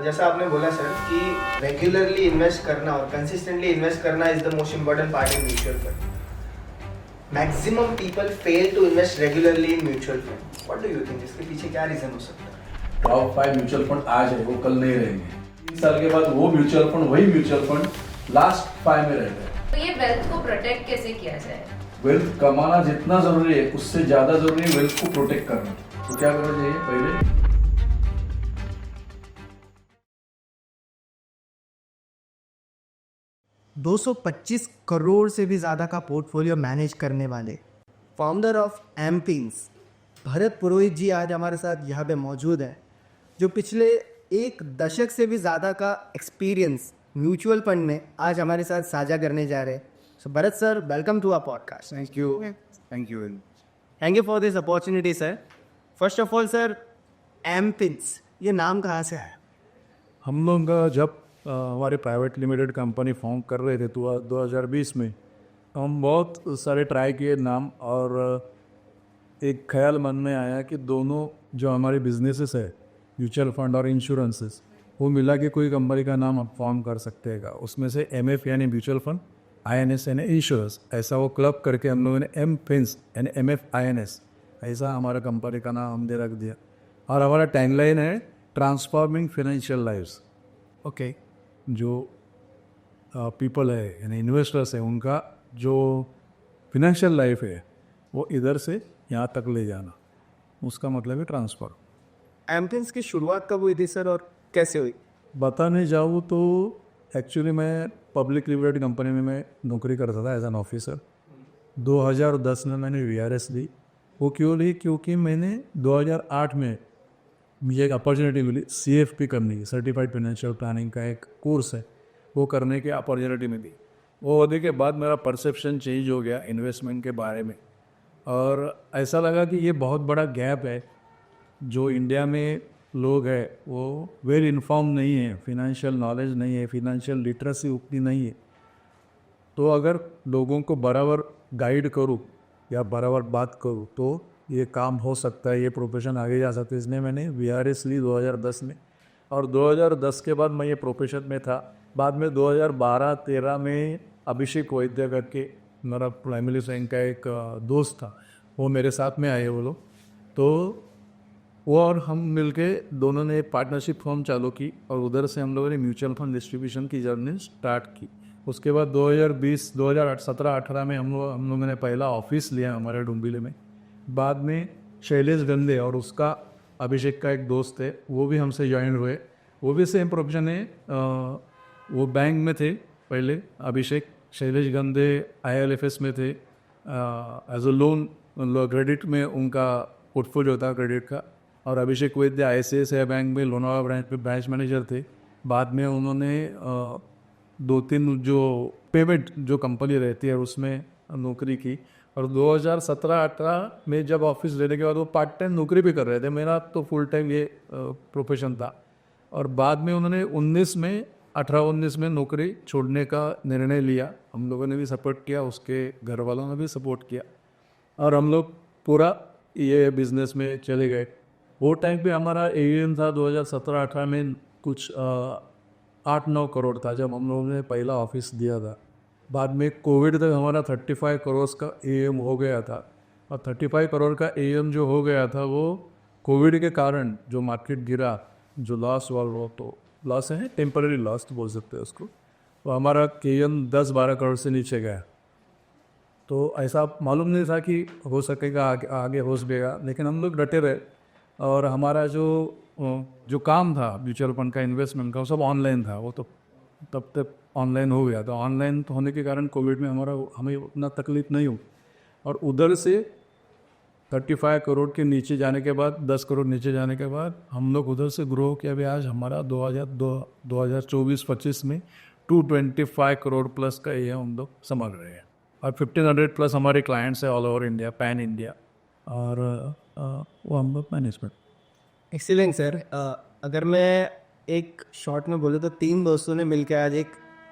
जैसा आपने बोला सर कि रेगुलरली इन्वेस्ट करना और कंसिस्टेंटली इन्वेस्ट करना is the most important part in mutual fund. Maximum people fail to invest regularly in mutual fund. What do you think, इसके पीछे क्या रीजन हो सकता है? टॉप 5 म्यूचुअल फंड आज है, वो कल नहीं रहेंगे। 3 साल के बाद वो म्यूचुअल फंड, वही म्यूचुअल फंड लास्ट 5 में रह गए। तो ये वेल्थ को प्रोटेक्ट कैसे किया जाए? वेल्थ कमाना जितना जरूरी है उससे ज्यादा जरूरी है वेल्थ को प्रोटेक्ट करना। तो क्या करना चाहिए? पहले 225 करोड़ से भी ज़्यादा का पोर्टफोलियो मैनेज करने वाले फाउंडर ऑफ एमपिन्स भरत पुरोहित जी आज हमारे साथ यहाँ पे मौजूद हैं, जो पिछले 1 दशक से भी ज़्यादा का एक्सपीरियंस म्यूचुअल फंड में आज हमारे साथ साझा करने जा रहे हैं। So Bharat sir, welcome to our podcast. Thank you for this opportunity sir. First of all sir, एमपिन्स ये नाम कहाँ से है? हम लोग जब हमारे प्राइवेट लिमिटेड कंपनी फॉर्म कर रहे थे तो 2020 में हम बहुत सारे ट्राई किए नाम, और एक ख्याल मन में आया कि दोनों जो हमारे बिजनेसेस है म्यूचुअल फंड और इंश्योरेंसेस, वो मिला के कोई कंपनी का नाम हम फॉर्म कर सकते हैं। उसमें से MF यानी म्यूचुअल फंड, INS यानी इंश्योरेंस, ऐसा वो क्लब करके हम लोगों ने MFINS यानी MF INS ऐसा हमारा कंपनी का नाम हमने रख दिया। और हमारा टैगलाइन है ट्रांसफॉर्मिंग फाइनेंशियल लाइव्स। ओके, जो पीपल है यानी इन्वेस्टर्स है, उनका जो फिनेंशियल लाइफ है वो इधर से यहाँ तक ले जाना, उसका मतलब है ट्रांसफ़र। एमपिन्स की शुरुआत कब हुई थी सर और कैसे हुई? बताने जाऊँ तो एक्चुअली मैं पब्लिक लिमिटेड कंपनी में मैं नौकरी करता था एज एन ऑफिसर। 2010 में मैंने VRS ली। वो क्यों ली? क्योंकि मैंने 2008 में मुझे एक अपॉर्चुनिटी मिली CFP करने की, सर्टिफाइड फाइनेंशियल प्लानिंग का एक कोर्स है, वो करने की अपॉर्चुनिटी मिली। वो होने के बाद मेरा परसेप्शन चेंज हो गया इन्वेस्टमेंट के बारे में, और ऐसा लगा कि ये बहुत बड़ा गैप है। जो इंडिया में लोग हैं वो वेल इन्फॉर्म नहीं है, फिनेंशियल नॉलेज नहीं है, फिनेंशियल लिटरेसी उतनी नहीं है। तो अगर लोगों को बराबर गाइड करूँ या बराबर बात करूँ तो ये काम हो सकता है, ये प्रोफेशन आगे जा सकता है। इसलिए मैंने VRS ली 2010 में, और 2010 के बाद मैं ये प्रोफेशन में था। बाद में 2012-13 में अभिषेक वैद्य करके मेरा प्राइमरी बैंक का एक दोस्त था, वो मेरे साथ में आए वो लोग। तो वो और हम मिलके दोनों ने पार्टनरशिप फॉर्म चालू की, और उधर से हम लोगों ने म्यूचुअल फंड डिस्ट्रीब्यूशन की जर्नी स्टार्ट की। उसके बाद 2017-18 में हम लोगों ने पहला ऑफिस लिया हमारे डुम्बिले में। बाद में शैलेश गंदे और उसका अभिषेक का एक दोस्त है, वो भी हमसे ज्वाइन हुए। वो भी सेम प्रोफेशन है, वो बैंक में थे पहले अभिषेक। शैलेश गंदे ILFS में थे, एज अ लोन क्रेडिट में उनका पोर्टफोलियो था क्रेडिट का। और अभिषेक वैद्य ICICI बैंक में लोनावाला ब्रांच में ब्रांच मैनेजर थे। बाद में उन्होंने 2-3 जो पेमेंट जो कंपनी रहती है उसमें नौकरी की। और 2017-18 में जब ऑफिस लेने के बाद वो पार्ट टाइम नौकरी भी कर रहे थे। मेरा तो फुल टाइम ये प्रोफेशन था। और बाद में उन्होंने 18-19 में नौकरी छोड़ने का निर्णय लिया। हम लोगों ने भी सपोर्ट किया, उसके घर वालों ने भी सपोर्ट किया, और हम लोग पूरा ये बिजनेस में चले गए। वो टाइम पे हमारा AUM था 2017-18 में कुछ 8-9 करोड़ था जब हम लोगों ने पहला ऑफिस दिया था। बाद में कोविड तक हमारा 35 करोड़ का AUM हो गया था। और 35 करोड़ का AUM जो हो गया था वो कोविड के कारण जो मार्केट गिरा, जो लॉस हुआ, वो तो लॉस है, टेम्पररी लॉस तो बोल सकते हैं उसको। तो हमारा AUM 10-12 करोड़ से नीचे गया। तो ऐसा मालूम नहीं था कि हो सकेगा, आगे हो सकेगा, लेकिन हम लोग डटे रहे। और हमारा जो काम था म्यूचुअल फंड का, इन्वेस्टमेंट का, वो सब ऑनलाइन था। वो तो तब तक ऑनलाइन हो गया था। ऑनलाइन होने के कारण कोविड में हमें उतना तकलीफ नहीं हुई। और उधर से 35 करोड़ के नीचे जाने के बाद, 10 करोड़ नीचे जाने के बाद हम लोग उधर से ग्रो किया। अभी आज हमारा 2024-25 में 225 करोड़ प्लस का ये हम लोग संभाल रहे हैं। और 1500 प्लस हमारे क्लाइंट्स हैं all over India, pan India, और वो हम लोग मैनेजमेंट। Excellent sir. अगर मैं एक शॉर्ट में बोलूँ तो 3 दोस्तों ने मिलकर आज एक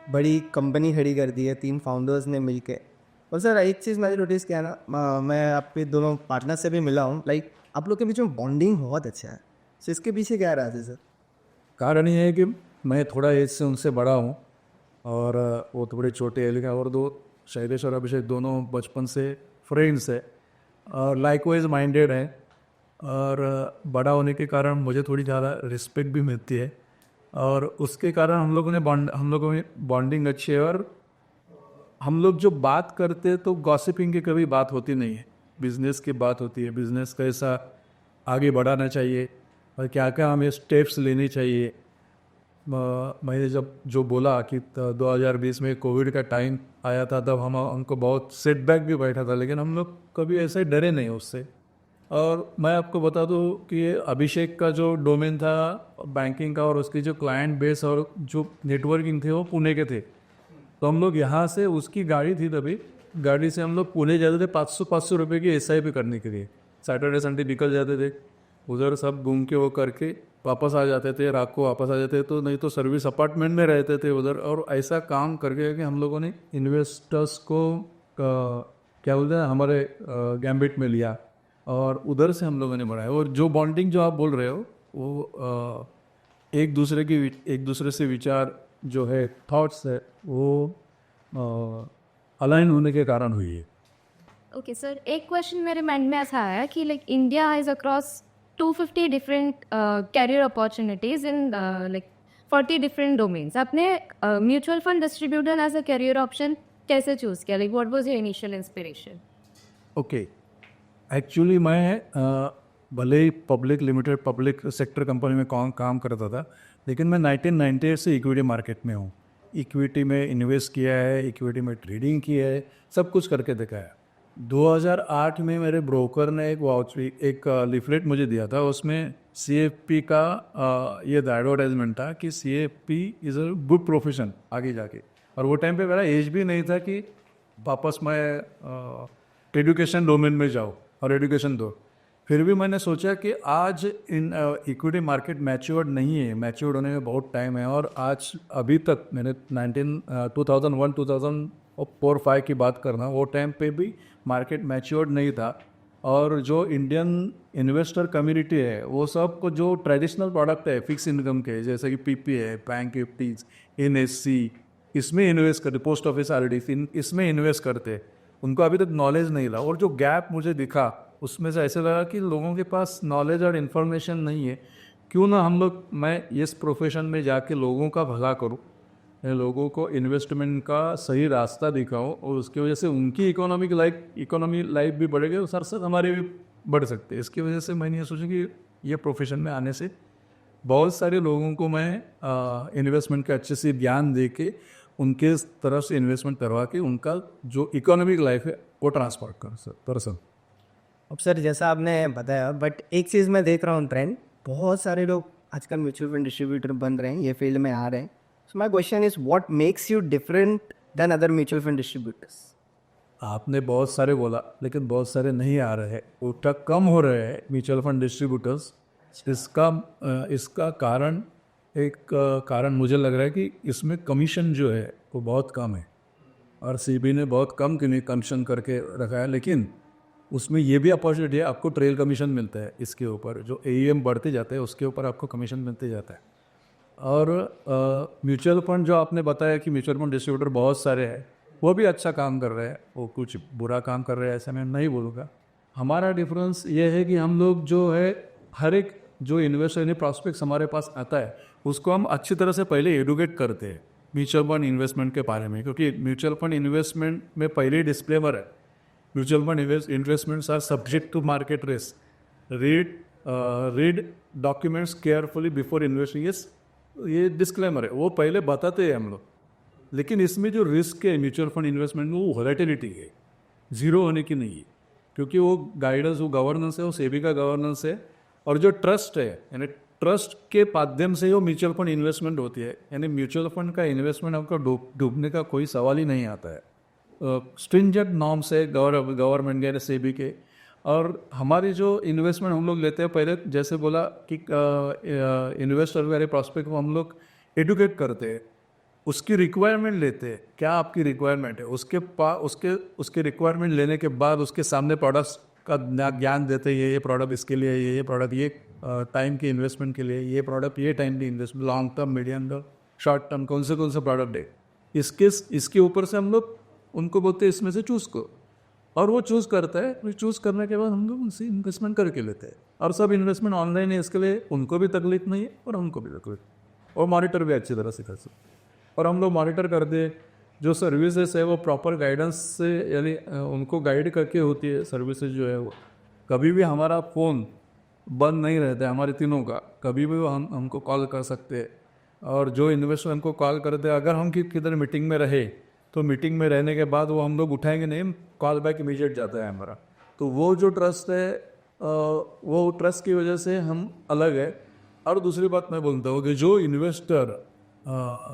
बड़ी कंपनी खड़ी कर दी है, 3 फाउंडर्स ने मिलके। और सर एक चीज़ मैंने नोटिस किया ना, मैं आपके दोनों पार्टनर से भी मिला हूँ, लाइक आप लोग के बीच में बॉन्डिंग बहुत अच्छा है। सो इसके पीछे क्या राज है सर? कारण ये है कि मैं थोड़ा एज से उनसे बड़ा हूँ और वो थोड़े छोटे हैं, लेकिन और दो शैलेश और अभिषेक दोनों बचपन से फ्रेंड्स है और लाइकवाइज माइंडेड हैं और बड़ा होने के कारण मुझे थोड़ी ज़्यादा रिस्पेक्ट भी मिलती है और उसके कारण हम लोगों में बॉन्डिंग अच्छी है और हम लोग जो बात करते हैं तो गॉसिपिंग की कभी बात होती नहीं है, बिजनेस की बात होती है, बिजनेस कैसा आगे बढ़ाना चाहिए और क्या क्या हमें स्टेप्स लेने चाहिए। मैंने जब जो बोला कि 2020 में कोविड का टाइम आया था तब हमको बहुत सेटबैक भी बैठा था, लेकिन हम लोग कभी ऐसे डरे नहीं उससे। और मैं आपको बता दूं कि ये अभिषेक का जो डोमेन था बैंकिंग का और उसकी जो क्लाइंट बेस और जो नेटवर्किंग थे वो पुणे के थे, तो हम लोग यहाँ से उसकी गाड़ी थी तभी, गाड़ी से हम लोग पुणे जाते थे 500 रुपये की SIP करने के लिए। सैटरडे संडे निकल जाते थे उधर, सब घूम के वो करके वापस आ जाते थे, रात को वापस आ जाते तो नहीं तो सर्विस अपार्टमेंट में रहते थे उधर। और ऐसा काम करके कि हम लोगों ने इन्वेस्टर्स को क्या बोलते हैं हमारे गैम्बिट में लिया और उधर से हम लोगों ने बढ़ाया। और जो बॉन्डिंग जो आप बोल रहे हो वो एक दूसरे से विचार जो है थॉट्स है वो अलाइन होने के कारण हुई है। ओके सर, एक क्वेश्चन मेरे माइंड में ऐसा आया कि like India has across 250 different career opportunities in like 40 different domains. आपने mutual fund distributor as a career option कैसे चूज़ किया? Like what was your initial inspiration? Okay, actually मैं भले ही पब्लिक सेक्टर कंपनी में काम करता था, लेकिन मैं 1998 से इक्विटी मार्केट में हूँ। इक्विटी में इन्वेस्ट किया है, इक्विटी में ट्रेडिंग किया है, सब कुछ करके देखा है। 2008 में मेरे ब्रोकर ने एक लिफलेट मुझे दिया था, उसमें CFP का ये एडवर्टाइजमेंट था कि CFP is a good profession आगे जाके। और वो टाइम पे मेरा एज भी नहीं था कि वापस मैं एजुकेशन डोमेन में जाऊँ और एजुकेशन दो। फिर भी मैंने सोचा कि आज इन इक्विटी मार्केट मैच्योर्ड नहीं है, मैच्योर्ड होने में बहुत टाइम है। और आज अभी तक मैंने 2001 2004-5 की बात करना, वो टाइम पे भी मार्केट मैच्योर्ड नहीं था। और जो इंडियन इन्वेस्टर कम्युनिटी है वो सब को जो ट्रेडिशनल प्रोडक्ट है फिक्स इनकम के, जैसे कि PP है, बैंक निफ्टीज, NSE, इसमें इन्वेस्ट करते, पोस्ट ऑफिस RD इसमें इन्वेस्ट करते, उनको अभी तक नॉलेज नहीं रहा। और जो गैप मुझे दिखा उसमें से ऐसे लगा कि लोगों के पास नॉलेज और इन्फॉर्मेशन नहीं है, क्यों ना मैं इस प्रोफेशन में जाके लोगों का भला करूं, लोगों को इन्वेस्टमेंट का सही रास्ता दिखाऊं और उसकी वजह से उनकी इकोनॉमी लाइफ भी बढ़ेगी और साथ हमारी भी बढ़ सकते हैं। इसकी वजह से मैंने ये सोचा कि ये प्रोफेशन में आने से बहुत सारे लोगों को मैं इन्वेस्टमेंट का अच्छे से ज्ञान दे के उनके तरफ से इन्वेस्टमेंट करवा के उनका जो इकोनॉमिक लाइफ है वो ट्रांसफर कर सर। अब सर जैसा आपने बताया, बट एक चीज़ मैं देख रहा हूँ ट्रेंड, बहुत सारे लोग आजकल म्यूचुअल फंड डिस्ट्रीब्यूटर बन रहे हैं, ये फील्ड में आ रहे हैं। So my question is what makes you different than other mutual fund distributors? आपने बहुत सारे बोला, लेकिन बहुत सारे नहीं आ रहे हैं, उल्टा कम हो रहे हैं म्यूचुअल फंड डिस्ट्रीब्यूटर्स। इसका कारण मुझे लग रहा है कि इसमें कमीशन जो है वो बहुत कम है और SEBI ने बहुत कम कमीशन करके रखा है। लेकिन उसमें ये भी अपॉर्चुनिटी है, आपको ट्रेल कमीशन मिलता है, इसके ऊपर जो AUM बढ़ते जाते हैं उसके ऊपर आपको कमीशन मिलते जाता है। और म्यूचुअल फंड जो आपने बताया कि म्यूचुअल फंड डिस्ट्रीब्यूटर बहुत सारे हैं, वो भी अच्छा काम कर रहे हैं, वो कुछ बुरा काम कर रहे हैं ऐसा मैं नहीं बोलूँगा। हमारा डिफरेंस ये है कि हम लोग जो है हर एक जो इन्वेस्टर यानी प्रॉस्पेक्ट्स हमारे पास आता है उसको हम अच्छी तरह से पहले एडुकेट करते हैं म्यूचुअल फंड इन्वेस्टमेंट के बारे में, क्योंकि म्यूचुअल फंड इन्वेस्टमेंट में पहले डिस्क्लेमर है, mutual fund investments are subject to market risk, read documents carefully before investing, ये डिस्क्लेमर है, वो पहले बताते हैं हम लोग। लेकिन इसमें जो रिस्क है म्यूचुअल फंड इन्वेस्टमेंट में वो वॉलेटिलिटी है, ज़ीरो होने की नहीं है, क्योंकि वो गाइडेंस, वो गवर्नेंस है, वो SEBI का गवर्नेंस है। और जो ट्रस्ट है यानी ट्रस्ट के माध्यम से वो म्यूचुअल फंड इन्वेस्टमेंट होती है, यानी म्यूचुअल फंड का इन्वेस्टमेंट आपका डूबने का कोई सवाल ही नहीं आता है। स्ट्रिंजेंट नॉर्म्स है गवर्नमेंट के, SEBI के। और हमारी जो इन्वेस्टमेंट हम लोग लेते हैं, पहले जैसे बोला कि इन्वेस्टर वाले प्रॉस्पेक्ट को हम लोग एडुकेट करते हैं, उसकी रिक्वायरमेंट लेते हैं, क्या आपकी रिक्वायरमेंट है, उसके रिक्वायरमेंट लेने के बाद उसके सामने प्रोडक्ट्स का ज्ञान देते हैं, ये प्रोडक्ट इसके लिए, ये प्रोडक्ट ये टाइम की इन्वेस्टमेंट के लिए ये प्रोडक्ट, ये टाइम की investment, long term, medium term, short term, कौन से प्रोडक्ट है, इसके ऊपर से हम लोग उनको बोलते हैं इसमें से चूज़ करो, और वो चूज़ करता है। फिर चूज़ करने के बाद हम लोग उनसे इन्वेस्टमेंट करके लेते हैं, और सब इन्वेस्टमेंट ऑनलाइन है, इसके लिए उनको भी तकलीफ नहीं है और हमको भी तकलीफ, और मॉनिटर भी अच्छी तरह से कर सकते। और हम लोग मॉनिटर करते हैं, जो सर्विसेज है वो प्रॉपर गाइडेंस से, यानी उनको गाइड करके होती है सर्विसेज जो है वो। कभी भी हमारा फ़ोन बंद नहीं रहता है हमारे तीनों का, कभी भी वो हमको कॉल कर सकते हैं। और जो इन्वेस्टर हमको कॉल करते हैं, अगर हम किधर मीटिंग में रहे तो मीटिंग में रहने के बाद वो हम लोग उठाएंगे नहीं, कॉल बैक इमीडिएट जाता है हमारा। तो वो जो ट्रस्ट है, वो ट्रस्ट की वजह से हम अलग है। और दूसरी बात मैं बोलता हूँ कि जो इन्वेस्टर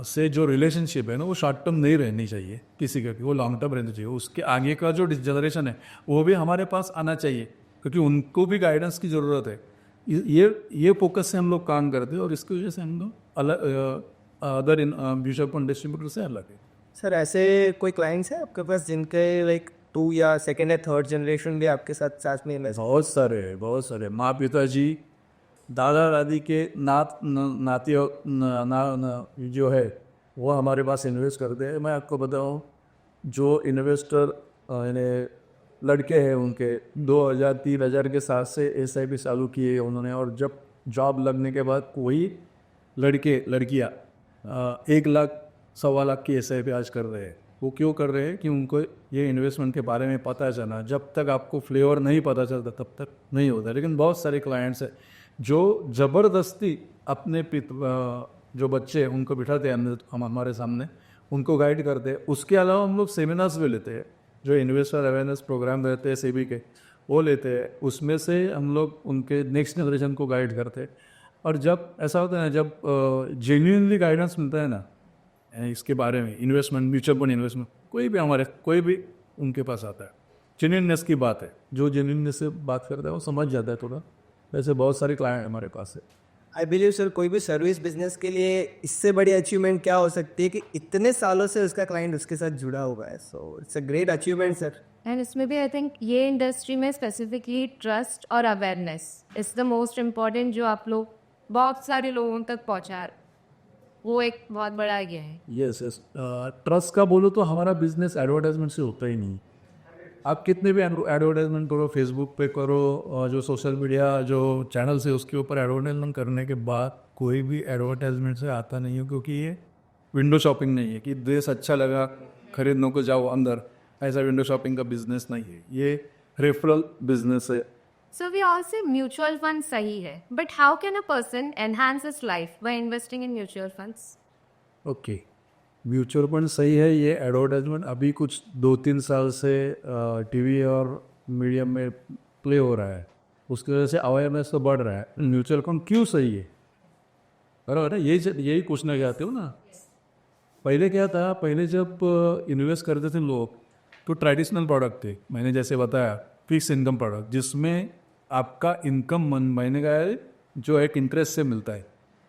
से जो रिलेशनशिप है ना, वो शॉर्ट टर्म नहीं रहनी चाहिए किसी का, वो लॉन्ग टर्म रहनी चाहिए। उसके आगे का जो जनरेशन है वो भी हमारे पास आना चाहिए, क्योंकि उनको भी गाइडेंस की ज़रूरत है। ये फोकस से हम लोग काम करते हैं, और इसकी वजह से हम लोग अलग अदर म्यूचुअल फंड डिस्ट्रीब्यूटर से अलग है। सर ऐसे कोई क्लाइंट्स हैं आपके पास जिनके लाइक 2 या सेकेंड या थर्ड जनरेशन भी आपके साथ में इन्वेस्ट? बहुत सारे माँ पिताजी, दादा दादी के नाती जो है वो हमारे पास इन्वेस्ट करते हैं। मैं आपको बताऊँ, जो इन्वेस्टर यानी लड़के हैं उनके 2000-3000 के साथ से SIP चालू किए उन्होंने, और जब जॉब लगने के बाद कोई लड़कियाँ 1 लाख 1.25 लाख की SIP आज कर रहे हैं। वो क्यों कर रहे हैं कि उनको ये इन्वेस्टमेंट के बारे में पता चला। जब तक आपको फ्लेवर नहीं पता चलता तब तक नहीं होता। लेकिन बहुत सारे क्लाइंट्स हैं जो ज़बरदस्ती अपने जो बच्चे हैं उनको बिठाते हैं हम हमारे सामने, उनको गाइड करते हैं। उसके अलावा हम लोग सेमिनार्स भी लेते हैं, जो इन्वेस्टर अवेयरनेस प्रोग्राम रहते हैं SEBI के, वो लेते हैं। उसमें से हम लोग उनके नेक्स्ट जनरेशन को गाइड करते हैं। और जब ऐसा होता है, जब जेन्युइनली गाइडेंस मिलता है ना इसके बारे में, इन्वेस्टमेंट, म्यूचुअल फंड इन्वेस्टमेंट, कोई भी उनके पास आता है, जेन्युइननेस की बात है, जो जेन्युइननेस से बात करता है वो समझ जाता है थोड़ा। वैसे बहुत सारे क्लाइंट हमारे पास है। आई बिलीव सर, कोई भी सर्विस बिजनेस के लिए इससे बड़ी अचीवमेंट क्या हो सकती है कि इतने सालों से उसका क्लाइंट उसके साथ जुड़ा हुआ है। So it's a great achievement sir. And इसमें भी आई थिंक ये इंडस्ट्री में स्पेसिफिकली ट्रस्ट और awareness is the most important, जो आप लोग बहुत सारे लोगों तक पहुँचा, वो एक बहुत बड़ा आइडिया है। यस ट्रस्ट का बोलो तो हमारा बिजनेस एडवर्टाइजमेंट से होता ही नहीं। आप कितने भी एडवर्टाइजमेंट करो, फेसबुक पे करो, और जो सोशल मीडिया जो चैनल्स है उसके ऊपर एडवर्टाइजमेंट करने के बाद कोई भी एडवर्टाइजमेंट से आता नहीं है, क्योंकि ये विंडो शॉपिंग नहीं है कि ड्रेस अच्छा लगा खरीदने को जाओ अंदर। ऐसा विंडो शॉपिंग का बिजनेस नहीं है, ये रेफरल बिजनेस है। So we all say mutual funds सही है, but how can a person enhance his life by investing in mutual funds? Okay, mutual fund सही है। ये एडवर्टाइजमेंट अभी कुछ 2-3 साल से टीवी और मीडिया में प्ले हो रहा है, उसकी वजह से अवेयरनेस तो बढ़ रहा है। म्यूचुअल फंड क्यों सही है, बराबर है, यही पूछना चाहते हो ना। पहले क्या था, पहले जब इन्वेस्ट करते थे लोग तो ट्रेडिशनल प्रोडक्ट थे, मैंने जैसे बताया फिक्स इनकम प्रोडक्ट, जिसमें आपका इनकम महीने का है जो एक इंटरेस्ट से मिलता है,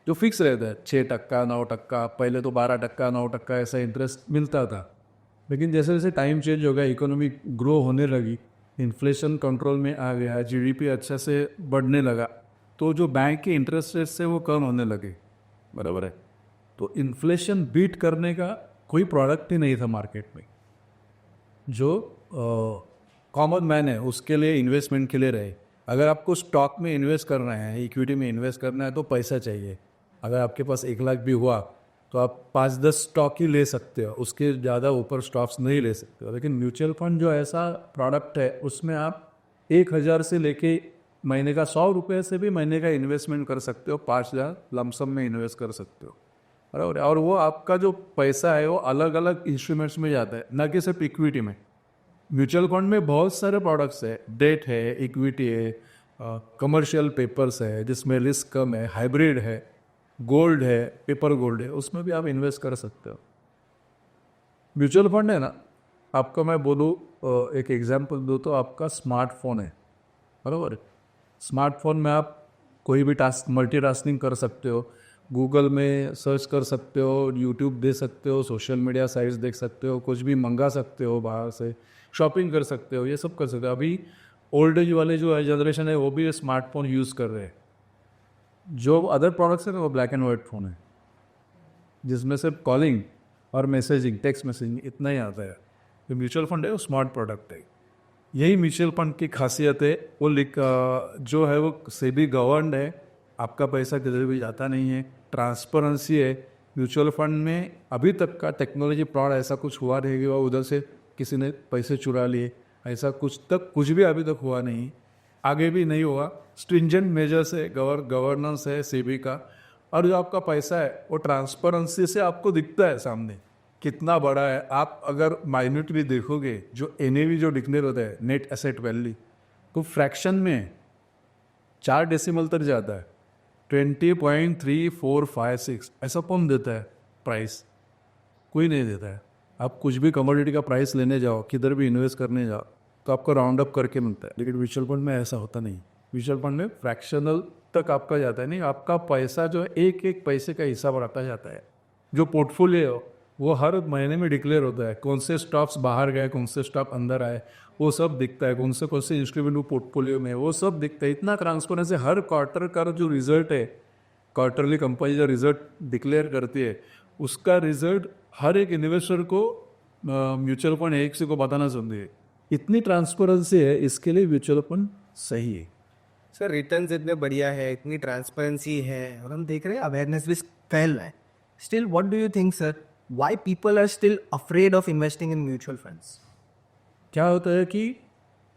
जो फिक्स रहता है 6%, 9%, पहले तो 12%, 9% ऐसा इंटरेस्ट मिलता था। लेकिन जैसे जैसे टाइम चेंज हो गया, इकोनॉमी ग्रो होने लगी, इन्फ्लेशन कंट्रोल में आ गया, GDP अच्छा से बढ़ने लगा, तो जो बैंक के इंटरेस्ट रेट से वो कम होने लगे, बराबर है। तो इन्फ्लेशन बीट करने का कोई प्रोडक्ट ही नहीं था मार्केट में, जो कॉमन मैन है उसके लिए इन्वेस्टमेंट के लिए रहे। अगर आपको स्टॉक में इन्वेस्ट करना है, इक्विटी में इन्वेस्ट करना है, तो पैसा चाहिए। अगर आपके पास 1 लाख भी हुआ तो आप 5-10 स्टॉक ही ले सकते हो, उसके ज़्यादा ऊपर स्टॉक्स नहीं ले सकते हो। लेकिन म्यूचुअल फंड जो ऐसा प्रोडक्ट है, उसमें आप 1000 से लेके महीने का 100 रुपये से भी महीने का इन्वेस्टमेंट कर सकते हो, 5000 लमसम में इन्वेस्ट कर सकते हो, बराबर। और वो आपका जो पैसा है वो अलग अलग इंस्ट्रूमेंट्स में जाता है, ना कि सिर्फ इक्विटी में। म्यूचुअल फंड में बहुत सारे प्रोडक्ट्स है, डेट है, इक्विटी है, कमर्शियल पेपर्स है जिसमें रिस्क कम है, हाइब्रिड है, गोल्ड है, पेपर गोल्ड है, उसमें भी आप इन्वेस्ट कर सकते हो। म्यूचुअल फंड है ना, आपका मैं बोलूँ एक एग्जांपल दूँ तो आपका स्मार्टफोन है, बराबर। स्मार्टफोन में आप कोई भी टास्क, मल्टीटास्किंग कर सकते हो, गूगल में सर्च कर सकते हो, यूट्यूब दे सकते हो, सोशल मीडिया साइट्स देख सकते हो, कुछ भी मंगा सकते हो बाहर से, शॉपिंग कर सकते हो, ये सब कर सकते हो। अभी ओल्ड एज वाले जो जनरेशन है वो भी स्मार्टफोन यूज़ कर रहे हैं, जो अदर प्रोडक्ट्स है ना वो ब्लैक एंड वाइट फ़ोन है, जिसमें सिर्फ कॉलिंग और मैसेजिंग, टेक्स्ट मैसेजिंग इतना ही आता है। जो म्यूचुअल फंड है वो स्मार्ट प्रोडक्ट है। यही म्यूचुअल फंड की खासियत है। वो जो है वो सेबी गवर्नड है, आपका पैसा किधर भी जाता नहीं है, ट्रांसपेरेंसी है। म्यूचुअल फंड में अभी तक का टेक्नोलॉजी फ्रॉड ऐसा कुछ हुआ नहीं कि वो उधर से किसी ने पैसे चुरा लिए, ऐसा कुछ भी अभी तक हुआ नहीं, आगे भी नहीं हुआ। स्ट्रिंजेंट मेजर्स है, गवर्नेंस है सेबी का, और जो आपका पैसा है वो ट्रांसपेरेंसी से आपको दिखता है सामने कितना बड़ा है। आप अगर माइन्यूट भी देखोगे, जो NAV जो डिक्लेयर होता है, नेट एसेट वैल्यू, तो फ्रैक्शन में 4 डेसिमल तक जाता है, 20.3456 ऐसा कौन देता है प्राइस? कोई नहीं देता है। आप कुछ भी कमोडिटी का प्राइस लेने जाओ, किधर भी इन्वेस्ट करने जाओ, तो आपको राउंड अप करके मिलता है। लेकिन म्यूचुअल फंड में ऐसा होता नहीं। म्यूचुअल फंड में फ्रैक्शनल तक आपका जाता है नहीं, आपका पैसा जो है एक एक पैसे का हिसाब रखा जाता है। जो पोर्टफोलियो वो हर महीने में डिक्लेयर होता है, कौन से स्टॉक्स बाहर गए, कौन से स्टॉक अंदर आए, वो सब दिखता है। कौन से इंस्ट्रूमेंट वो पोर्टफोलियो में, वो सब दिखता है। इतना ट्रांसपेरेंसी, हर क्वार्टर का जो रिजल्ट है, क्वार्टरली कंपनी जो रिजल्ट डिक्लेयर करती है, उसका रिजल्ट हर एक इन्वेस्टर को म्यूचुअल फंड एक से को बताना चाहती है। इतनी ट्रांसपेरेंसी है, इसके लिए म्यूचुअल फंड सही है। सर रिटर्न्स इतने बढ़िया है, इतनी ट्रांसपेरेंसी है, और हम देख रहे हैं अवेयरनेस भी फैल रहा है। Still what do you think sir, why people are still afraid of investing in mutual funds? क्या होता है कि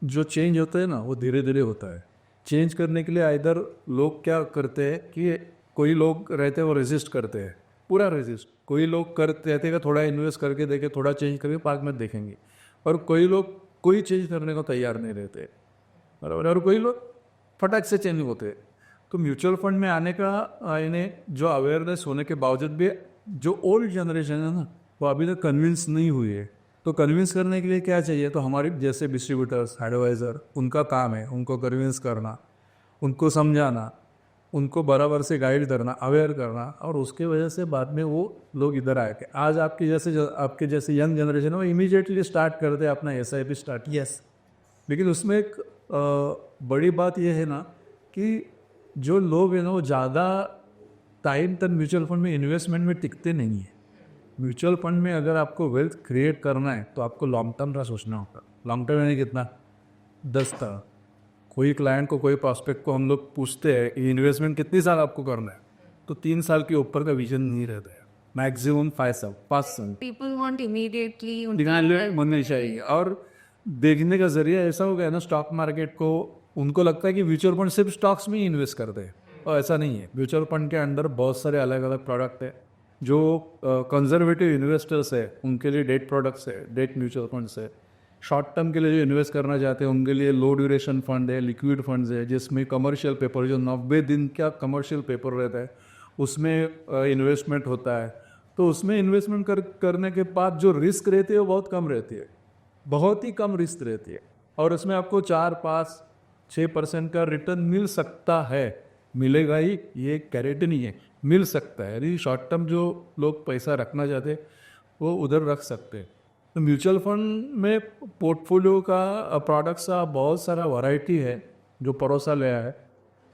जो चेंज होता है ना वो धीरे धीरे होता है। चेंज करने के लिए इधर लोग क्या करते हैं कि कोई लोग रहते हैं वो रेजिस्ट करते हैं, पूरा रेजिस्ट। कोई लोग करते रहते हैं कि थोड़ा इन्वेस्ट करके देखें, थोड़ा चेंज करके पार्क में देखेंगे, और कोई लोग कोई चेंज करने को तैयार नहीं रहते, बराबर। और कोई लोग फटाक से चेंज होते हैं। तो म्यूचुअल फंड में आने का इन्हें जो अवेयरनेस होने के बावजूद भी जो ओल्ड जनरेशन है ना, वो अभी तक कन्विंस नहीं हुई है। तो कन्विंस करने के लिए क्या चाहिए? तो हमारे जैसे डिस्ट्रीब्यूटर्स, एडवाइज़र, उनका काम है उनको कन्विंस करना, उनको समझाना, उनको बराबर से गाइड करना, अवेयर करना, और उसके वजह से बाद में वो लोग इधर आए। आज आपके जैसे यंग जनरेशन है वो इमीडिएटली स्टार्ट करते हैं अपना SIP स्टार्ट। यस, लेकिन उसमें एक बड़ी बात यह है ना कि जो लोग हैं ना वो ज़्यादा टाइम तक म्यूचुअल फंड में इन्वेस्टमेंट में टिकते नहीं है। म्यूचुअल फंड में अगर आपको वेल्थ क्रिएट करना है तो आपको लॉन्ग टर्म का सोचना होगा। लॉन्ग टर्म यानी कितना? 10 साल। कोई क्लाइंट को, कोई प्रॉस्पेक्ट को हम लोग पूछते हैं कि इन्वेस्टमेंट कितनी साल आपको करना है, तो 3 साल के ऊपर का विजन नहीं रहता है, मैक्सिमम 5 साल। People want immediately. दिखाने मन चाहिए। और देखने का जरिया ऐसा हो गया ना स्टॉक मार्केट को, उनको लगता है कि म्यूचुअल फंड सिर्फ स्टॉक्स में ही इन्वेस्ट करते हैं, और ऐसा नहीं है। म्यूचुअल फंड के अंदर बहुत सारे अलग अलग प्रोडक्ट है। जो कंजर्वेटिव इन्वेस्टर्स है उनके लिए डेट प्रोडक्ट्स है, डेट म्यूचुअल फंड्स है। शॉर्ट टर्म के लिए जो इन्वेस्ट करना चाहते हैं उनके लिए लो ड्यूरेशन फंड है, लिक्विड फंड्स है, जिसमें कमर्शियल पेपर, जो 90 दिन का कमर्शियल पेपर रहता है उसमें इन्वेस्टमेंट होता है। तो उसमें इन्वेस्टमेंट करने के बाद जो रिस्क रहती है वो बहुत कम रहती है, बहुत ही कम रिस्क रहती है, और उसमें आपको 4-5-6% का रिटर्न मिल सकता है। मिलेगा ही, ये गारंटी नहीं है, मिल सकता है। यदि शॉर्ट टर्म जो लोग पैसा रखना चाहते हैं वो उधर रख सकते हैं। तो म्यूचुअल फंड में पोर्टफोलियो का प्रोडक्ट्स का बहुत सारा वैरायटी है जो परोसा लिया है।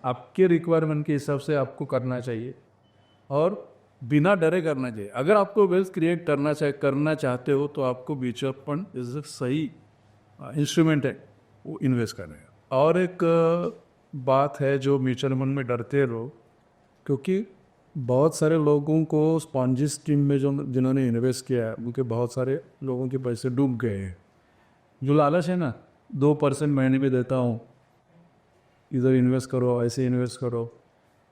आपके रिक्वायरमेंट के हिसाब से आपको करना चाहिए और बिना डरे करना चाहिए। अगर आपको वेल्थ क्रिएट करना चाहते हो तो आपको म्यूचुअल फंड इज सही इंस्ट्रूमेंट है वो इन्वेस्ट करने का। और एक बात है जो म्यूचुअल फंड में डरते लोग, क्योंकि बहुत सारे लोगों को स्पॉन्जी स्कीम में जिन्होंने इन्वेस्ट किया है उनके बहुत सारे लोगों के पैसे डूब गए हैं। जो लालच है ना, 2% महीने में देता हूँ, इधर इन्वेस्ट करो, ऐसे इन्वेस्ट करो,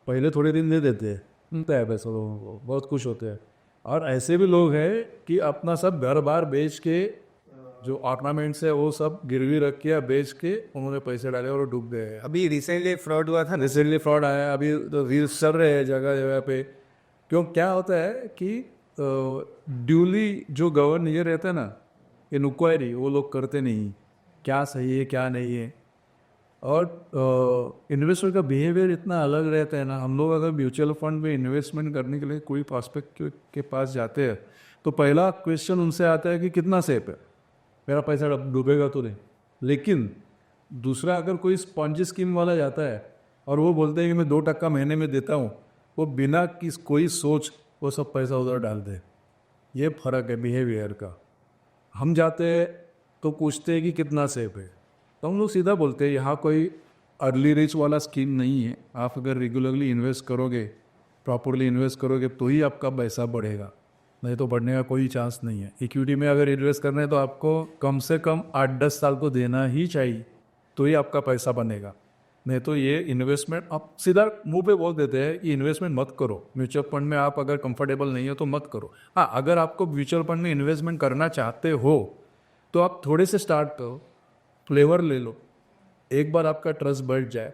पहले थोड़े दिन दे देते हैं, मिलता है पैसा लोगों को, बहुत खुश होते हैं। और ऐसे भी लोग हैं कि अपना सब घर बार बेच के, जो ऑर्नामेंट्स है वो सब गिरवी रख के बेच के उन्होंने पैसे डाले और डूब गए। अभी रिसेंटली फ्रॉड हुआ था ना, रिसेंटली फ्रॉड आया, अभी तो रील्स चल रहे हैं जगह जगह पे। क्यों, क्या होता है कि ड्यूली जो गवर्न रहता है ना, इंक्वायरी वो लोग करते नहीं, क्या सही है क्या नहीं है। और इन्वेस्टर का बिहेवियर इतना अलग रहता है ना। हम लोग अगर म्यूचुअल फंड में इन्वेस्टमेंट करने के लिए कोई प्रॉस्पेक्ट के पास जाते हैं तो पहला क्वेश्चन उनसे आता है कि कितना सेफ है, मेरा पैसा डूबेगा तो नहीं। लेकिन दूसरा, अगर कोई स्पॉन्जी स्कीम वाला जाता है और वो बोलते हैं कि मैं 2% महीने में देता हूँ, वो बिना कोई सोच वो सब पैसा उधर डाल दे। ये फ़र्क है बिहेवियर का। हम जाते हैं तो पूछते हैं कि कितना सेफ है, तो हम लोग सीधा बोलते हैं यहाँ कोई अर्ली रिच वाला स्कीम नहीं है। आप अगर रेगुलरली इन्वेस्ट करोगे, प्रॉपरली इन्वेस्ट करोगे तो ही आपका पैसा बढ़ेगा, नहीं तो बढ़ने का कोई चांस नहीं है। इक्विटी में अगर इन्वेस्ट करना है तो आपको कम से कम 8-10 साल तो देना ही चाहिए, तो ही आपका पैसा बनेगा। नहीं तो ये इन्वेस्टमेंट आप सीधा मुंह पे बोल देते हैं कि इन्वेस्टमेंट मत करो, म्यूचुअल फंड में आप अगर कंफर्टेबल नहीं हो तो मत करो। हाँ, अगर आपको म्यूचुअल फंड में इन्वेस्टमेंट करना चाहते हो तो आप थोड़े से स्टार्ट करो, फ्लेवर ले लो, एक बार आपका ट्रस्ट बढ़ जाए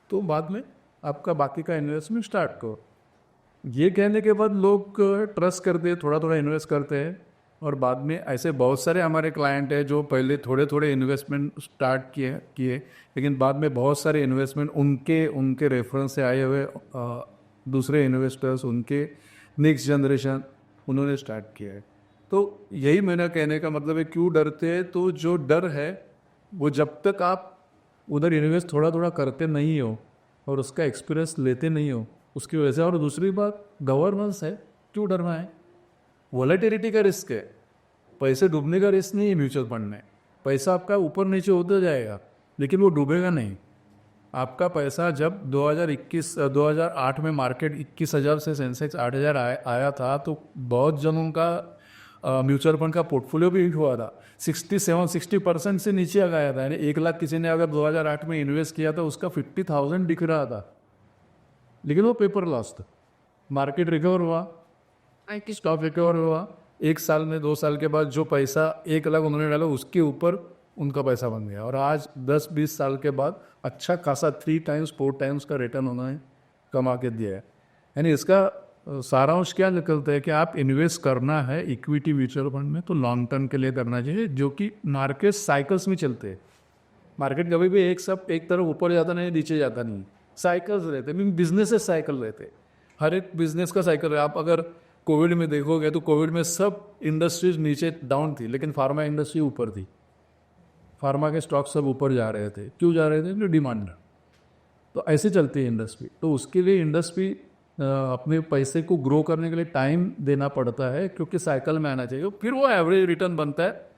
तो बाद में आपका बाकी का इन्वेस्टमेंट स्टार्ट करो। ये कहने के बाद लोग ट्रस्ट करते हैं, थोड़ा थोड़ा इन्वेस्ट करते हैं, और बाद में ऐसे बहुत सारे हमारे क्लाइंट हैं जो पहले थोड़े थोड़े इन्वेस्टमेंट स्टार्ट किए लेकिन बाद में बहुत सारे इन्वेस्टमेंट उनके रेफरेंस से आए हुए दूसरे इन्वेस्टर्स, उनके नेक्स्ट जनरेशन उन्होंने स्टार्ट किया है। तो यही मेरा कहने का मतलब है, क्यों डरते हैं? तो जो डर है वो जब तक आप उधर इन्वेस्ट थोड़ा थोड़ा करते नहीं हो और उसका एक्सपीरियंस लेते नहीं हो, उसकी वजह से। और दूसरी बात गवर्नेंस है, क्यों डरना है? वॉलेटिलिटी का रिस्क है, पैसे डूबने का रिस्क नहीं है म्यूचुअल फंड में। पैसा आपका ऊपर नीचे होता जाएगा लेकिन वो डूबेगा नहीं। आपका पैसा जब 2008 में मार्केट 21,000 से सेंसेक्स 8,000 आया था तो बहुत जनों का म्यूचुअल फंड का पोर्टफोलियो भी हिट हुआ था। 60% से नीचे आ गया था। यानी 1 लाख किसी ने अगर 2008 में इन्वेस्ट किया था उसका 50,000 दिख रहा था, लेकिन वो पेपर लॉस था। मार्केट रिकवर हुआ, स्टॉक रिकवर हुआ, 1 साल में 2 साल के बाद जो पैसा 1 लाख उन्होंने डाला उसके ऊपर उनका पैसा बन गया। और आज 10-20 साल के बाद अच्छा खासा 3 टाइम्स 4 टाइम्स का रिटर्न उन्होंने कमा के दिया है। यानी इसका सारांश क्या निकलता है कि आप इन्वेस्ट करना है इक्विटी म्यूचुअल फंड में तो लॉन्ग टर्म के लिए करना चाहिए, जो कि मार्केट साइकिल्स में चलते हैं। मार्केट कभी भी एक तरफ ऊपर जाता नहीं, नीचे जाता नहीं, साइकिल्स रहते हैं। बिजनेसेस साइकिल रहते हैं, हर एक बिजनेस का साइकिल है। आप अगर कोविड में देखोगे तो कोविड में सब इंडस्ट्रीज नीचे डाउन थी लेकिन फार्मा इंडस्ट्री ऊपर थी। फार्मा के स्टॉक सब ऊपर जा रहे थे, क्यों जा रहे थे? डिमांड। तो ऐसे चलती है इंडस्ट्री। तो उसके लिए इंडस्ट्री अपने पैसे को ग्रो करने के लिए टाइम देना पड़ता है, क्योंकि साइकिल में आना चाहिए। फिर वो एवरेज रिटर्न बनता है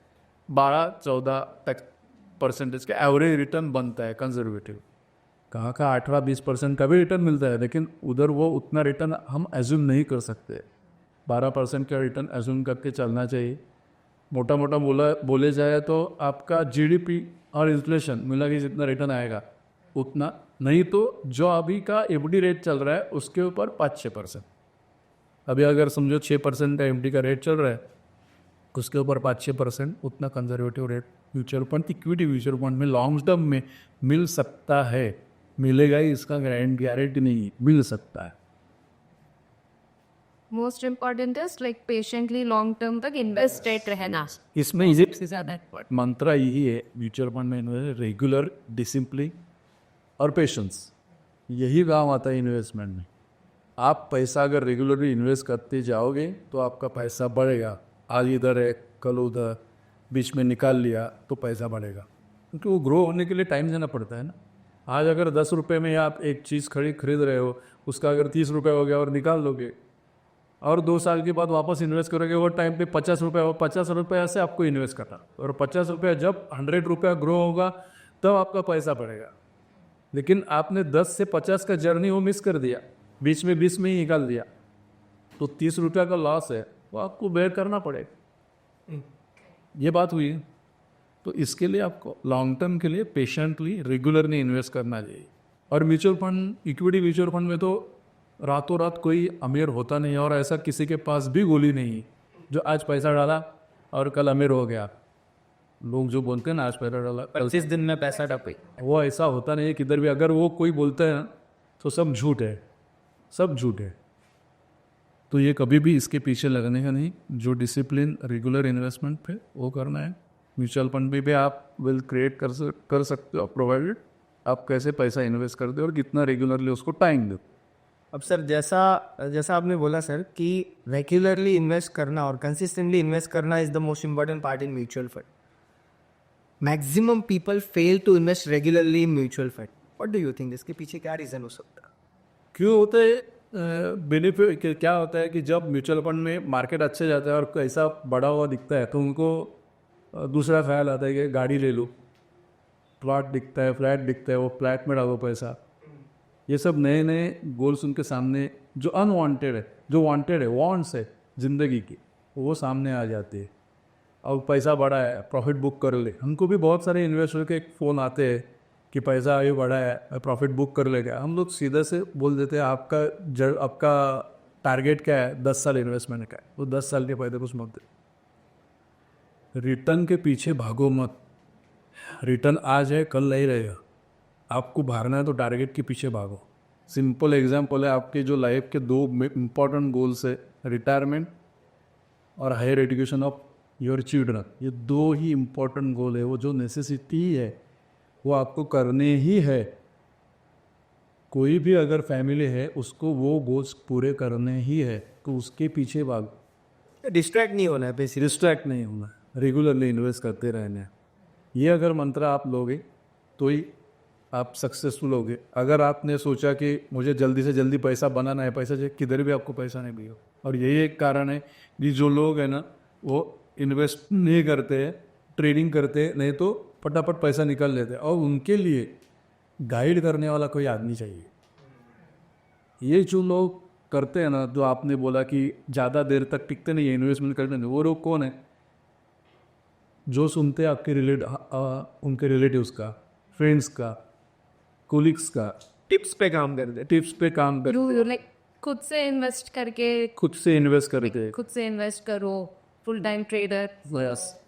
12-14% का एवरेज रिटर्न बनता है कंजर्वेटिव। कहाँ का 18-20% का भी रिटर्न मिलता है, लेकिन उधर वो उतना रिटर्न हम एज्यूम नहीं कर सकते। 12% का रिटर्न एज्यूम करके चलना चाहिए। मोटा मोटा बोले जाए तो आपका जीडीपी और इन्फ्लेशन मिला के जितना रिटर्न आएगा उतना, नहीं तो जो अभी का एफडी रेट चल रहा है उसके ऊपर 5-6%। अभी अगर समझो 6% का एफडी का रेट चल रहा है, उसके ऊपर 5-6% उतना conservative rate mutual fund, equity mutual fund में लॉन्ग टर्म में मिल सकता है। मिलेगा ही इसका गारंटी नहीं, मिल सकता है। Most important is like patiently long term तक इन्वेस्टेड रहना। इसमें सबसे ज़्यादा मंत्रा यही है म्यूचुअल फंड में, रेगुलर, डिसिप्लिन और पेशेंस। यही काम आता है इन्वेस्टमेंट में। आप पैसा अगर रेगुलरली इन्वेस्ट करते जाओगे तो आपका पैसा बढ़ेगा। आज इधर है, कल उधर, बीच में निकाल लिया तो पैसा बढ़ेगा, क्योंकि वो ग्रो होने के लिए टाइम देना पड़ता है ना। आज अगर 10 रुपये में आप एक चीज़ खरीद रहे हो, उसका अगर 30 रुपये हो गया और निकाल लोगे और 2 साल के बाद वापस इन्वेस्ट करोगे, वो टाइम पे 50 रुपये हो, 50 रुपये से आपको इन्वेस्ट करना, और 50 रुपये जब 100 रुपया ग्रो होगा तब आपका पैसा बढ़ेगा। लेकिन आपने 10 से 50 का जर्नी वो मिस कर दिया, बीच में 20 में ही निकाल दिया, तो 30 रुपया का लॉस है, वो आपको बेयर करना पड़ेगा। ये बात हुई। तो इसके लिए आपको लॉन्ग टर्म के लिए पेशेंटली रेगुलरली इन्वेस्ट करना चाहिए। और mutual fund, equity mutual fund में तो रातों रात कोई अमीर होता नहीं, और ऐसा किसी के पास भी गोली नहीं जो आज पैसा डाला और कल अमीर हो गया। लोग जो बोलते हैं ना आज पैसा डाला 25 दिन में पैसा डपे, वो ऐसा होता नहीं है किधर भी। अगर वो कोई बोलता है ना तो सब झूठ है, सब झूठ है। तो ये कभी भी इसके पीछे लगने का नहीं। जो डिसिप्लिन रेगुलर इन्वेस्टमेंट पे वो करना है। म्यूचुअल फंड भी आप विल क्रिएट कर सकते हो, प्रोवाइडेड आप कैसे पैसा इन्वेस्ट करते हो और कितना रेगुलरली उसको टाइम दो। अब सर जैसा आपने बोला सर कि रेगुलरली इन्वेस्ट करना और कंसिस्टेंटली इन्वेस्ट करना is the most important part in mutual fund. Maximum people fail to invest regularly in mutual fund. What do you think इसके पीछे क्या रीज़न हो सकता है? क्यों होता है? बेनिफिट क्या होता है कि जब म्यूचुअल फंड में मार्केट अच्छे जाता है और ऐसा बढ़ा हुआ दिखता है तो उनको दूसरा ख्याल आता है कि गाड़ी ले लो, प्लॉट दिखता है, फ्लैट दिखता है, वो फ्लैट में डालो पैसा। ये सब नए नए गोल्स उनके सामने जो अनवांटेड है, जो वांटेड है, वांट्स है ज़िंदगी की, वो सामने आ जाती है। अब पैसा बढ़ा है, प्रॉफिट बुक कर ले। हमको भी बहुत सारे इन्वेस्टर के फ़ोन आते हैं कि पैसा अभी बढ़ा है, प्रॉफिट बुक कर लेगा। हम लोग सीधे से बोल देते हैं आपका टारगेट क्या है, 10 साल इन्वेस्टमेंट का है, वो 10 साल के पहले कुछ मत दे। रिटर्न के पीछे भागो मत। रिटर्न आज है, कल नहीं रहेगा। आपको भागना है तो टारगेट के पीछे भागो। सिंपल एग्जाम्पल है, आपके जो लाइफ के 2 इम्पॉर्टेंट गोल्स है, रिटायरमेंट और higher education of your children. ये 2 ही इम्पॉर्टेंट गोल है, वो जो नेसेसिटी है वो आपको करने ही है। कोई भी अगर फैमिली है उसको वो गोल्स पूरे करने ही है, तो उसके पीछे भागो। डिस्ट्रैक्ट नहीं होना है बेसिकली। डिस्ट्रैक्ट नहीं होना, रेगुलरली इन्वेस्ट करते रहना है। ये अगर मंत्र आप लोगे तो ही आप सक्सेसफुल होगे। अगर आपने सोचा कि मुझे जल्दी से जल्दी पैसा बनाना है, पैसा चाहिए, किधर भी आपको पैसा नहीं मिलेगा। और यही एक कारण है कि जो लोग हैं ना वो इन्वेस्ट नहीं करते हैं, ट्रेडिंग करते हैं, नहीं तो फटाफट पैसा निकाल लेते हैं। और उनके लिए गाइड करने वाला कोई आदमी चाहिए। ये जो लोग करते हैं ना, जो आपने बोला कि ज़्यादा देर तक टिकते नहीं है, इन्वेस्टमेंट करते नहीं, वो लोग कौन है? जो सुनते हैं आपके उनके रिलेटिव्स का, फ्रेंड्स का, कोलिग्स का, टिप्स पे काम करते हैं। टिप्स पे काम कर, लाइक खुद से इन्वेस्ट करके खुद से इन्वेस्ट करते। खुद से इन्वेस्ट करो, फुल टाइम ट्रेडर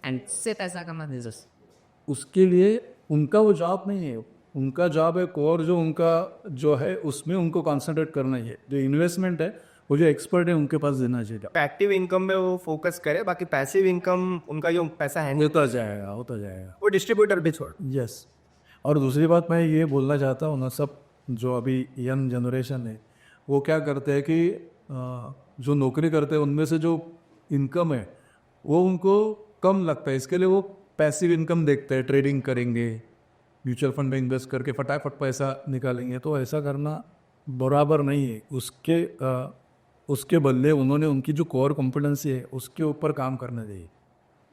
एंड से पैसा कमाते। उसके लिए उनका वो जॉब नहीं है, उनका जॉब है कोर, जो उनका जो है उसमें उनको कॉन्सेंट्रेट करना ही है। जो इन्वेस्टमेंट है वो जो एक्सपर्ट है उनके पास देना चाहिए। एक्टिव इनकम में वो फोकस करे, बाकी पैसिव इनकम उनका जो पैसा है होता जाएगा, होता जाएगा। वो डिस्ट्रीब्यूटर भी छोड़। यस। और दूसरी बात मैं ये बोलना चाहता हूँ ना, सब जो अभी यंग जनरेशन है वो क्या करते हैं कि जो नौकरी करते हैं उनमें से जो इनकम है वो उनको कम लगता है, इसके लिए वो पैसिव इनकम देखते हैं। ट्रेडिंग करेंगे, म्यूचुअल फंड में इन्वेस्ट करके फटाफट पैसा निकालेंगे, तो ऐसा करना बराबर नहीं है। उसके बदले उन्होंने उनकी जो कोर कॉम्पिटेंसी है उसके ऊपर काम करना चाहिए।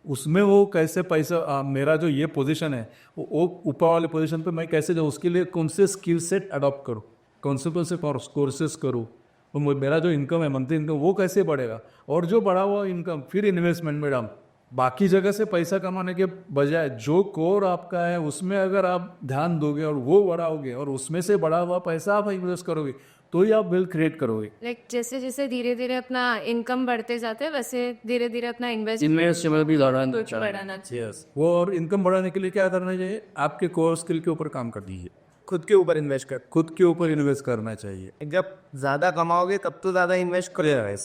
उसमें वो कैसे पैसा मेरा जो ये पोजीशन है वो ऊपर वाले पोजीशन पे मैं कैसे जाऊँ, उसके लिए कौन से स्किल सेट अडॉप्ट करूँ, कौन से कोर्सेस करूँ, और मेरा जो इनकम है मंथली इनकम वो कैसे बढ़ेगा, और जो बढ़ा हुआ इनकम फिर इन्वेस्टमेंट में डाल। बाकी जगह से पैसा कमाने के बजाय जो कोर आपका है उसमें अगर आप ध्यान दोगे और वो बढ़ाओगे और उसमें से बढ़ा हुआ पैसा आप इन्वेस्ट करोगे तो ही आप वेल्थ क्रिएट करोगे। लाइक जैसे जैसे धीरे धीरे अपना इनकम बढ़ते जाते हैं वैसे धीरे धीरे अपना इन्वेस्टमेंट भी बढ़ाना चाहिए। वो और इनकम बढ़ाने के लिए क्या करना चाहिए? आपके कोर स्किल के ऊपर काम कर दीजिए, खुद के ऊपर इन्वेस्ट कर। खुद के ऊपर इन्वेस्ट करना चाहिए। जब ज़्यादा कमाओगे तब तो ज़्यादा इन्वेस्ट करेगा।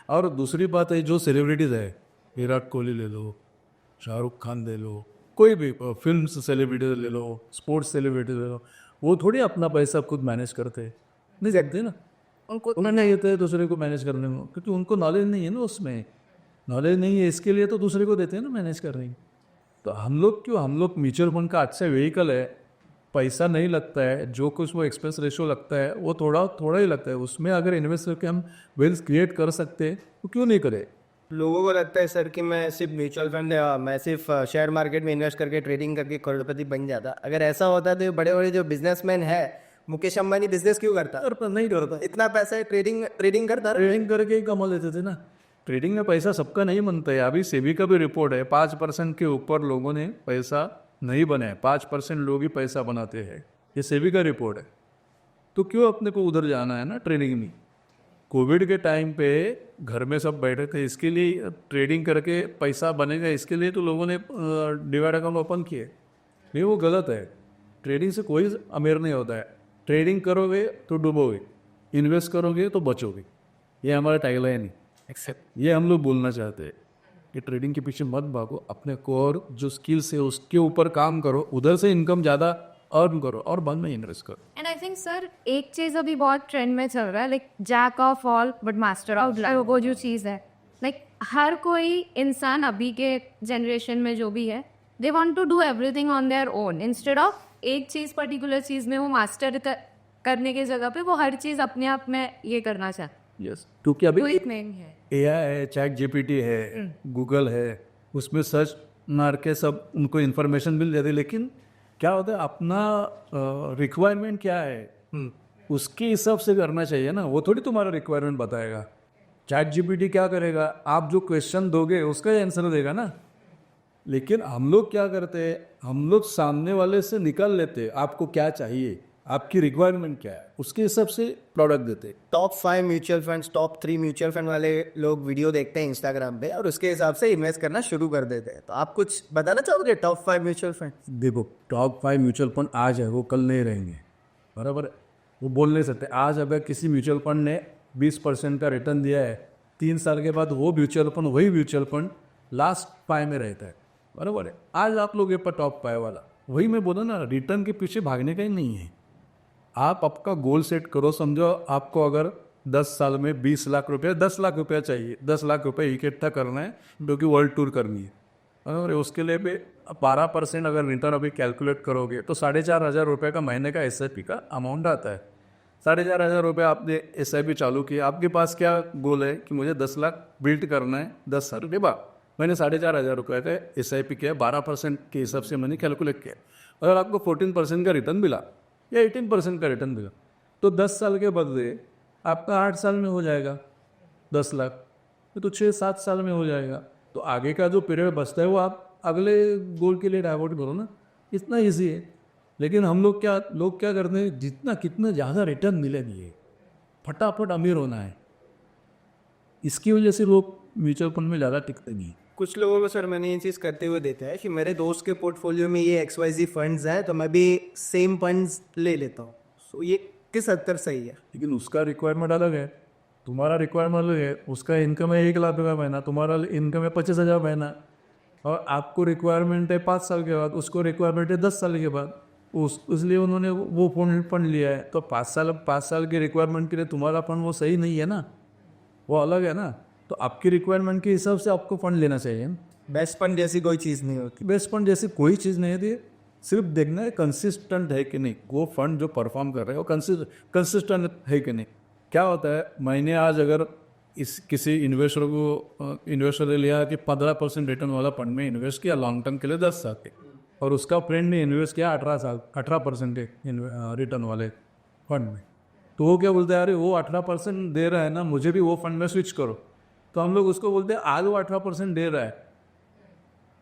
और दूसरी बात है, जो सेलिब्रिटीज़ है, विराट कोहली ले लो, शाहरुख खान ले लो, कोई भी फिल्म सेलिब्रिटी ले लो, स्पोर्ट्स सेलिब्रिटी ले लो, वो थोड़ी अपना पैसा खुद मैनेज करते हैं, नहीं सकते ना। उन्हें नहीं होता है दूसरे को मैनेज करने में, क्योंकि उनको नॉलेज नहीं है ना, उसमें नॉलेज नहीं है, इसके लिए तो दूसरे को देते हैं ना मैनेज करने की। तो हम लोग म्यूचुअल फंड का अच्छा व्हीकल है, पैसा नहीं लगता है, जो कुछ वो एक्सपेंस रेशियो लगता है वो थोड़ा ही लगता है। उसमें अगर इन्वेस्ट करके हम वेल्थ क्रिएट कर सकते हैं तो क्यों नहीं करें। लोगों को लगता है सर कि मैं सिर्फ म्यूचुअल फंड मैं सिर्फ शेयर मार्केट में इन्वेस्ट करके ट्रेडिंग करके करोड़पति बन जाता। अगर ऐसा होता तो बड़े बड़े जो बिजनेसमैन है, मुकेश अंबानी बिजनेस क्यों करता? नहीं करता, इतना पैसा है, ट्रेडिंग करता। ट्रेडिंग करके ही कमा लेते थे ना। ट्रेडिंग में पैसा सबका नहीं बनता है। अभी सेबी का भी रिपोर्ट है, 5% के ऊपर लोगों ने पैसा नहीं बनाया, 5% लोग ही पैसा बनाते हैं, ये सेबी का रिपोर्ट है। तो क्यों अपने को उधर जाना है ना ट्रेडिंग में। कोविड के टाइम पे घर में सब बैठे थे, इसके लिए ट्रेडिंग करके पैसा बनेगा, इसके लिए तो लोगों ने डिवाइड अकाउंट ओपन किए। नहीं, वो गलत है। ट्रेडिंग से कोई अमीर नहीं होता है। ट्रेडिंग करोगे तो डूबोगे, इन्वेस्ट करोगे तो बचोगे। ये हमारा टैगलाइन है। एक्सेप्ट ये हम लोग बोलना चाहते हैं कि ट्रेडिंग के पीछे मत भागो, अपने कोर जो स्किल्स है उसके ऊपर काम करो, उधर से इनकम ज़्यादा अर्न करो और बाद में इन्वेस्ट करो। एंड आई थिंक सर एक चीज़ अभी बहुत ट्रेंड में चल रहा है, like jack of all but master of none. वो जो चीज़ है, लाइक हर कोई इंसान अभी के जनरेशन में जो भी है, they want to do everything on their own instead of एक चीज़ पर्टिकुलर चीज़ में वो मास्टर करने की जगह पे वो हर चीज़ अपने आप में ये करना चाहते यस, क्योंकि अभी तो एक मेन है। AI है, चैट GPT है, गूगल है, उसमें सर्च मार के सब उनको इन्फॉर्मेशन मिल जाती है। लेकिन क्या होता है, अपना रिक्वायरमेंट क्या है उसके हिसाब से करना चाहिए ना। वो थोड़ी तुम्हारा रिक्वायरमेंट बताएगा। चैट GPT क्या करेगा, आप जो क्वेश्चन दोगे उसका ही आंसर देगा ना। लेकिन हम लोग क्या करते हैं, हम लोग सामने वाले से निकाल लेते हैं आपको क्या चाहिए, आपकी रिक्वायरमेंट क्या है, उसके हिसाब से प्रोडक्ट देते हैं। Top 5 mutual funds, top 3 mutual fund वाले लोग वीडियो देखते हैं इंस्टाग्राम पे और उसके हिसाब से इन्वेस्ट करना शुरू कर देते हैं। तो आप कुछ बताना चाहोगे टॉप 5 म्यूचुअल फंड? देखो, टॉप 5 म्यूचुअल फंड आज है, वो कल नहीं रहेंगे, बराबर है? वो बोल नहीं सकते। आज अगर किसी म्यूचुअल फंड ने 20% का रिटर्न दिया है, 3 साल के बाद वो म्यूचुअल फंड, वही म्यूचुअल फंड लास्ट 5 में रहता है, बराबर है? आज आप लोग ये पर टॉप 5 वाला, वही मैं बोला ना, रिटर्न के पीछे भागने का ही नहीं है। आप आपका गोल सेट करो। समझो आपको अगर 10 साल में 20 लाख रुपया, 10 लाख रुपया चाहिए, 10 लाख रुपये इकट्ठा करना है क्योंकि वर्ल्ड टूर करनी है, और उसके लिए भी 12% अगर रिटर्न अभी कैलकुलेट करोगे तो 4,500 रुपये का महीने का SIP का अमाउंट आता है। 4,500 रुपये आपने SIP चालू किया, आपके पास क्या गोल है कि मुझे 10 लाख बिल्ड करना है 10 साल के बाद। मैंने 4,500 रुपये का SIP किया, 12% के हिसाब से मैंने कैलकुलेट किया। अगर आपको 14% का रिटर्न मिला या 18% का रिटर्न मिला तो 10 साल के बदले आपका 8 साल में हो जाएगा 10 लाख, तो 6-7 साल में हो जाएगा। तो आगे का जो पीरियड बचता है वो आप अगले गोल के लिए डाइवर्ट करो ना, इतना ईजी है। लेकिन हम लोग क्या करते हैं, कितना ज़्यादा रिटर्न मिलेगी, फटाफट अमीर होना है, इसकी वजह से लोग म्यूचुअल फंड में ज़्यादा टिकते नहीं। कुछ लोगों को सर मैंने ये चीज़ करते हुए देखा है कि मेरे दोस्त के पोर्टफोलियो में ये XYZ फंड्स हैं तो मैं भी सेम फंड्स ले लेता हूँ। सो ये किस हद तक सही है? लेकिन उसका रिक्वायरमेंट अलग है, तुम्हारा रिक्वायरमेंट अलग है। उसका इनकम है 1 लाख रुपये महीना, तुम्हारा इनकम है 25,000 महीना, और आपको रिक्वायरमेंट है 5 साल के बाद, उसको रिक्वायरमेंट है 10 साल के बाद। इसलिए उन्होंने वो फंड लिया है। तो 5 साल के रिक्वायरमेंट के लिए तुम्हारा फंड वो सही नहीं है ना, वो अलग है ना। तो आपकी रिक्वायरमेंट के हिसाब से आपको फंड लेना चाहिए। बेस्ट फंड जैसी कोई चीज़ नहीं होती। बेस्ट फंड जैसी कोई चीज़ नहीं है, सिर्फ देखना है कंसिस्टेंट है कि नहीं, वो फंड जो परफॉर्म कर रहे हैं वो कंसिस्टेंट है कि नहीं। क्या होता है, मैंने आज अगर किसी इन्वेस्टर ने लिया कि 15% रिटर्न वाला फंड में इन्वेस्ट किया लॉन्ग टर्म के लिए 10 साल के, और उसका फ्रेंड ने इन्वेस्ट किया 18% रिटर्न वाले फंड में, तो वो क्या बोलता है, अरे वो 18% दे रहा है ना, मुझे भी वो फंड में स्विच करो। तो हम लोग उसको बोलते हैं आज वो 18% दे रहा है,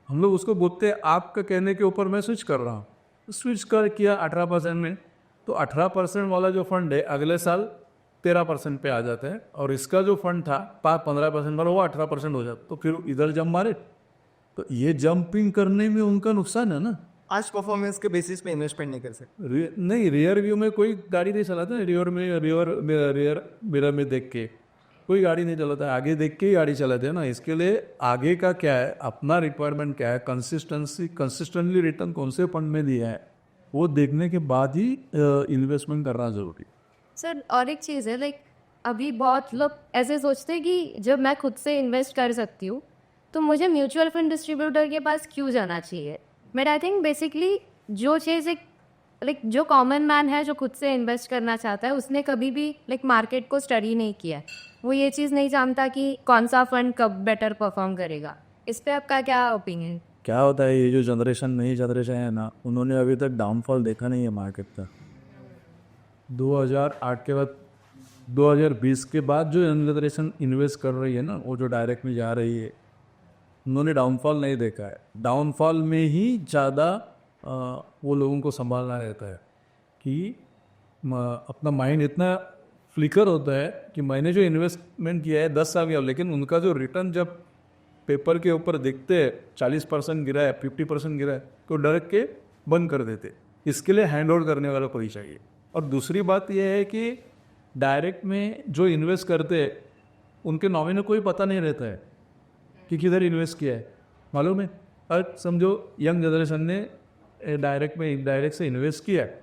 हम लोग उसको बोलते हैं आपका कहने के ऊपर मैं स्विच कर रहा हूँ। स्विच किया 18% में, तो 18% वाला जो फंड है अगले साल 13% पे आ जाता है, और इसका जो फंड था 15% वाला वो 18% हो जाता, तो फिर इधर जंप मारे। तो ये जंपिंग करने में उनका नुकसान है ना। आज परफॉर्मेंस के बेसिस पे इन्वेस्टमेंट नहीं कर सकते। नहीं, रियर व्यू में कोई गाड़ी नहीं चलाता, रियर मिरर में देख के कोई गाड़ी नहीं चलाता है, आगे देख के ही गाड़ी चलाते हैं ना। इसके लिए आगे का क्या है, अपना रिक्वायरमेंट क्या है, कंसिस्टेंटली रिटर्न कौन से फंड में दिया है, वो देखने के बाद ही इन्वेस्टमेंट करना जरूरी। सर और एक चीज़ है, लाइक अभी बहुत लोग ऐसे सोचते हैं कि जब मैं खुद से इन्वेस्ट कर सकती हूँ तो मुझे म्यूचुअल फंड डिस्ट्रीब्यूटर के पास क्यों जाना चाहिए। बट आई थिंक बेसिकली जो चीज़ एक जो कॉमन मैन है जो खुद से इन्वेस्ट करना चाहता है, उसने कभी भी मार्केट को स्टडी नहीं किया है। वो ये चीज़ नहीं जानता कि कौन सा फंड कब बेटर परफॉर्म करेगा। इस पर आपका क्या ओपिनियन? क्या होता है, ये जो नई जनरेशन है ना, उन्होंने अभी तक डाउनफॉल देखा नहीं है मार्केट का। 2008 के बाद 2020 के बाद जो जनरेशन इन्वेस्ट कर रही है ना, वो जो डायरेक्ट में जा रही है, उन्होंने डाउनफॉल नहीं देखा है। डाउनफॉल में ही ज़्यादा वो लोगों को संभालना रहता है कि अपना माइंड इतना फ्लिकर होता है कि मैंने जो इन्वेस्टमेंट किया है 10 साल गया, लेकिन उनका जो रिटर्न जब पेपर के ऊपर देखते हैं 40% गिरा है, 50% गिरा है, तो डर के बंद कर देते। इसके लिए हैंड ओवर करने वाला कोई चाहिए। और दूसरी बात यह है कि डायरेक्ट में जो इन्वेस्ट करते हैं उनके नॉमिनी कोई पता नहीं रहता है कि किधर इन्वेस्ट किया है, मालूम है। और समझो यंग जनरेशन ने डायरेक्ट में इनडायरेक्ट से इन्वेस्ट किया है,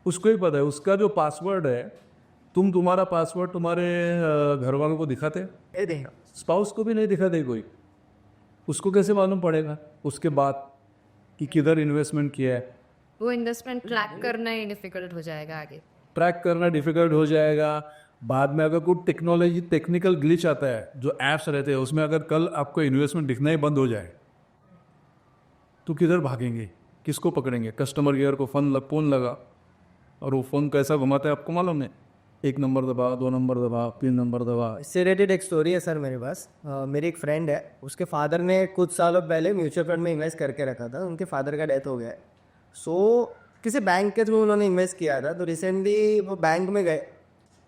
उसको ही पता है उसका जो पासवर्ड है, तुम्हारा पासवर्ड तुम्हारे घर वालों को दिखाते, स्पाउस को भी नहीं दिखाते कोई, उसको कैसे मालूम पड़ेगा उसके बाद कि किधर इन्वेस्टमेंट किया है। वो इन्वेस्टमेंट ट्रैक करना ही डिफिकल्ट हो जाएगा आगे। ट्रैक करना डिफिकल्ट हो जाएगा। बाद में अगर कोई टेक्नोलॉजी टेक्निकल ग्लिच आता है, जो ऐप्स रहते हैं उसमें अगर कल आपको इन्वेस्टमेंट दिखना ही बंद हो जाए तो किधर भागेंगे, किसको पकड़ेंगे? कस्टमर केयर को फ़ोन लगा, और वो फ़ोन कैसा घुमाता है आपको मालूम है? 1 नंबर दबा, 2 नंबर दबा, 3 नंबर दबा। इससे रिलेटेड एक स्टोरी है सर मेरे पास। मेरी एक फ्रेंड है, उसके फादर ने कुछ सालों पहले म्यूचुअल फंड में इन्वेस्ट करके रखा था। उनके फादर का डेथ हो गया है, सो किसी बैंक के थ्रू उन्होंने इन्वेस्ट किया था। तो रिसेंटली वो बैंक में गए,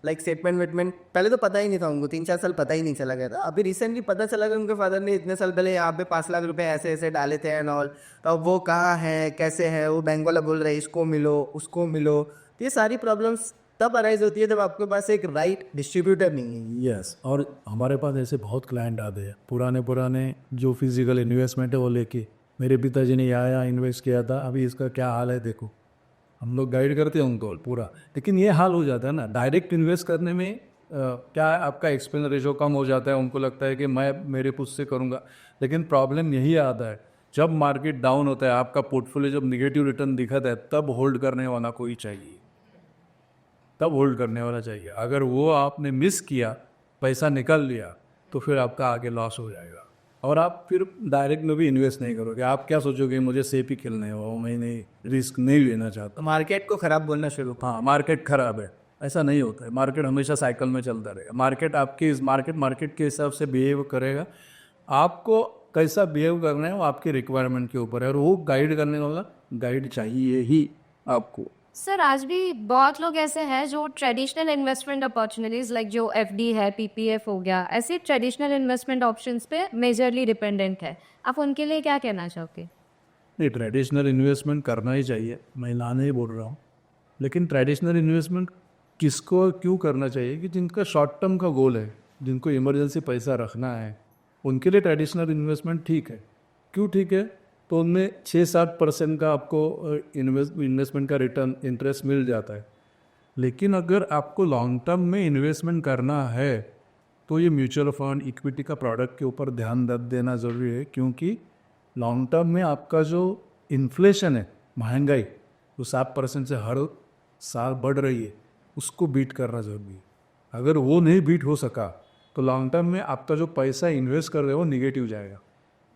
लाइक स्टेटमेंट वेटमेंट, पहले तो पता ही नहीं था उनको, 3-4 साल पता ही नहीं चला गया था। अभी रिसेंटली पता चला कि उनके फादर ने इतने साल पहले यहाँ पे 5 लाख रुपए ऐसे ऐसे डाले थे एंड ऑल। अब वो कहाँ है, कैसे है, वो बैंक वाला बोल रहे हैं इसको मिलो उसको मिलो। तो ये सारी प्रॉब्लम्स तब अराइज होती है जब आपके पास एक राइट डिस्ट्रीब्यूटर नहीं है। यस, और हमारे पास ऐसे बहुत क्लाइंट आते हैं पुराने जो फिजिकल इन्वेस्टमेंट है वो लेके, मेरे पिताजी ने यहाँ इन्वेस्ट किया था, अभी इसका क्या हाल है देखो। हम लोग गाइड करते हैं उनको पूरा, लेकिन ये हाल हो जाता है ना डायरेक्ट इन्वेस्ट करने में। क्या है, आपका एक्सपेंस रेशो कम हो जाता है, उनको लगता है कि मैं मेरे पुश से करूँगा। लेकिन प्रॉब्लम यही आता है जब मार्केट डाउन होता है, आपका पोर्टफोलियो जब निगेटिव रिटर्न दिखाता है, तब होल्ड करने वाला कोई चाहिए, तब होल्ड करने वाला चाहिए। अगर वो आपने मिस किया, पैसा निकाल लिया, तो फिर आपका आगे लॉस हो जाएगा और आप फिर डायरेक्ट में भी इन्वेस्ट नहीं करोगे। आप क्या सोचोगे, मुझे सेफ ही खेलना है, वो मैं नहीं रिस्क नहीं लेना चाहता। तो मार्केट को खराब बोलना शुरू। हाँ, मार्केट खराब है, ऐसा नहीं होता है। मार्केट हमेशा साइकिल में चलता रहेगा। मार्केट के हिसाब से बिहेव करेगा। आपको कैसा बिहेव करना है वो आपके रिक्वायरमेंट के ऊपर है, और वो गाइड करने वाला गाइड चाहिए ही आपको। सर आज भी बहुत लोग ऐसे हैं जो ट्रेडिशनल इन्वेस्टमेंट अपॉर्चुनिटीज लाइक जो एफडी है, पीपीएफ हो गया, ऐसे ट्रेडिशनल इन्वेस्टमेंट ऑप्शंस पे मेजरली डिपेंडेंट है। आप उनके लिए क्या कहना चाहोगे? नहीं, ट्रेडिशनल इन्वेस्टमेंट करना ही चाहिए, मैं ना नहीं बोल रहा हूँ, लेकिन ट्रेडिशनल इन्वेस्टमेंट किसको क्यों करना चाहिए? कि जिनका शॉर्ट टर्म का गोल है, जिनको इमरजेंसी पैसा रखना है, उनके लिए ट्रेडिशनल इन्वेस्टमेंट ठीक है। क्यों ठीक है? तो उनमें 6-7% का आपको इन्वेस्टमेंट का रिटर्न इंटरेस्ट मिल जाता है। लेकिन अगर आपको लॉन्ग टर्म में इन्वेस्टमेंट करना है तो ये म्यूचुअल फंड, इक्विटी का प्रोडक्ट के ऊपर ध्यान देना ज़रूरी है, क्योंकि लॉन्ग टर्म में आपका जो इन्फ्लेशन है, महंगाई, जो 7% से हर साल बढ़ रही है, उसको बीट करना ज़रूरी है। अगर वो नहीं बीट हो सका तो लॉन्ग टर्म में आपका जो पैसा इन्वेस्ट कर रहे हो निगेटिव जाएगा,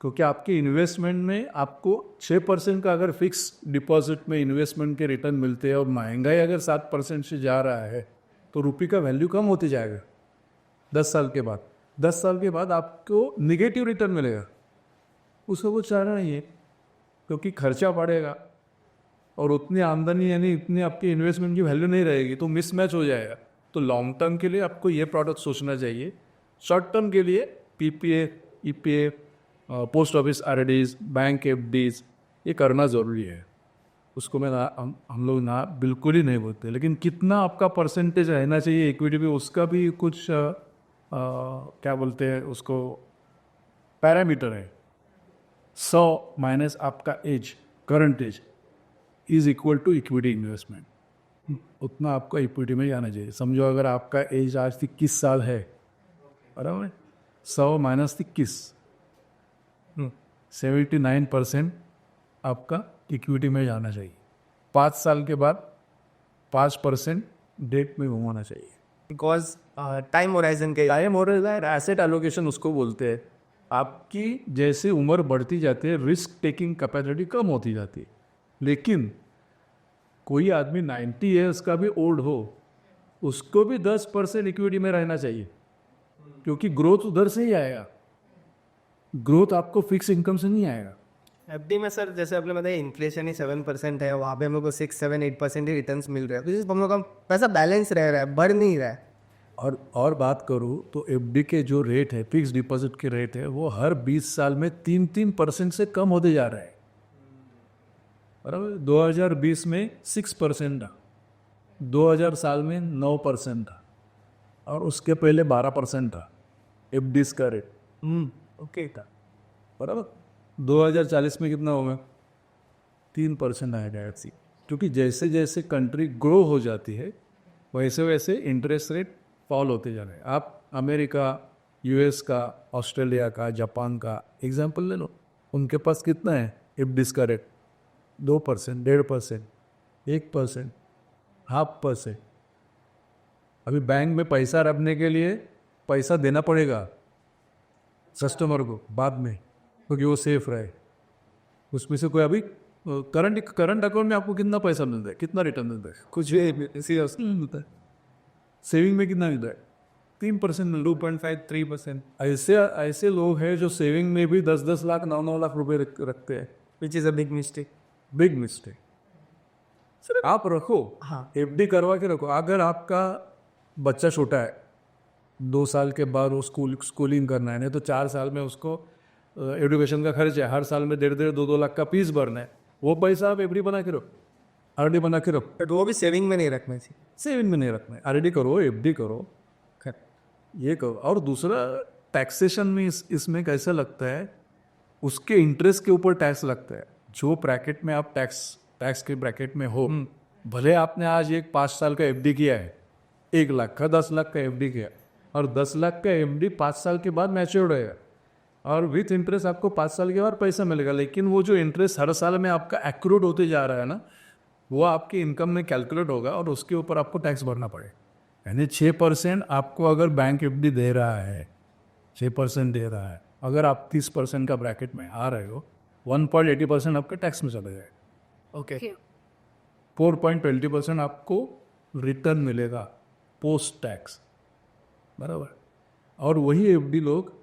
क्योंकि आपके इन्वेस्टमेंट में आपको 6% का अगर फिक्स डिपॉजिट में इन्वेस्टमेंट के रिटर्न मिलते हैं और महंगाई अगर 7% से जा रहा है तो रुपये का वैल्यू कम होते जाएगा 10 साल के बाद। 10 साल के बाद आपको निगेटिव रिटर्न मिलेगा। उसको वो चाहना नहीं है, क्योंकि खर्चा बढ़ेगा और उतनी आमदनी यानी इतनी आपकी इन्वेस्टमेंट की वैल्यू नहीं रहेगी, तो मिसमैच हो जाएगा। तो लॉन्ग टर्म के लिए आपको ये प्रोडक्ट सोचना चाहिए। शॉर्ट टर्म के लिए PPF, EPF, post office RDs, bank FDs, ये करना ज़रूरी है। उसको मैं हम लोग ना बिल्कुल ही नहीं बोलते, लेकिन कितना आपका परसेंटेज रहना चाहिए इक्विटी पे, उसका भी कुछ क्या बोलते हैं उसको, पैरामीटर है। 100 माइनस आपका age, current age, is equal to equity investment, उतना आपका इक्विटी में जाना चाहिए। समझो अगर आपका एज आज 21 साल है, बराबर, 100 माइनस 21, 79% आपका इक्विटी में जाना चाहिए। 5 साल के बाद 5% डेट में घुमाना चाहिए। बिकॉज टाइम होराइजन के टाइम होराइजन, एसेट एलोकेशन उसको बोलते हैं। आपकी जैसे उम्र बढ़ती जाती है, रिस्क टेकिंग कैपेसिटी कम होती जाती है। लेकिन कोई आदमी 90 ईयर्स का भी ओल्ड हो, उसको भी 10% इक्विटी में रहना चाहिए, क्योंकि ग्रोथ उधर से ही आएगा। ग्रोथ आपको फिक्स इनकम से नहीं आएगा। एफडी में सर जैसे आपने बताया इन्फ्लेशन ही 7% है, वहाँ पे हम लोग को 6-7-8% ही रिटर्न्स मिल रहे हैं, तो हम लोग का पैसा बैलेंस रह रहा है, बढ़ नहीं रहा है। और बात करूँ तो एफडी के जो रेट है, फिक्स डिपॉजिट के रेट है, वो हर 20 साल में 3% से कम होते जा रहा है। बराबर, 2020 में 6% था, 2000 साल में 9% था, और उसके पहले 12% था एफडीज का रेट। ओके था, बराबर। 2040 में कितना होगा? 3% आएगा ऐसी, क्योंकि जैसे जैसे कंट्री ग्रो हो जाती है वैसे वैसे इंटरेस्ट रेट फॉल होते जा रहे हैं। आप अमेरिका, यूएस का, ऑस्ट्रेलिया का, जापान का एग्जाम्पल ले लो, उनके पास कितना है एफडीज का रेट? 2%, 1.5%, 1%, 0.5%। अभी बैंक में पैसा रखने के लिए पैसा देना पड़ेगा कस्टमर को बाद में, क्योंकि वो सेफ रहे। उसमें से कोई अभी करंट अकाउंट में आपको कितना पैसा मिलता है, कितना रिटर्न मिलता है? कुछ नहीं मिलता है। सेविंग में कितना मिलता है? 3% मिलता है, 2.5 3%, ऐसे लोग हैं जो सेविंग में भी 10-10 लाख 9-9 लाख रुपए रखते हैं। Which is a big mistake. Big mistake. Sir आप रखो, हाँ। एफडी करवा के रखो। अगर आपका बच्चा छोटा है, 2 साल के बाद वो स्कूलिंग करना है, नहीं तो 4 साल में उसको एजुकेशन का खर्च है, हर साल में 1.5 2 लाख का फीस भरना है, वो पैसा आप एफडी बना के रखो, आरडी बना के रखो। बट वो भी सेविंग में नहीं रखना चाहिए। सेविंग में नहीं रखना है, आरडी करो, एफडी करो, ये करो। और दूसरा, टैक्सेशन में इसमें कैसा लगता है, उसके इंटरेस्ट के ऊपर टैक्स लगता है। जो ब्रैकेट में आप टैक्स के ब्रैकेट में हो, भले आपने आज एक 5 साल का एफडी किया है, 1 लाख का 10 लाख का एफडी किया, और 10 लाख का एफडी 5 साल के बाद मैच्योर रहेगा, और विथ इंटरेस्ट आपको 5 साल के बाद पैसा मिलेगा। लेकिन वो जो इंटरेस्ट हर साल में आपका एक्रूड होते जा रहा है ना, वो आपकी इनकम में कैलकुलेट होगा और उसके ऊपर आपको टैक्स भरना पड़ेगा। यानी 6% आपको अगर बैंक एफडी दे रहा है, 6% दे रहा है, अगर आप 30% का ब्रैकेट में आ रहे हो, 1.80% आपके टैक्स में चला जाएगा। ओके। 4.20% आपको रिटर्न मिलेगा पोस्ट टैक्स, बराबर। और वही एफडी लोग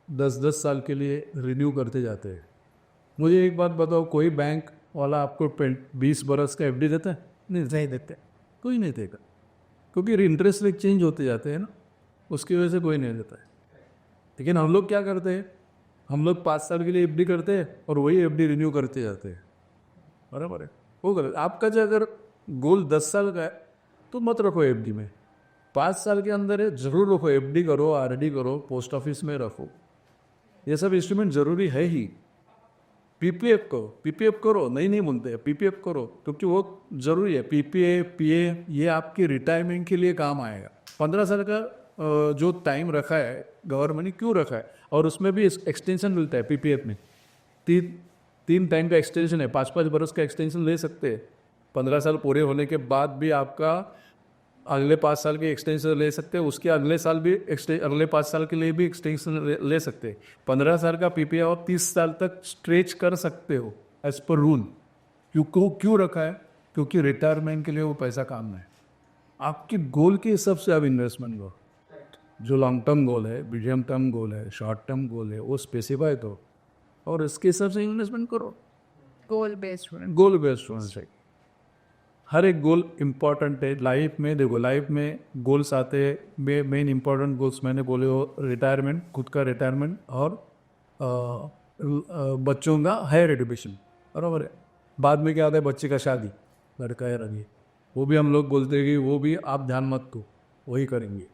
10-10 साल के लिए रिन्यू करते जाते हैं। मुझे एक बात बताओ, कोई बैंक वाला आपको 20 बरस का एफडी देता है? नहीं देते। कोई नहीं देगा, क्योंकि इंटरेस्ट रेट चेंज होते जाते हैं ना, उसकी वजह से कोई नहीं देता है। लेकिन हम लोग क्या करते हैं, हम लोग 5 साल के लिए एफडी करते हैं और वही एफडी रिन्यू करते जाते हैं, बराबर है। वो गलत। आपका जो अगर गोल 10 साल का है तो मत रखो एफडी में, 5 साल के अंदर है जरूर रखो, एफडी करो, आरडी करो, पोस्ट ऑफिस में रखो, ये सब इंस्ट्रूमेंट जरूरी है ही। पीपीएफ करो, नहीं बोलते, पीपीएफ करो, क्योंकि वो जरूरी है। पीपीए पीए ये आपकी रिटायरमेंट के लिए काम आएगा। 15 साल का जो टाइम रखा है गवर्नमेंट ने, क्यों रखा है, और उसमें भी एक्सटेंशन मिलता है पीपीएफ में। 3 टाइम का एक्सटेंशन है, 5-5 बरस का एक्सटेंशन ले सकते हैं। 15 साल पूरे होने के बाद भी आपका अगले 5 साल के एक्सटेंशन ले सकते हैं, उसके अगले साल भी अगले 5 साल के लिए भी एक्सटेंशन ले सकते हैं। 15 साल का पीपीआई और 30 साल तक स्ट्रेच कर सकते हो एज पर रूल। क्यों रखा है? क्योंकि रिटायरमेंट के लिए वो पैसा काम में है। आपके गोल के हिसाब से आप इन्वेस्टमेंट करो। जो लॉन्ग टर्म गोल है, मीडियम टर्म गोल है, शॉर्ट टर्म गोल है, वो स्पेसिफाई करो और इसके हिसाब से इन्वेस्टमेंट करो। गोल बेस्ड होना चाहिए। हर एक गोल इम्पॉर्टेंट है लाइफ में। देखो, लाइफ में गोल्स आते हैं, मेन इम्पॉर्टेंट गोल्स मैंने बोले हो, रिटायरमेंट, खुद का रिटायरमेंट, और बच्चों का हायर एजुकेशन, बराबर है। बाद में क्या आता है, बच्चे का शादी, लड़का है रंगी, वो भी हम लोग बोलते हैं कि वो भी आप ध्यान मत दो, वही करेंगे।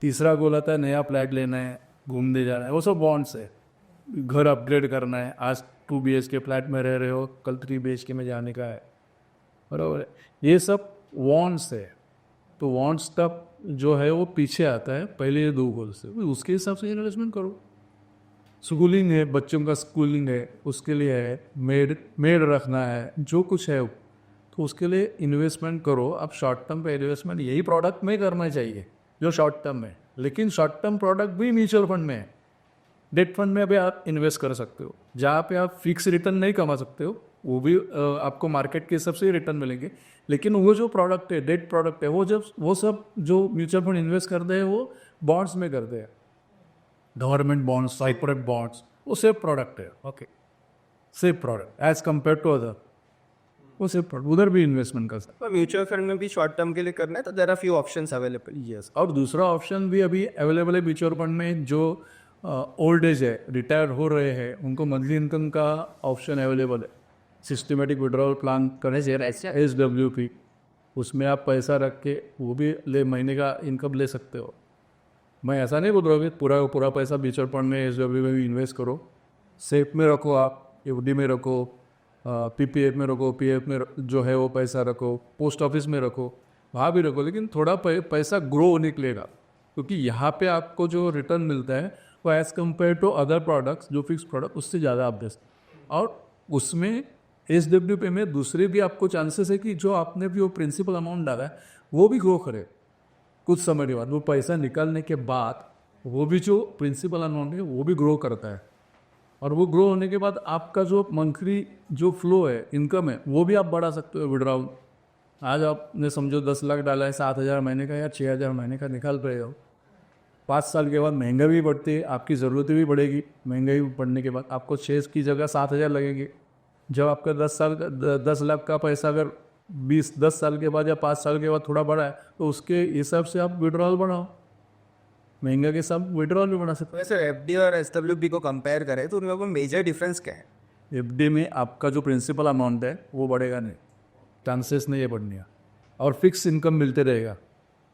तीसरा गोल आता है नया फ्लैट लेना है, घूमने जाना है, वो सब बॉन्ड्स है। घर अपग्रेड करना है, आज 2 BHK फ्लैट में रह रहे हो, कल 3 BHK में जाने का है, बराबर है। ये सब वांट्स है। तो वांट्स तब जो है वो पीछे आता है, पहले ये 2 गोल से, उसके हिसाब से इन्वेस्टमेंट करो। स्कूलिंग है, बच्चों का स्कूलिंग है, उसके लिए है, मेड रखना है, जो कुछ है तो उसके लिए इन्वेस्टमेंट करो। अब शॉर्ट टर्म पे इन्वेस्टमेंट यही प्रोडक्ट में करना चाहिए जो शॉर्ट टर्म है, लेकिन शॉर्ट टर्म प्रोडक्ट भी म्यूचुअल फंड में है। डेट फंड में भी आप इन्वेस्ट कर सकते हो, जहाँ पे आप फिक्स रिटर्न नहीं कमा सकते हो, वो भी आपको मार्केट के हिसाब से ही रिटर्न मिलेंगे। लेकिन वो जो प्रोडक्ट है, डेट प्रोडक्ट है, वो सब जो म्यूचुअल फंड इन्वेस्ट करते हैं वो बॉन्ड्स में करते हैं, गवर्नमेंट बॉन्ड्स, कॉर्पोरेट बॉन्ड्स, वो सेफ प्रोडक्ट है। Okay, safe product as compare to other, वो सेफ प्रोडक्ट, उधर भी इन्वेस्टमेंट कर सकते। म्यूचुअल फंड में भी शॉर्ट टर्म के लिए करना है तो there are few options available. Yes, और दूसरा ऑप्शन भी अभी अवेलेबल है म्यूचुअल फंड में। जो ओल्ड एज है, रिटायर हो रहे हैं, उनको मंथली इनकम का ऑप्शन अवेलेबल है। सिस्टमेटिक विड्रॉल प्लान करने से SWP, उसमें आप पैसा रख के वो भी महीने का इनकम ले सकते हो। मैं ऐसा नहीं बोल रहा हूँ पूरा पैसा म्यूचुअल फंड में, SWP में भी इन्वेस्ट करो। सेफ में रखो, आप FD में रखो, PPF में रखो, PF में जो है वो पैसा रखो, पोस्ट ऑफिस में रखो, वहाँ भी रखो, लेकिन थोड़ा पैसा ग्रो निकलेगा, क्योंकि यहाँ पे आपको जो रिटर्न मिलता है वो as compare to other products जो फिक्स प्रोडक्ट उससे ज़्यादा आप दे सकते। और उसमें SWP में दूसरे भी आपको चांसेस है कि जो आपने भी वो प्रिंसिपल अमाउंट डाला है वो भी ग्रो करे कुछ समय के बाद। वो पैसा निकालने के बाद वो भी जो प्रिंसिपल अमाउंट है वो भी ग्रो करता है, और वो ग्रो होने के बाद आपका जो मंथली जो फ्लो है, इनकम है, वो भी आप बढ़ा सकते हो विड्रॉल। आज आपने समझो 10 लाख डाला है, 7,000 महीने का या 6,000 महीने का निकाल रहे हो, 5 साल के बाद महंगाई भी बढ़ती है, आपकी ज़रूरतें भी बढ़ेगी, महंगाई बढ़ने के बाद आपको 6 की जगह 7,000 लगेंगे। जब आपका 10 लाख का पैसा अगर 10 साल के बाद या 5 साल के बाद थोड़ा बढ़ा है, तो उसके हिसाब से आप विड्रॉल बढ़ाओ, महंगा के साथ विड्रॉल भी बढ़ा सकते वैसे FD और SWP को कंपेयर करें तो उनका कोई मेजर डिफरेंस क्या है? हो। FD में आपका जो प्रिंसिपल अमाउंट है वो बढ़ेगा नहीं, चांसेस नहीं है बढ़ने का, और फिक्स इनकम मिलते रहेगा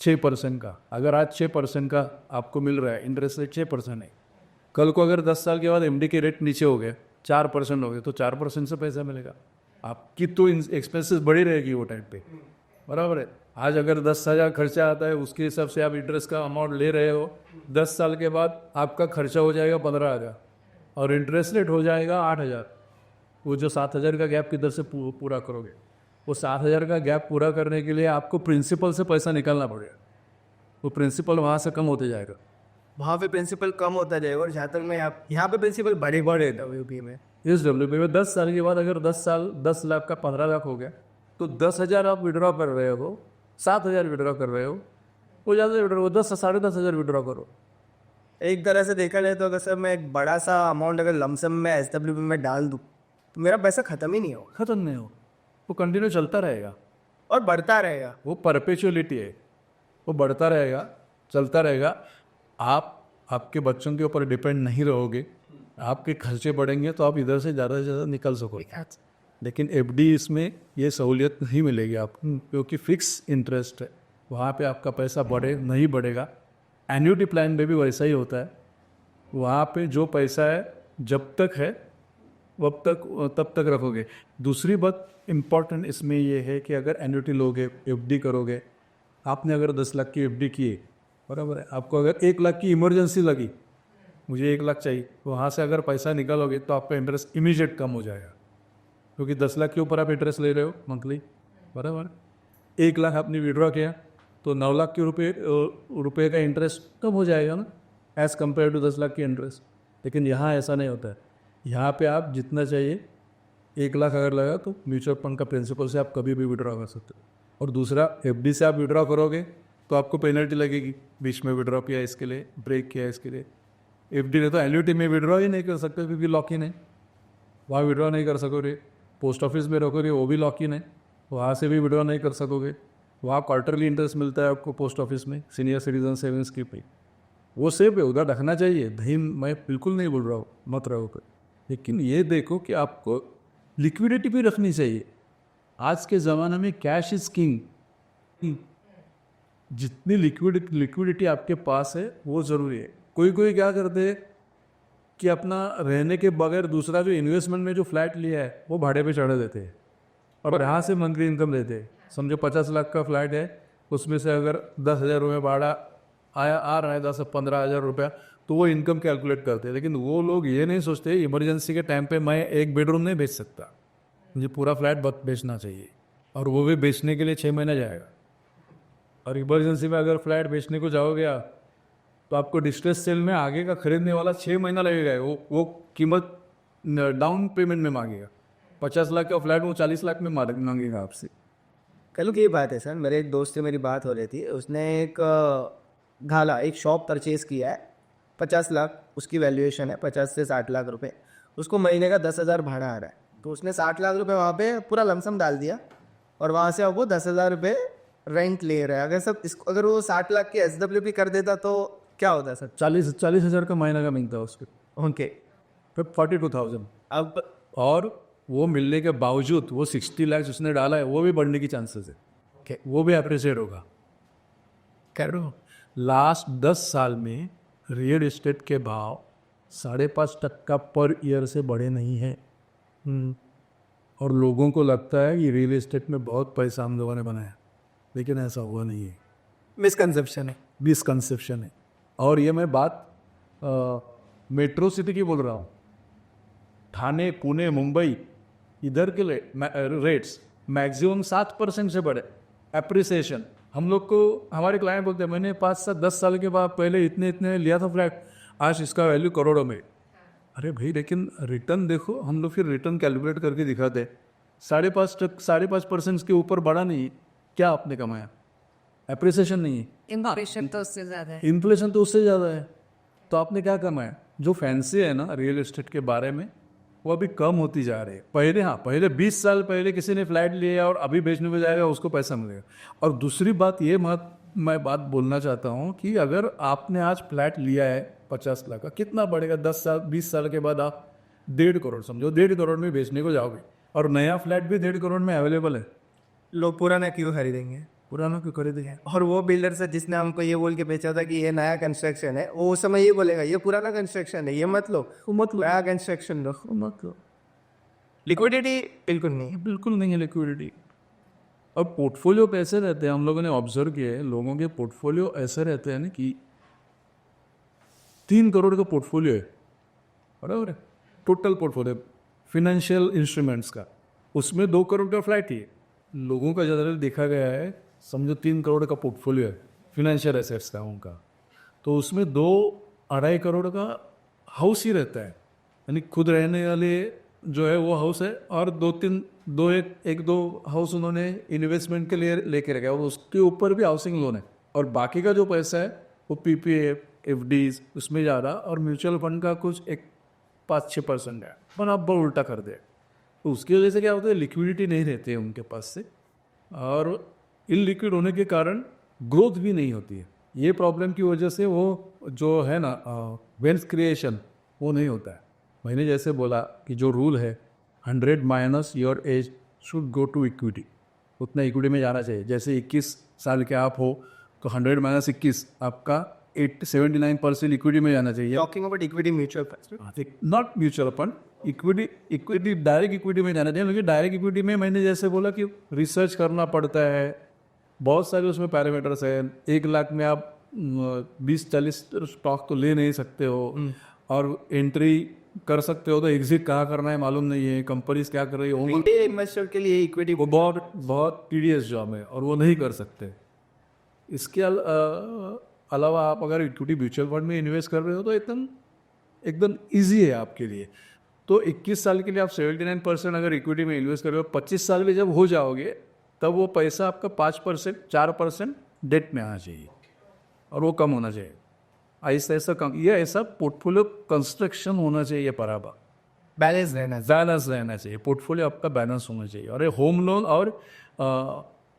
6% का। अगर आज 6% का आपको मिल रहा है, इंटरेस्ट रेट 6% है, कल को अगर 10 साल के बाद MD के रेट नीचे हो गए, 4% हो गए, तो 4% से पैसा मिलेगा। आपकी तो एक्सपेंसेस बढ़ी रहेगी वो टाइम पे, बराबर है। आज अगर 10,000 खर्चा आता है, उसके हिसाब से आप इंटरेस्ट का अमाउंट ले रहे हो, 10 साल के बाद आपका खर्चा हो जाएगा 15,000 और इंटरेस्ट रेट हो जाएगा 8,000। वो जो 7,000 का गैप किधर से पूरा करोगे? वो 7,000 का गैप पूरा करने के लिए आपको प्रिंसिपल से पैसा निकालना पड़ेगा, वो प्रिंसिपल वहाँ से कम होते जाएगा। वहाँ पे प्रिंसिपल कम होता जाएगा और जहाँ तक मैं यहाँ पे प्रिंसिपल बड़े WP में इस WP में 10 साल के बाद अगर 10 लाख का 15 लाख हो गया, तो 10,000 आप विड्रॉ कर रहे हो, 7,000 विड्रॉ कर रहे हो, वो ज़्यादा विड्रॉ हो, 10,000 विड्रॉ करो। एक तरह से देखा जाए तो अगर सर मैं एक बड़ा सा अमाउंट अगर लमसम में SWP में डाल दूँ तो मेरा पैसा ख़त्म ही नहीं होगा, ख़त्म नहीं हो, वो कंटिन्यू चलता रहेगा और बढ़ता रहेगा। वो परपेचुअलिटी है, वो बढ़ता रहेगा, चलता रहेगा। आप आपके बच्चों के ऊपर डिपेंड नहीं रहोगे, आपके खर्चे बढ़ेंगे तो आप इधर से ज़्यादा निकल सकोगे। लेकिन FD इसमें ये सहूलियत नहीं मिलेगी आपको, क्योंकि फिक्स इंटरेस्ट है, वहाँ पे आपका पैसा बढ़े नहीं बढ़ेगा। एन्युटी प्लान में भी वैसा ही होता है, वहाँ पे जो पैसा है जब तक है तब तक रखोगे। दूसरी बात इम्पॉर्टेंट इसमें ये है कि अगर एन्युटी लोगे, FD करोगे, आपने अगर 10 लाख की FD की, बराबर है, आपको अगर 1 लाख की इमरजेंसी लगी, मुझे 1 लाख चाहिए, वहाँ से अगर पैसा निकालोगे तो आपका इंटरेस्ट इमीडिएट कम हो जाएगा, क्योंकि 10 लाख के ऊपर आप इंटरेस्ट ले रहे हो मंथली, बराबर। 1 लाख आपने विड्रॉ किया तो 9 लाख के रुपये का इंटरेस्ट कम हो जाएगा ना, एज़ कम्पेयर टू 10 लाख की इंटरेस्ट। लेकिन यहाँ ऐसा नहीं होता है, यहाँ पे आप जितना चाहिए, 1 लाख अगर लगा तो म्यूचुअल फंड का प्रिंसिपल से आप कभी भी विड्रॉ कर सकते हो। और दूसरा, FD से आप विड्रॉ करोगे तो आपको पेनल्टी लगेगी, बीच में विड्रॉ किया इसके लिए, ब्रेक किया इसके लिए। FD ने तो एन्युटी में विड्रॉ ही नहीं कर सकते, क्योंकि लॉक इन है, वहाँ विड्रॉ नहीं कर सकोगे। पोस्ट ऑफिस में रखोगे वो भी लॉक इन है, वहाँ से भी विड्रॉ नहीं कर सकोगे। वहाँ क्वार्टरली इंटरेस्ट मिलता है आपको पोस्ट ऑफिस में, सीनियर सिटीजन सेविंग्स की पे, वो सेफ है, उधर रखना चाहिए। नहीं, मैं बिल्कुल नहीं बोल रहा हूँ मत रहो कर, लेकिन ये देखो कि आपको लिक्विडिटी भी रखनी चाहिए। आज के ज़माने में कैश इज़ किंग, जितनी लिक्विडिटी आपके पास है वो ज़रूरी है। कोई क्या करते हैं कि अपना रहने के बगैर दूसरा जो इन्वेस्टमेंट में जो फ्लैट लिया है वो भाड़े पे चढ़ा देते हैं और यहाँ से मंथली इनकम देते हैं। समझो 50 लाख का फ्लैट है, उसमें से अगर 10,000 रुपये भाड़ा आ रहा है, 10 से 15,000 रुपया, तो वो इनकम कैलकुलेट करते हैं। लेकिन वो लोग ये नहीं सोचते इमरजेंसी के टाइम पे मैं एक बेडरूम नहीं बेच सकता, मुझे पूरा फ्लैट बेचना चाहिए, और वो भी बेचने के लिए 6 महीना जाएगा। और इमरजेंसी में अगर फ्लैट बेचने को जाओगे आप, तो आपको डिस्ट्रेस सेल में आगे का खरीदने वाला 6 महीना लगेगा, वो कीमत डाउन पेमेंट में मांगेगा। 50 लाख का फ्लैट वो 40 लाख में मांगेगा आपसे। कल की बात है सर, मेरे एक दोस्त से मेरी बात हो रही थी, उसने एक शॉप परचेज किया है, 50 लाख उसकी वैल्यूएशन है, 50 से 60 लाख रुपए, उसको महीने का 10,000 भाड़ा आ रहा है। तो उसने 60 लाख रुपए वहाँ पे पूरा लमसम डाल दिया और वहाँ से अब वो 10,000 रुपये रेंट ले रहा है। अगर वो 60 लाख की SWP कर देता तो क्या होता है सर? 40,000 का महीना का मिलता है उसके, ओके, फिर 42,000। अब और वो मिलने के बावजूद वो 60 लाख उसने डाला है वो भी बढ़ने की चांसेस है, okay, वो भी अप्रिशिएट होगा। करो लास्ट 10 साल में रियल एस्टेट के भाव 5.5% पर ईयर से बढ़े नहीं हैं। और लोगों को लगता है कि रियल एस्टेट में बहुत पैसा हम लोगों ने बनाया, लेकिन ऐसा हुआ नहीं है, मिसकंसेप्शन है। और ये मैं बात मेट्रो सिटी की बोल रहा हूँ, ठाणे, पुणे, मुंबई, इधर के रेट्स मैक्सिमम 7% से बढ़े। एप्रिसिएशन हम लोग को हमारे क्लाइंट बोलते हैं मैंने 5 से 10 साल के बाद पहले इतने इतने लिया था फ्लैट, आज इसका वैल्यू करोड़ों में। अरे भाई लेकिन रिटर्न देखो, हम लोग फिर रिटर्न कैलकुलेट करके दिखाते हैं 5.5% के ऊपर बढ़ा नहीं, क्या आपने कमाया? एप्रिसिएशन नहीं है, इन्फ्लेशन तो उससे ज्यादा है। इन्फ्लेशन तो उससे ज़्यादा है, तो आपने क्या कमाया? जो फैंसी है ना रियल एस्टेट के बारे में वो अभी कम होती जा रही है। पहले 20 साल पहले किसी ने फ्लैट लिया और अभी बेचने में जाएगा उसको पैसा मिलेगा। और दूसरी बात मैं बात बोलना चाहता हूँ कि अगर आपने आज फ्लैट लिया है 50 लाख का, कितना बढ़ेगा 10 साल 20 साल के बाद? आप 1.5 करोड़ समझो, 1.5 करोड़ में बेचने को जाओगे और नया फ्लैट भी 1.5 करोड़ में अवेलेबल है। लोग पुराना क्यों खरीदेंगे? पुराना क्यों खरीदेंगे? और वो बिल्डर से जिसने हमको ये बोल के बेचा था कि ये नया कंस्ट्रक्शन है, वो उस समय ये बोलेगा ये पुराना कंस्ट्रक्शन है, ये मत लो, नया कंस्ट्रक्शन लो। लिक्विडिटी बिल्कुल नहीं। बिल्कुल नहीं है लिक्विडिटी। और पोर्टफोलियो पे ऐसे रहते हैं, हम लोगों ने ऑब्जर्व किया है, लोगों के पोर्टफोलियो ऐसे रहते हैं ना कि 3 करोड़ का पोर्टफोलियो है, बराबर है, टोटल पोर्टफोलियो फाइनेंशियल इंस्ट्रूमेंट्स का, उसमें 2 करोड़ का फ्लैट ही है। लोगों का जनरल देखा गया है, समझो 3 करोड़ का पोर्टफोलियो है फिनेंशियल एसेट्स का उनका, तो उसमें 2-2.5 करोड़ का हाउस ही रहता है, यानी खुद रहने वाले जो है वो हाउस है, और 1-2 हाउस उन्होंने इन्वेस्टमेंट के लिए लेके रखा है और उसके ऊपर भी हाउसिंग लोन है, और बाकी का जो पैसा है वो PPF FDs उसमें जा रहा, और म्यूचुअल फंड का कुछ 5-6% है, पर आप बहुत उल्टा कर दे। तो उसकी वजह से क्या होता है, लिक्विडिटी नहीं रहती है उनके पास से, और इनलिक्विड होने के कारण ग्रोथ भी नहीं होती है। ये प्रॉब्लम की वजह से वो जो है ना वेल्थ क्रिएशन वो नहीं होता है। मैंने जैसे बोला कि जो रूल है 100 माइनस your age should go to equity, उतना इक्विटी में जाना चाहिए। जैसे 21 साल के आप हो तो 100 माइनस 21 आपका 79% इक्विटी में जाना चाहिए। Talking about equity mutual fund, not mutual fund, equity direct equity में जाना चाहिए। लेकिन डायरेक्ट इक्विटी में मैंने जैसे बोला कि रिसर्च करना पड़ता है, बहुत सारे उसमें पैरामीटर्स हैं। 1 लाख में आप 20-40 स्टॉक तो ले नहीं सकते हो, और एंट्री कर सकते हो तो एग्जिट कहाँ करना है मालूम नहीं है, कंपनीज क्या कर रही होंगी। इन्वेस्टर के लिए इक्विटी वो बहुत टीडियस जॉब है और वो नहीं कर सकते। इसके अलावा आप अगर इक्विटी म्यूचुअल फंड में इन्वेस्ट कर रहे हो तो एकदम ईजी है आपके लिए। तो 21 साल के लिए आप 79% अगर इक्विटी में इन्वेस्ट कर रहे हो, 25 साल में जब हो जाओगे तब वो पैसा आपका 4% डेट में आना चाहिए, और वो कम होना चाहिए, ऐसा कम। ये ऐसा पोर्टफोलियो कंस्ट्रक्शन होना चाहिए, बराबर बैलेंस रहना चाहिए, पोर्टफोलियो आपका बैलेंस होना चाहिए। और ये होम लोन और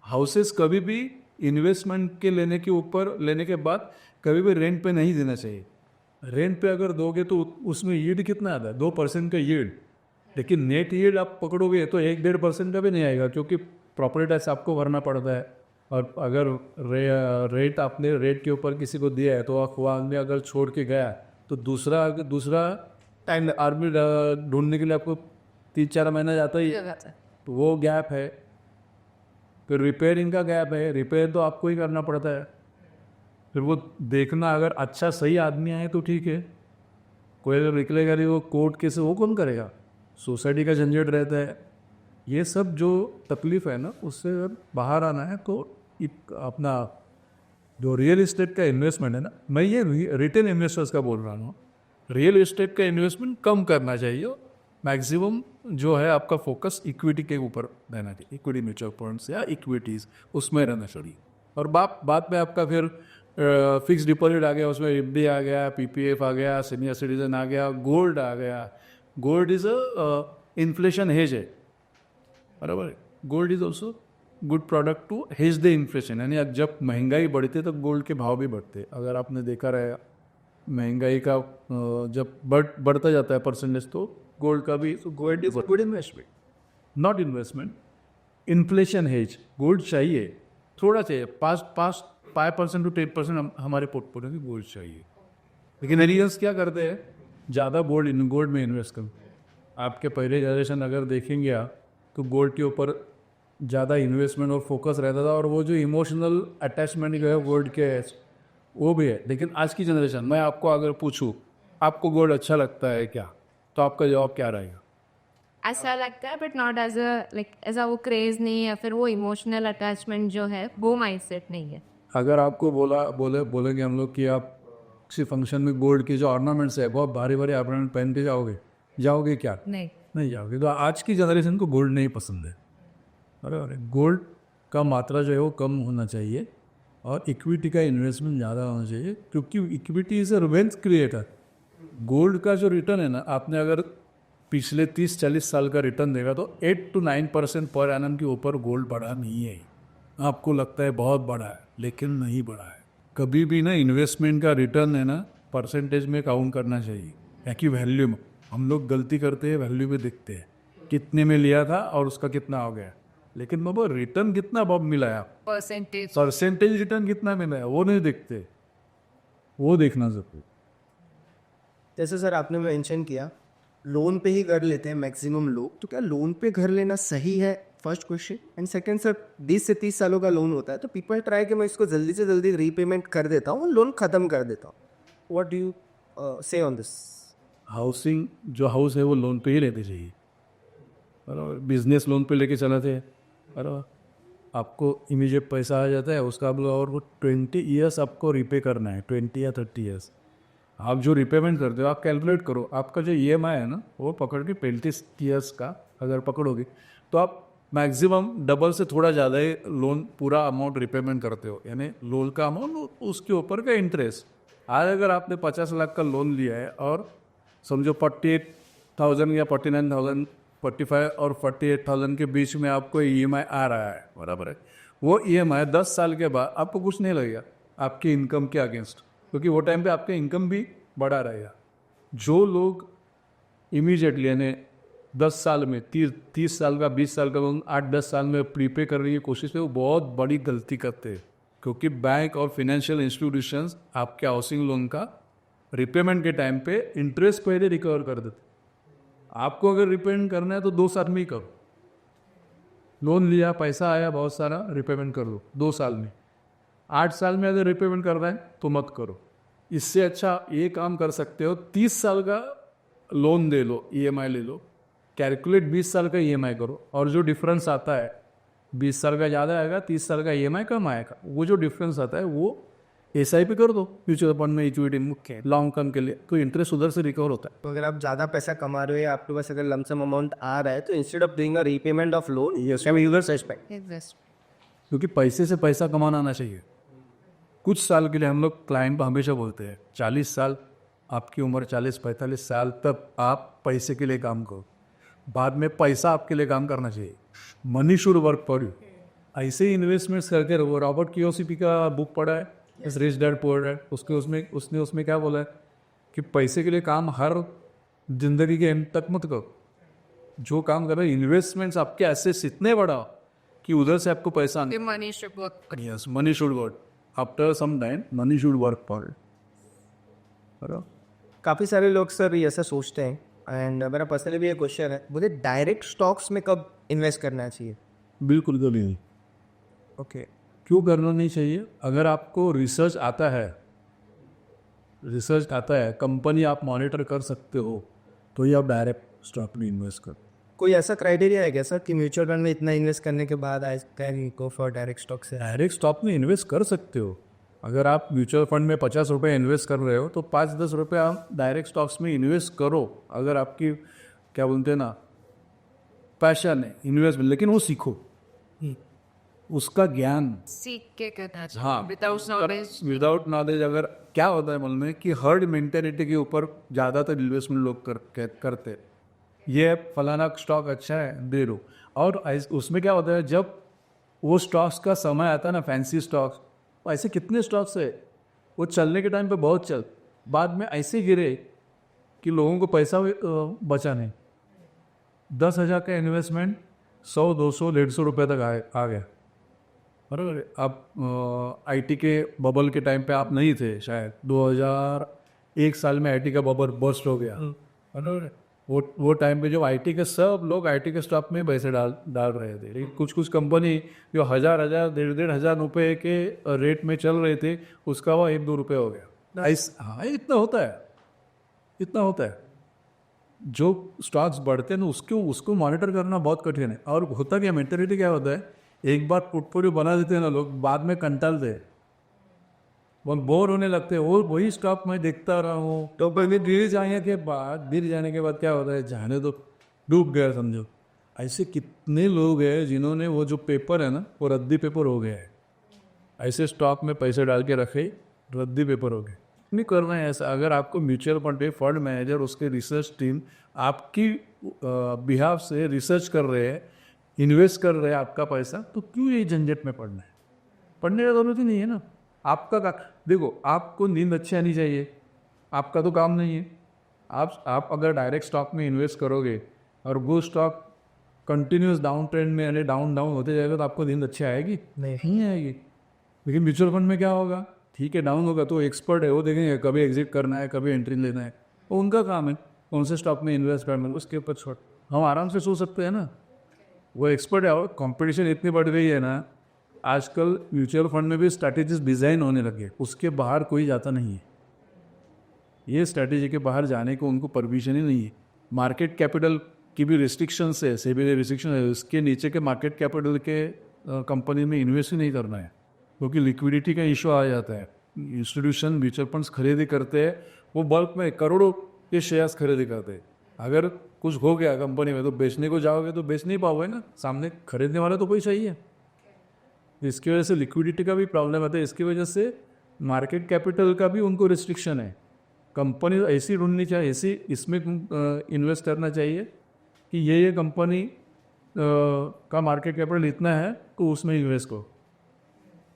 हाउसेस कभी भी इन्वेस्टमेंट के लेने के बाद कभी भी रेंट पे नहीं देना चाहिए। रेंट पे अगर दोगे तो उसमें यील्ड कितना आता है, 2% का यील्ड, लेकिन नेट यील्ड आप पकड़ोगे तो 1-1.5% का भी नहीं आएगा, क्योंकि प्रॉपर्टी टैक्स आपको भरना पड़ता है। और अगर रेट आपने रेट के ऊपर किसी को दिया है तो वो आदमी अगर छोड़ के गया तो दूसरा टाइम आर्मी ढूंढने के लिए आपको 3-4 महीना जाता ही है, तो वो गैप है। फिर रिपेयरिंग का गैप है, रिपेयर तो आपको ही करना पड़ता है। फिर वो देखना, अगर अच्छा सही आदमी आए तो ठीक है, कोई अगर निकलेगा नहीं, वो कोर्ट केस वो कौन करेगा, सोसाइटी का झंझट रहता है। ये सब जो तकलीफ है ना, उससे अगर बाहर आना है तो अपना जो रियल इस्टेट का इन्वेस्टमेंट है ना, मैं ये रिटेल इन्वेस्टर्स का बोल रहा हूँ, रियल इस्टेट का इन्वेस्टमेंट कम करना चाहिए। मैक्सिमम जो है आपका फोकस इक्विटी के ऊपर रहना चाहिए, इक्विटी म्यूचुअल फंड्स या इक्विटीज़ उसमें रहना चाहिए। और बाद में आपका फिर फिक्स डिपॉजिट आ गया, उसमें FD आ गया, PPF आ गया, सीनियर सिटीजन आ गया, गोल्ड आ गया। गोल्ड इज़ इन्फ्लेशन हेज है, बराबर। Gold is also good product to hedge the inflation, यानी जब महंगाई बढ़ती है तो गोल्ड के भाव भी बढ़ते हैं। अगर आपने देखा रहेगा महंगाई का जब बढ़ता जाता है परसेंटेज, तो गोल्ड का भी, तो gold is good investment, not investment, inflation hedge. Gold चाहिए, थोड़ा चाहिए, 5% to 10% हमारे पोर्टफोलियो में गोल्ड चाहिए। लेकिन एलियंस क्या करते हैं, ज़्यादा गोल्ड में इन्वेस्ट करते हैं। आपके पहले जनरेशन अगर देखेंगे आप तो गोल्ड के ऊपर ज़्यादा इन्वेस्टमेंट और फोकस रहता था, और वो जो इमोशनल अटैचमेंट है गोल्ड के वो भी है। लेकिन आज की जनरेशन, मैं आपको अगर पूछूं आपको गोल्ड अच्छा लगता है क्या, तो आपका जवाब क्या रहेगा? ऐसा लगता है but not as a like ऐसा वो क्रेज नहीं है, फिर वो इमोशनल अटैचमेंट जो है वो माइंडसेट नहीं है. अगर आपको बोलेंगे हम लोग कि आप किसी फंक्शन में गोल्ड के जो ऑर्नामेंट्स है बहुत भारी भारी ऑर्नामेंट पहन के जाओगे क्या? नहीं जाओगे. तो आज की जनरेशन को गोल्ड नहीं पसंद है. अरे गोल्ड का मात्रा जो है वो कम होना चाहिए और इक्विटी का इन्वेस्टमेंट ज़्यादा होना चाहिए, क्योंकि equity is a wealth creator. Gold का जो रिटर्न है ना, आपने अगर पिछले 30-40 साल का रिटर्न देगा तो 8 to 9% पर एनम के ऊपर गोल्ड बढ़ा नहीं है. आपको लगता है बहुत बड़ा है, लेकिन नहीं बढ़ा है. कभी भी ना इन्वेस्टमेंट का रिटर्न है ना परसेंटेज में काउंट करना चाहिए, या कि वैल्यू में. हम लोग गलती करते हैं, वैल्यू में देखते हैं कितने में लिया था और उसका कितना हो गया, लेकिन बाबा रिटर्न कितना मिला है, परसेंटेज रिटर्न कितना मिला है वो नहीं देखते, वो देखना जरूरी. जैसे सर आपने मेंशन किया लोन पे ही घर लेते हैं मैक्सिमम लोग, तो क्या लोन पे घर लेना सही है? First question. And second sir, 20 से 30 सालों का लोन होता है तो पीपल ट्राई कि मैं इसको जल्दी से जल्दी रीपेमेंट कर देता हूँ, लोन ख़त्म कर देता हूँ. व्हाट डू यू से ऑन दिस? हाउसिंग जो हाउस है वो लोन पे ही लेते चाहिए. बराबर. बिजनेस लोन पे लेके चलाते हैं. बराबर. आपको इमीडिएट पैसा आ जाता है उसका, और वो 20 ईयर्स आपको रिपे करना है, 20 या 30 ईयर्स. आप जो रिपेमेंट करते हो आप कैलकुलेट करो, आपका जो EMI है ना वो पकड़ के 35 ईयर्स का अगर पकड़ोगे तो आप मैक्सिमम डबल से थोड़ा ज़्यादा ही लोन पूरा अमाउंट रिपेमेंट करते हो, यानी लोन का अमाउंट उसके ऊपर का इंटरेस्ट. आज अगर आपने 50 लाख का लोन लिया है और समझो 48,000 या 49,000, 45 और 48,000 के बीच में आपको EMI आ रहा है, बराबर है. वो EMI 10 साल के बाद आपको कुछ नहीं लगेगा आपकी इनकम के अगेंस्ट, क्योंकि वो टाइम पे आपका इनकम भी बढ़ा रहेगा. जो लोग इमीडिएटली यानी 10 साल में 30 साल का 20 साल का लोन 8-10 साल में प्रीपे करने की कोशिश है, वो बहुत बड़ी गलती करते हैं, क्योंकि बैंक और फिनेंशियल इंस्टीट्यूशंस आपके हाउसिंग लोन का रिपेमेंट के टाइम पे इंटरेस्ट पहले रिकवर कर देते. आपको अगर रिपेमेंट करना है तो 2 साल में ही करो. लोन लिया, पैसा आया बहुत सारा, रिपेमेंट कर दो 2 साल में. 8 साल में अगर रिपेमेंट करना है तो मत करो. इससे अच्छा ये काम कर सकते हो, 30 साल का लोन दे लो, EMI ले लो, कैलकुलेट 20 साल का EMI करो, और जो डिफरेंस आता है 20 साल का ज़्यादा आएगा, 30 साल का EMI कम आएगा. वो जो डिफरेंस आता है वो SIP कर दो म्यूचुअल फंड में, इक्विटी मुख्य लॉन्ग टर्म के लिए, तो इंटरेस्ट उधर से रिकवर होता है. तो अगर आप ज़्यादा पैसा कमा रहे हो या आपके पास अगर लमसम अमाउंट आ रहा है तो instead of doing a repayment of loan users expect, क्योंकि पैसे से पैसा कमाना आना चाहिए. कुछ साल के लिए हम लोग क्लाइंट हमेशा बोलते हैं 40 साल आपकी उम्र, 40-45 साल तक आप पैसे के लिए काम करो, बाद में पैसा आपके लिए काम करना चाहिए. Money should work for you. ऐसे ही इन्वेस्टमेंट्स करके रहो. रॉबर्ट कियोसाकी का बुक पढ़ा है, रिच डैड पुअर डैड, उसने उसमें क्या बोला है कि पैसे के लिए काम हर जिंदगी के एंड तक मत करो. जो काम कर रहे इन्वेस्टमेंट्स आपके एसेट्स इतने बढ़ाओ कि उधर से आपको पैसा आने. money should work. Yes, money should work. After some time money should work for it. बराबर. काफ़ी सारे लोग सर ये ऐसा सोचते हैं, एंड मेरा पर्सनली भी ये क्वेश्चन है, मुझे डायरेक्ट स्टॉक्स में कब इन्वेस्ट करना चाहिए? बिल्कुल कभी नहीं. ओके. क्यों करना नहीं चाहिए? अगर आपको रिसर्च आता है, कंपनी आप मॉनिटर कर सकते हो, तो ही आप डायरेक्ट स्टॉक में इन्वेस्ट करो. कोई ऐसा क्राइटेरिया है क्या सर कि म्यूचुअल फंड में इतना इन्वेस्ट करने के बाद I can go for direct stock से? डायरेक्ट स्टॉक में इन्वेस्ट कर सकते हो. अगर आप म्यूचुअल फंड में 50 रुपये इन्वेस्ट कर रहे हो तो 5-10 रुपये आप डायरेक्ट स्टॉक्स में इन्वेस्ट करो. अगर आपकी क्या बोलते हैं ना पैशन है इन्वेस्टमेंट, लेकिन वो सीखो, उसका ज्ञान. सीख के करना चाहिए. हाँ, Without knowledge. Without knowledge. अगर क्या होता है मालूम है कि हर्ड मेंटेलिटी के ऊपर ज़्यादातर इन्वेस्टमेंट लोग करते हैं. ये फलाना स्टॉक अच्छा है दे दो, और उसमें क्या होता है जब वो स्टॉक्स का समय आता है ना, फैंसी स्टॉक्स, ऐसे कितने स्टॉक्स है वो चलने के टाइम पे बहुत चल, बाद में ऐसे गिरे कि लोगों को पैसा बचा नहीं. 10,000 का इन्वेस्टमेंट 100, 200, 150 रुपये तक आ गया. बराबर. आप IT के बबल के टाइम पे आप नहीं थे शायद, 2001 साल में IT का बबल बर्स्ट हो गया. बराबर. वो टाइम पे जो IT के सब लोग IT के स्टॉक में पैसे डाल रहे थे. लेकिन कुछ कंपनी जो 1,000, 1,500 रुपये के रेट में चल रहे थे, उसका वो 1-2 रुपये हो गया. हाँ, इतना होता है. जो स्टॉक्स बढ़ते हैं ना उसको उसको मॉनिटर करना बहुत कठिन है। और होता क्या, मेंटेलिटी क्या होता है, एक बार पोर्टफोलियो बना देते हैं ना लोग, बाद में कंटालते हैं, वो बोर होने लगते हैं, और वही स्टॉक मैं देखता रहा हूँ। तो कभी गिर जाने के बाद क्या होता है, जाने तो डूब गया समझो। ऐसे कितने लोग हैं जिन्होंने वो जो पेपर है ना वो रद्दी पेपर हो गया है, ऐसे स्टॉक में पैसे डाल के रखे, रद्दी पेपर हो गए। नहीं करना है ऐसा। अगर आपको म्यूचुअल फंड पे फंड मैनेजर उसके रिसर्च टीम आपकी बिहाफ से रिसर्च कर रहे हैं, इन्वेस्ट कर रहे हैं आपका पैसा, तो क्यों ये झंझट में पड़ना है? पढ़ने की जरूरत ही नहीं है ना। आपका देखो, आपको नींद अच्छी आनी चाहिए, आपका तो काम नहीं है। आप अगर डायरेक्ट स्टॉक में इन्वेस्ट करोगे और वो स्टॉक कंटिन्यूस डाउन ट्रेंड में यानी डाउन होते जाएगा, तो आपको नींद अच्छी आएगी? नहीं आएगी। लेकिन म्यूचुअल फंड में क्या होगा, ठीक है डाउन होगा तो एक्सपर्ट है, वो देखेंगे कभी एग्जिट करना है, कभी एंट्री लेना है, वो उनका काम है, कौन से स्टॉक में इन्वेस्ट करना है उसके ऊपर छोड़, हम आराम से सो सकते हैं ना। वो एक्सपर्ट है। और कंपटीशन इतनी बढ़ गई है ना, आजकल म्यूचुअल फंड में भी स्ट्रैटेजीज डिज़ाइन होने लगे, उसके बाहर कोई जाता नहीं है। ये स्ट्रैटेजी के बाहर जाने को उनको परमिशन ही नहीं है। मार्केट कैपिटल की भी रिस्ट्रिक्शंस है, सेबी ने रिस्ट्रिक्शन है, उसके नीचे के मार्केट कैपिटल के कंपनी में इन्वेस्ट ही नहीं करना है, क्योंकि लिक्विडिटी का इशू आ जाता है। इंस्टीट्यूशन म्यूचुअल फंड्स खरीदी करते हैं, वो बल्क में करोड़ों के शेयर्स खरीदी करते हैं। अगर कुछ हो गया कंपनी में तो बेचने को जाओगे तो बेच नहीं पाओगे ना, सामने खरीदने वाला तो कोई चाहिए। इसकी वजह से लिक्विडिटी का भी प्रॉब्लम आता है, इसकी वजह से मार्केट कैपिटल का भी उनको रिस्ट्रिक्शन है। कंपनी ऐसी ढूंढनी चाहिए, ऐसी इसमें इन्वेस्ट करना चाहिए कि ये कंपनी का मार्केट कैपिटल इतना है तो उसमें इन्वेस्ट करो।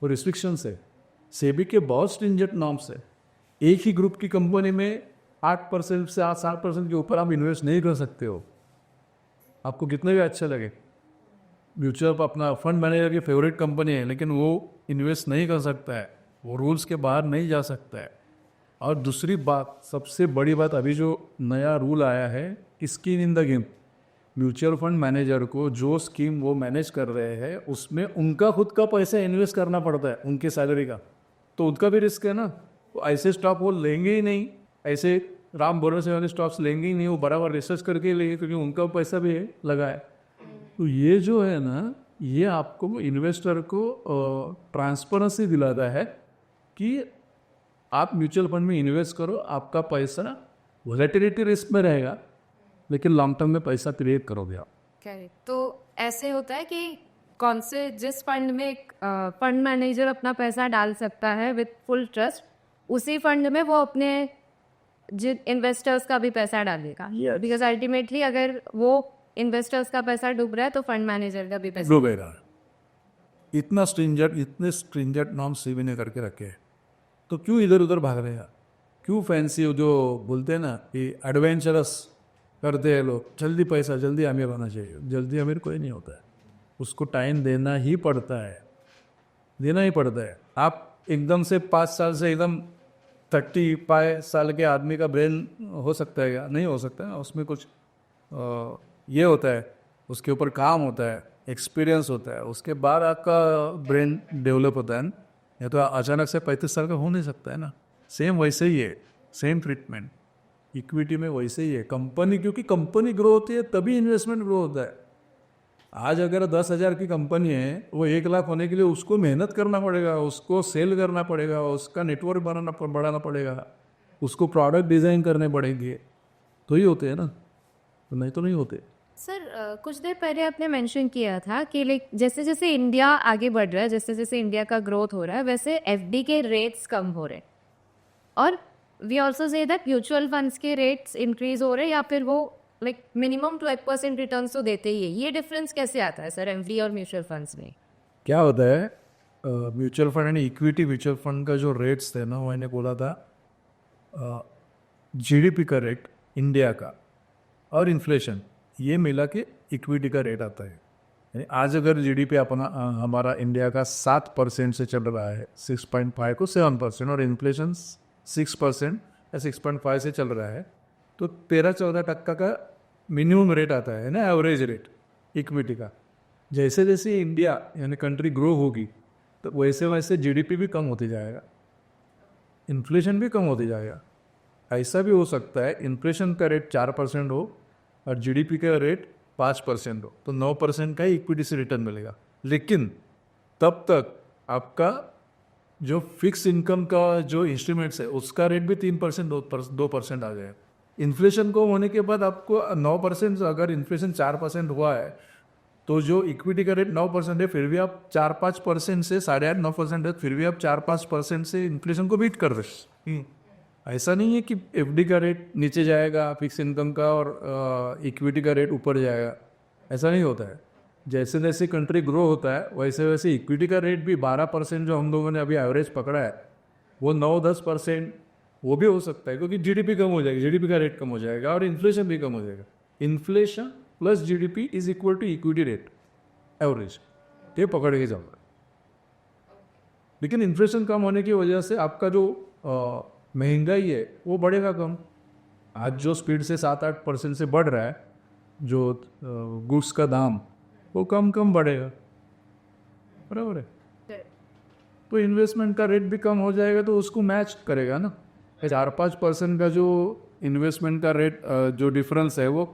वो रिस्ट्रिक्शंस है, सेबी के बहुत स्ट्रिंजेंट नॉर्म्स है। एक ही ग्रुप की कंपनी में 8% से 7% के ऊपर आप इन्वेस्ट नहीं कर सकते हो, आपको कितने भी अच्छा लगे। म्यूचुअल अपना फंड मैनेजर की फेवरेट कंपनी है, लेकिन वो इन्वेस्ट नहीं कर सकता है, वो रूल्स के बाहर नहीं जा सकता है। और दूसरी बात, सबसे बड़ी बात, अभी जो नया रूल आया है, skin in the game. Mutual fund manager को जो स्कीम वो मैनेज कर रहे हैं उसमें उनका खुद का पैसा इन्वेस्ट करना पड़ता है, उनकी सैलरी का, तो उनका भी रिस्क है ना। तो ऐसे स्टॉक वो लेंगे ही नहीं, ऐसे राम भरोसे वाले स्टॉक्स लेंगे ही नहीं, वो बराबर रिसर्च करके लेंगे, क्योंकि उनका पैसा भी लगा है। तो ये जो है ना, ये आपको इन्वेस्टर को ट्रांसपेरेंसी दिलाता है कि आप म्यूचुअल फंड में इन्वेस्ट करो, आपका पैसा वोलेटिलिटी रिस्क में रहेगा, लेकिन लॉन्ग टर्म में पैसा क्रिएट करोगे आप। करेक्ट। तो ऐसे होता है कि कौन से जिस फंड में फंड मैनेजर अपना पैसा डाल सकता है विद फुल ट्रस्ट, उसी फंड में वो अपने जिन इन्वेस्टर्स का भी पैसा डालेगा। बिकॉज अल्टीमेटली अगर वो इन्वेस्टर्स का पैसा डूब रहा है तो फंड मैनेजर का भी पैसा डूबेगा। इतने स्ट्रिंजेंट नॉर्म सेबी ने करके रखे हैं, तो क्यों इधर उधर भाग रहे हैं? क्यों फैंसी जो बोलते हैं ना कि एडवेंचरस करते हैं लोग, जल्दी पैसा, जल्दी अमीर होना चाहिए। जल्दी अमीर कोई नहीं होता है, उसको टाइम देना ही पड़ता है, देना ही पड़ता है। आप एकदम से 5 साल से एकदम 35 साल के आदमी का ब्रेन हो सकता है क्या? नहीं हो सकता है। उसमें कुछ ये होता है, उसके ऊपर काम होता है, एक्सपीरियंस होता है, उसके बाद आपका ब्रेन डेवलप होता है ना। या तो अचानक से 35 साल का हो नहीं सकता है ना। सेम वैसे ही है, सेम ट्रीटमेंट इक्विटी में वैसे ही है। कंपनी, क्योंकि कंपनी ग्रो होती है तभी इन्वेस्टमेंट ग्रो होता है। आज अगर 10,000 की कंपनी है, वो 1 लाख होने के लिए उसको मेहनत करना पड़ेगा, उसको सेल करना पड़ेगा, उसका नेटवर्क बढ़ाना पड़ेगा, उसको प्रोडक्ट डिज़ाइन करने पड़ेंगे, तो ही होते हैं ना, तो नहीं तो नहीं होते। सर कुछ देर पहले आपने मेंशन किया था कि लाइक जैसे जैसे इंडिया आगे बढ़ रहा है, जैसे जैसे इंडिया का ग्रोथ हो रहा है, वैसे एफडी के रेट्स कम हो रहे हैं, और we also say that mutual funds के रेट्स इंक्रीज हो रहे हैं, या फिर वो लाइक मिनिमम 12% रिटर्न तो देते ही है। ये डिफरेंस कैसे आता है सर एफडी और म्यूचुअल फंड्स में? क्या होता है, म्यूचुअल फंड यानी इक्विटी म्यूचुअल फंड का जो रेट्स थे ना, वो मैंने बोला था जीडीपी का रेट इंडिया का और इन्फ्लेशन ये मिला के इक्विटी का रेट आता है। यानी आज अगर जीडीपी अपना हमारा इंडिया का 7% से चल रहा है, 6.5 को 7%, और इन्फ्लेशन 6% या 6.5 से चल रहा है, तो 13-14% का मिनिमम रेट आता है ना, एवरेज रेट इक्विटी का। जैसे जैसे इंडिया यानी कंट्री ग्रो होगी तो वैसे वैसे जीडीपी भी कम होती जाएगा, इन्फ्लेशन भी कम होती जाएगा। ऐसा भी हो सकता है इन्फ्लेशन का रेट 4% हो और जीडीपी का रेट 5% हो, तो 9% का ही इक्विटी से रिटर्न मिलेगा। लेकिन तब तक आपका जो फिक्स इनकम का जो इंस्ट्रूमेंट्स है उसका रेट भी 3% 2% आ जाएगा। इन्फ्लेशन को होने के बाद आपको 9%, अगर इन्फ्लेशन 4% हुआ है तो जो इक्विटी का रेट 9% है, फिर भी आप 4-5% से 8.5-9% है, फिर भी आप 4-5% से इन्फ्लेशन को बीट कर रहे हैं। ऐसा नहीं है कि एफडी का रेट नीचे जाएगा फिक्स इनकम का और इक्विटी का रेट ऊपर जाएगा, ऐसा नहीं होता है। जैसे जैसे कंट्री ग्रो होता है वैसे वैसे इक्विटी का रेट भी 12% जो हम लोगों ने अभी एवरेज पकड़ा है वो 9-10% वो भी हो सकता है, क्योंकि जीडीपी कम हो जाएगी, जीडीपी का रेट कम हो जाएगा और इन्फ्लेशन भी कम हो जाएगा। Inflation plus GDP is equal to equity rate average, ये पकड़ के जाओगे। लेकिन इन्फ्लेशन कम होने की वजह से आपका जो महंगाई है वो बढ़ेगा कम। आज जो स्पीड से 7-8% से बढ़ रहा है जो गुड्स का दाम, वो कम बढ़ेगा, बराबर है। तो इन्वेस्टमेंट का रेट भी कम हो जाएगा तो उसको मैच करेगा ना। 4-5% का जो इन्वेस्टमेंट का रेट जो डिफरेंस है वो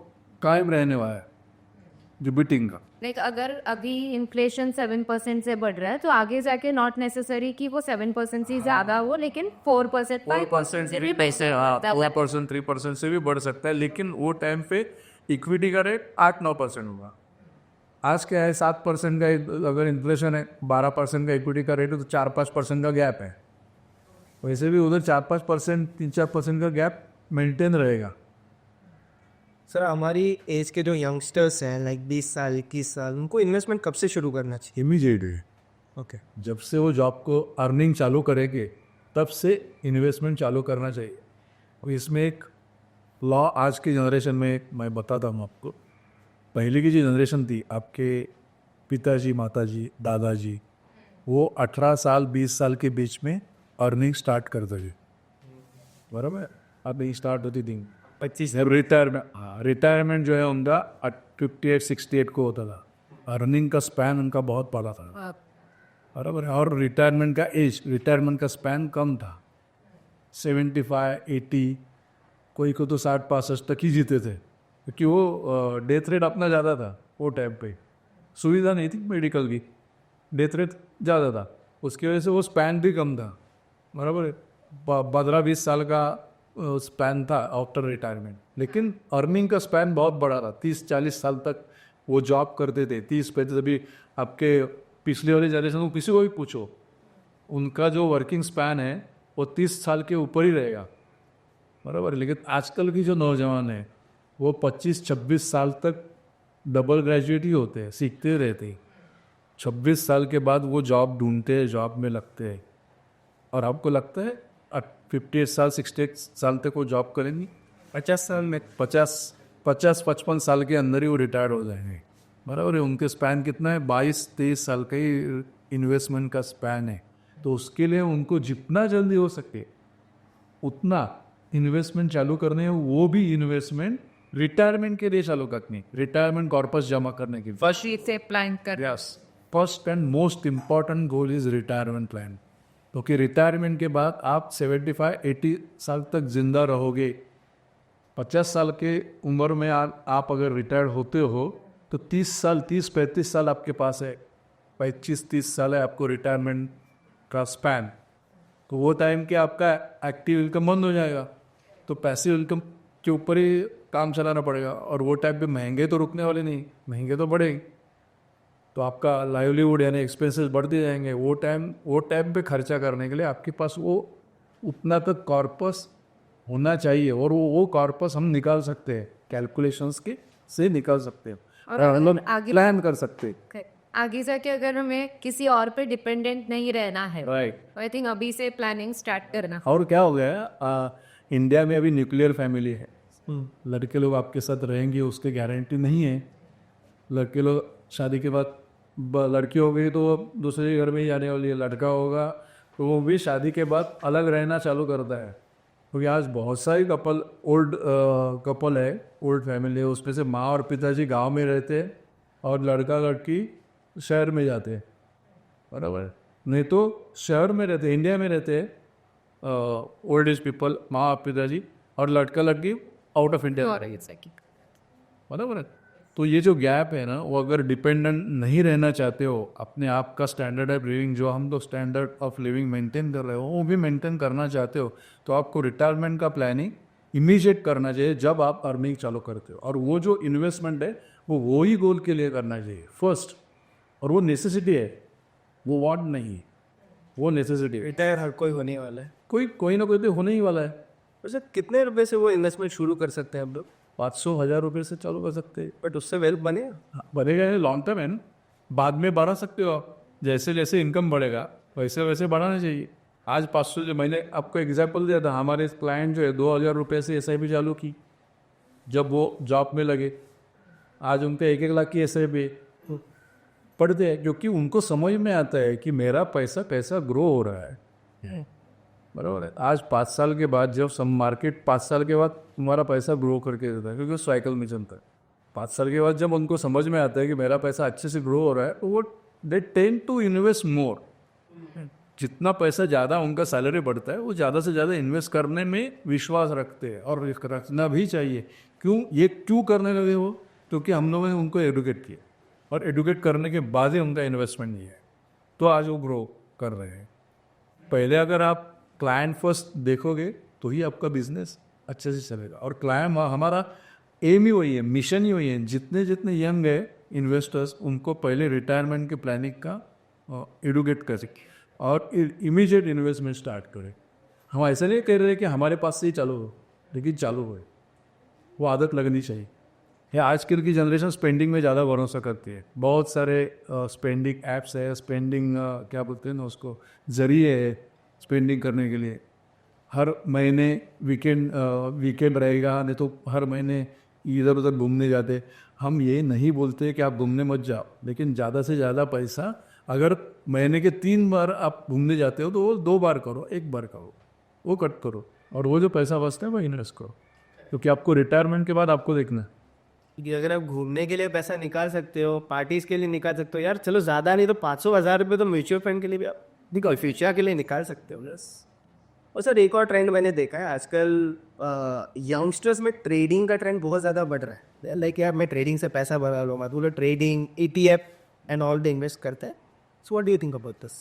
कायम रहने वाला है, जो बिटिंग का। लाइक अगर अभी इन्फ्लेशन 7% से बढ़ रहा है तो आगे जाके नॉट नेसेसरी कि वो 7% से ज़्यादा हो, लेकिन 4% 5% से भी पैसे 3% से भी बढ़ सकता है, लेकिन वो टाइम पे इक्विटी का रेट 8-9% होगा। आज क्या है 7% का अगर इन्फ्लेशन है, 12% का इक्विटी का रेट है, तो 4-5% का गैप है। वैसे भी उधर 4-5%, 3-4% का गैप मेंटेन रहेगा। सर हमारी एज के जो यंगस्टर्स हैं लाइक 20 साल 21 साल, उनको इन्वेस्टमेंट कब से शुरू करना चाहिए? Immediately okay. जब से वो जॉब को अर्निंग चालू करेंगे तब से इन्वेस्टमेंट चालू करना चाहिए। और इसमें एक लॉ आज की जनरेशन में मैं बताता हूँ आपको। पहले की जो जनरेशन थी, आपके पिताजी, माताजी, दादाजी, वो 18 साल 20 साल के बीच में अर्निंग स्टार्ट करते थे, बराबर। अब नहीं स्टार्ट होती थी 25 रिटायरमेंट जो है उनका 58-68 को होता था। अर्निंग का स्पैन उनका बहुत बड़ा था, बराबर है। और रिटायरमेंट का स्पैन कम था, 75-80, कोई को तो 60-65 तक ही जीते थे, क्योंकि वो डेथ रेट अपना ज़्यादा था वो टाइम पे। सुविधा नहीं थी मेडिकल की, डेथ रेट ज़्यादा था, उसकी वजह से वो स्पैन भी कम था, बराबर है। 15-20 साल का स्पैन था आफ्टर रिटायरमेंट। लेकिन अर्निंग का स्पैन बहुत बड़ा था, 30-40 साल तक वो जॉब करते थे। 30 पे तभी आपके पिछले वाली जनरेशन को किसी को भी पूछो, उनका जो वर्किंग स्पैन है वो 30 साल के ऊपर ही रहेगा, बराबर। लेकिन आजकल की जो नौजवान है वो 25-26 साल तक डबल ग्रेजुएट ही होते हैं, सीखते रहते हैं। 26 साल के बाद वो जॉब ढूंढते हैं, जॉब में लगते हैं। और आपको लगता है 58 साल 68 साल तक वो जॉब करेंगी? 50 साल में 50-55 साल के अंदर ही वो रिटायर हो जाएंगे, बराबर है। उनके स्पैन कितना है? 22-23 साल का ही इन्वेस्टमेंट का स्पैन है। तो उसके लिए उनको जितना जल्दी हो सके उतना इन्वेस्टमेंट चालू करने हैं। वो भी इन्वेस्टमेंट रिटायरमेंट के लिए चालू करनी, रिटायरमेंट कॉर्पस जमा करने के लिए। फर्स्ट से प्लान कर yes, first and most important goal is retirement plan. क्योंकि रिटायरमेंट के बाद आप 75-80 साल तक जिंदा रहोगे। 50 साल के उम्र में आप अगर रिटायर होते हो तो 30-35 साल आपके पास है, 25-30 साल है आपको रिटायरमेंट का स्पैन। तो वो टाइम के आपका एक्टिव इनकम बंद हो जाएगा, तो पैसिव इनकम के ऊपर ही काम चलाना पड़ेगा। और वो टाइम पे महंगे तो रुकने वाले नहीं, महंगे तो बढ़ेंगे, तो आपका लाइवलीहुड यानी एक्सपेंसेस बढ़ते जाएंगे। वो टाइम पे खर्चा करने के लिए आपके पास वो उतना तक कॉर्पस होना चाहिए। और वो कॉर्पस हम निकाल सकते हैं, कैलकुलेशंस के से निकाल सकते हैं, और हम आगे प्लान कर सकते हैं। आगे जाके अगर हमें किसी और पे डिपेंडेंट नहीं रहना है, राइट। आई थिंक अभी से प्लानिंग स्टार्ट करना। और क्या हो गया है, इंडिया में अभी न्यूक्लियर फैमिली है। लड़के लोग आपके साथ रहेंगे उसकी गारंटी नहीं है। लड़के लोग शादी के बाद लड़की हो गई तो वो दूसरे घर में ही जाने वाली है, लड़का होगा तो वो भी शादी के बाद अलग रहना चालू करता है। क्योंकि आज बहुत सारी कपल है, ओल्ड फैमिली है, उसमें से माँ और पिताजी गांव में रहते हैं और लड़का लड़की शहर में जाते हैं, बराबर। नहीं तो शहर में रहते, इंडिया में रहते हैं ओल्ड एज पीपल, माँ और पिताजी, और लड़का लड़की आउट ऑफ इंडिया और exactly. बराबर है। तो ये जो गैप है ना, वो अगर डिपेंडेंट नहीं रहना चाहते हो, अपने आप का स्टैंडर्ड ऑफ लिविंग, जो हम लोग स्टैंडर्ड ऑफ लिविंग मेंटेन कर रहे हो, वो भी मेंटेन करना चाहते हो, तो आपको रिटायरमेंट का प्लानिंग इमीडिएट करना चाहिए जब आप अर्निंग चालू करते हो। और वो जो इन्वेस्टमेंट है वो ही गोल के लिए करना चाहिए फर्स्ट, और वो नेसेसिटी है, वो वांट नहीं है, वो नेसेसिटी है। रिटायर हर कोई होने वाला है। कोई ना कोई तो होने ही वाला है। वैसे कितने रुपए से वो इन्वेस्टमेंट शुरू कर सकते हैं हम लोग? 500,000 रुपये से चालू कर सकते हैं। बट उससे वेल्थ बने। हाँ, बढ़ेगा, लॉन्ग टर्म है ना, बाद में बढ़ा सकते हो आप, जैसे जैसे इनकम बढ़ेगा वैसे वैसे बढ़ाना चाहिए। आज 500, जो मैंने आपको एग्जाम्पल दिया था, हमारे क्लाइंट जो है 2,000 रुपये से SIP चालू की जब वो जॉब में लगे, आज उनके 1-1 लाख की SIP पढ़ते हैं, क्योंकि उनको समझ में आता है कि मेरा पैसा कैसा ग्रो हो रहा है। बराबर है। आज 5 साल के बाद जब सब मार्केट 5 साल के बाद तुम्हारा पैसा ग्रो करके देता है, क्योंकि साइकिल में चलता है। 5 साल के बाद जब उनको समझ में आता है कि मेरा पैसा अच्छे से ग्रो हो रहा है, तो वो they tend to invest more. जितना पैसा ज़्यादा उनका सैलरी बढ़ता है, वो ज़्यादा से ज़्यादा इन्वेस्ट करने में विश्वास रखते हैं, और रखना भी चाहिए। क्यों करने लगे वो? क्योंकि हम लोगों ने उनको एडुकेट किया, और एडुकेट करने के बाद ही उनका इन्वेस्टमेंट नहीं है, तो आज वो ग्रो कर रहे हैं। पहले अगर आप क्लाइंट फर्स्ट देखोगे तो ही आपका बिजनेस अच्छे से चलेगा। और क्लाइंट, हमारा एम ही वही है, मिशन ही वही है। जितने यंग है इन्वेस्टर्स, उनको पहले रिटायरमेंट के प्लानिंग का एडुकेट करें और इमीडिएट इन्वेस्टमेंट स्टार्ट करें। हम ऐसा नहीं कह रहे कि हमारे पास से ही चालू हो, लेकिन चालू हो, वो आदत लगनी चाहिए। है आजकल की जनरेशन स्पेंडिंग में ज़्यादा भरोसा करती है। बहुत सारे स्पेंडिंग ऐप्स है, स्पेंडिंग क्या बोलते हैं ना उसको, जरिए है स्पेंडिंग करने के लिए। हर महीने वीकेंड रहेगा, नहीं तो हर महीने इधर उधर घूमने जाते। हम ये नहीं बोलते कि आप घूमने मत जाओ, लेकिन ज़्यादा से ज़्यादा पैसा अगर महीने के 3 बार आप घूमने जाते हो, तो वो 2 बार करो, 1 बार करो, वो कट करो, और वो जो पैसा बचता है वो इन्वेस्ट करो, क्योंकि आपको रिटायरमेंट के बाद आपको देखना है। कि अगर आप घूमने के लिए पैसा निकाल सकते हो, पार्टीज़ के लिए निकाल सकते हो, यार चलो ज़्यादा नहीं तो 500-1000 रुपये तो म्यूचुअल फंड के लिए भी आप निकाल, फ्यूचर के लिए निकाल सकते हो बस। और सर एक और ट्रेंड मैंने देखा है आजकल, यंगस्टर्स में ट्रेडिंग का ट्रेंड बहुत ज़्यादा बढ़ रहा है। लाइक यार मैं ट्रेडिंग से पैसा बना लूँगा, तो trading, ETF and all the invest करता है। So what do you think about this?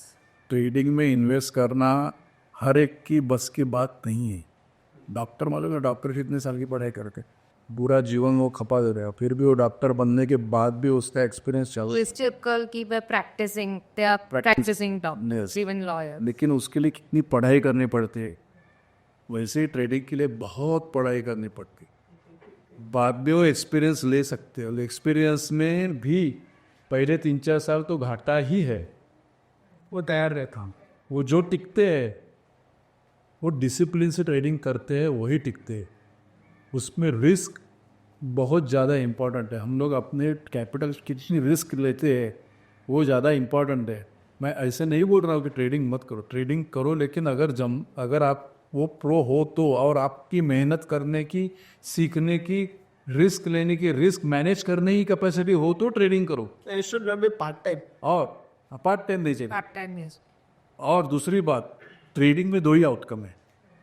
Trading में इन्वेस्ट करना हर एक की बस की बात नहीं है। डॉक्टर मालूम है, डॉक्टर कितने साल की पढ़ाई करके पूरा जीवन वो खपा दे रहे हो, फिर भी वो डॉक्टर बनने के बाद भी उसका एक्सपीरियंस चल रहा है। We still keep practicing. They are practicing doctors, even lawyers. लेकिन उसके लिए कितनी पढ़ाई करनी पड़ती है। वैसे ही ट्रेडिंग के लिए बहुत पढ़ाई करनी पड़ती है, बाद में वो एक्सपीरियंस ले सकते हो। एक्सपीरियंस में भी पहले 3-4 साल तो घाटा ही है, वो तैयार रहता हूँ। वो जो टिकते हैं, वो डिसिप्लिन से ट्रेडिंग करते हैं, वही टिकते हैं। उसमें रिस्क बहुत ज़्यादा इम्पॉर्टेंट है। हम लोग अपने कैपिटल कितनी रिस्क लेते हैं, वो ज़्यादा इम्पॉर्टेंट है। मैं ऐसे नहीं बोल रहा हूँ कि ट्रेडिंग मत करो, ट्रेडिंग करो, लेकिन अगर आप वो प्रो हो तो, और आपकी मेहनत करने की, सीखने की, रिस्क लेने की, रिस्क मैनेज करने की कैपेसिटी हो तो ट्रेडिंग करो। पार्ट टाइम, और पार्ट टाइम नहीं चाहिए। Part-time, yes. और दूसरी बात, ट्रेडिंग में 2 ही आउटकम है,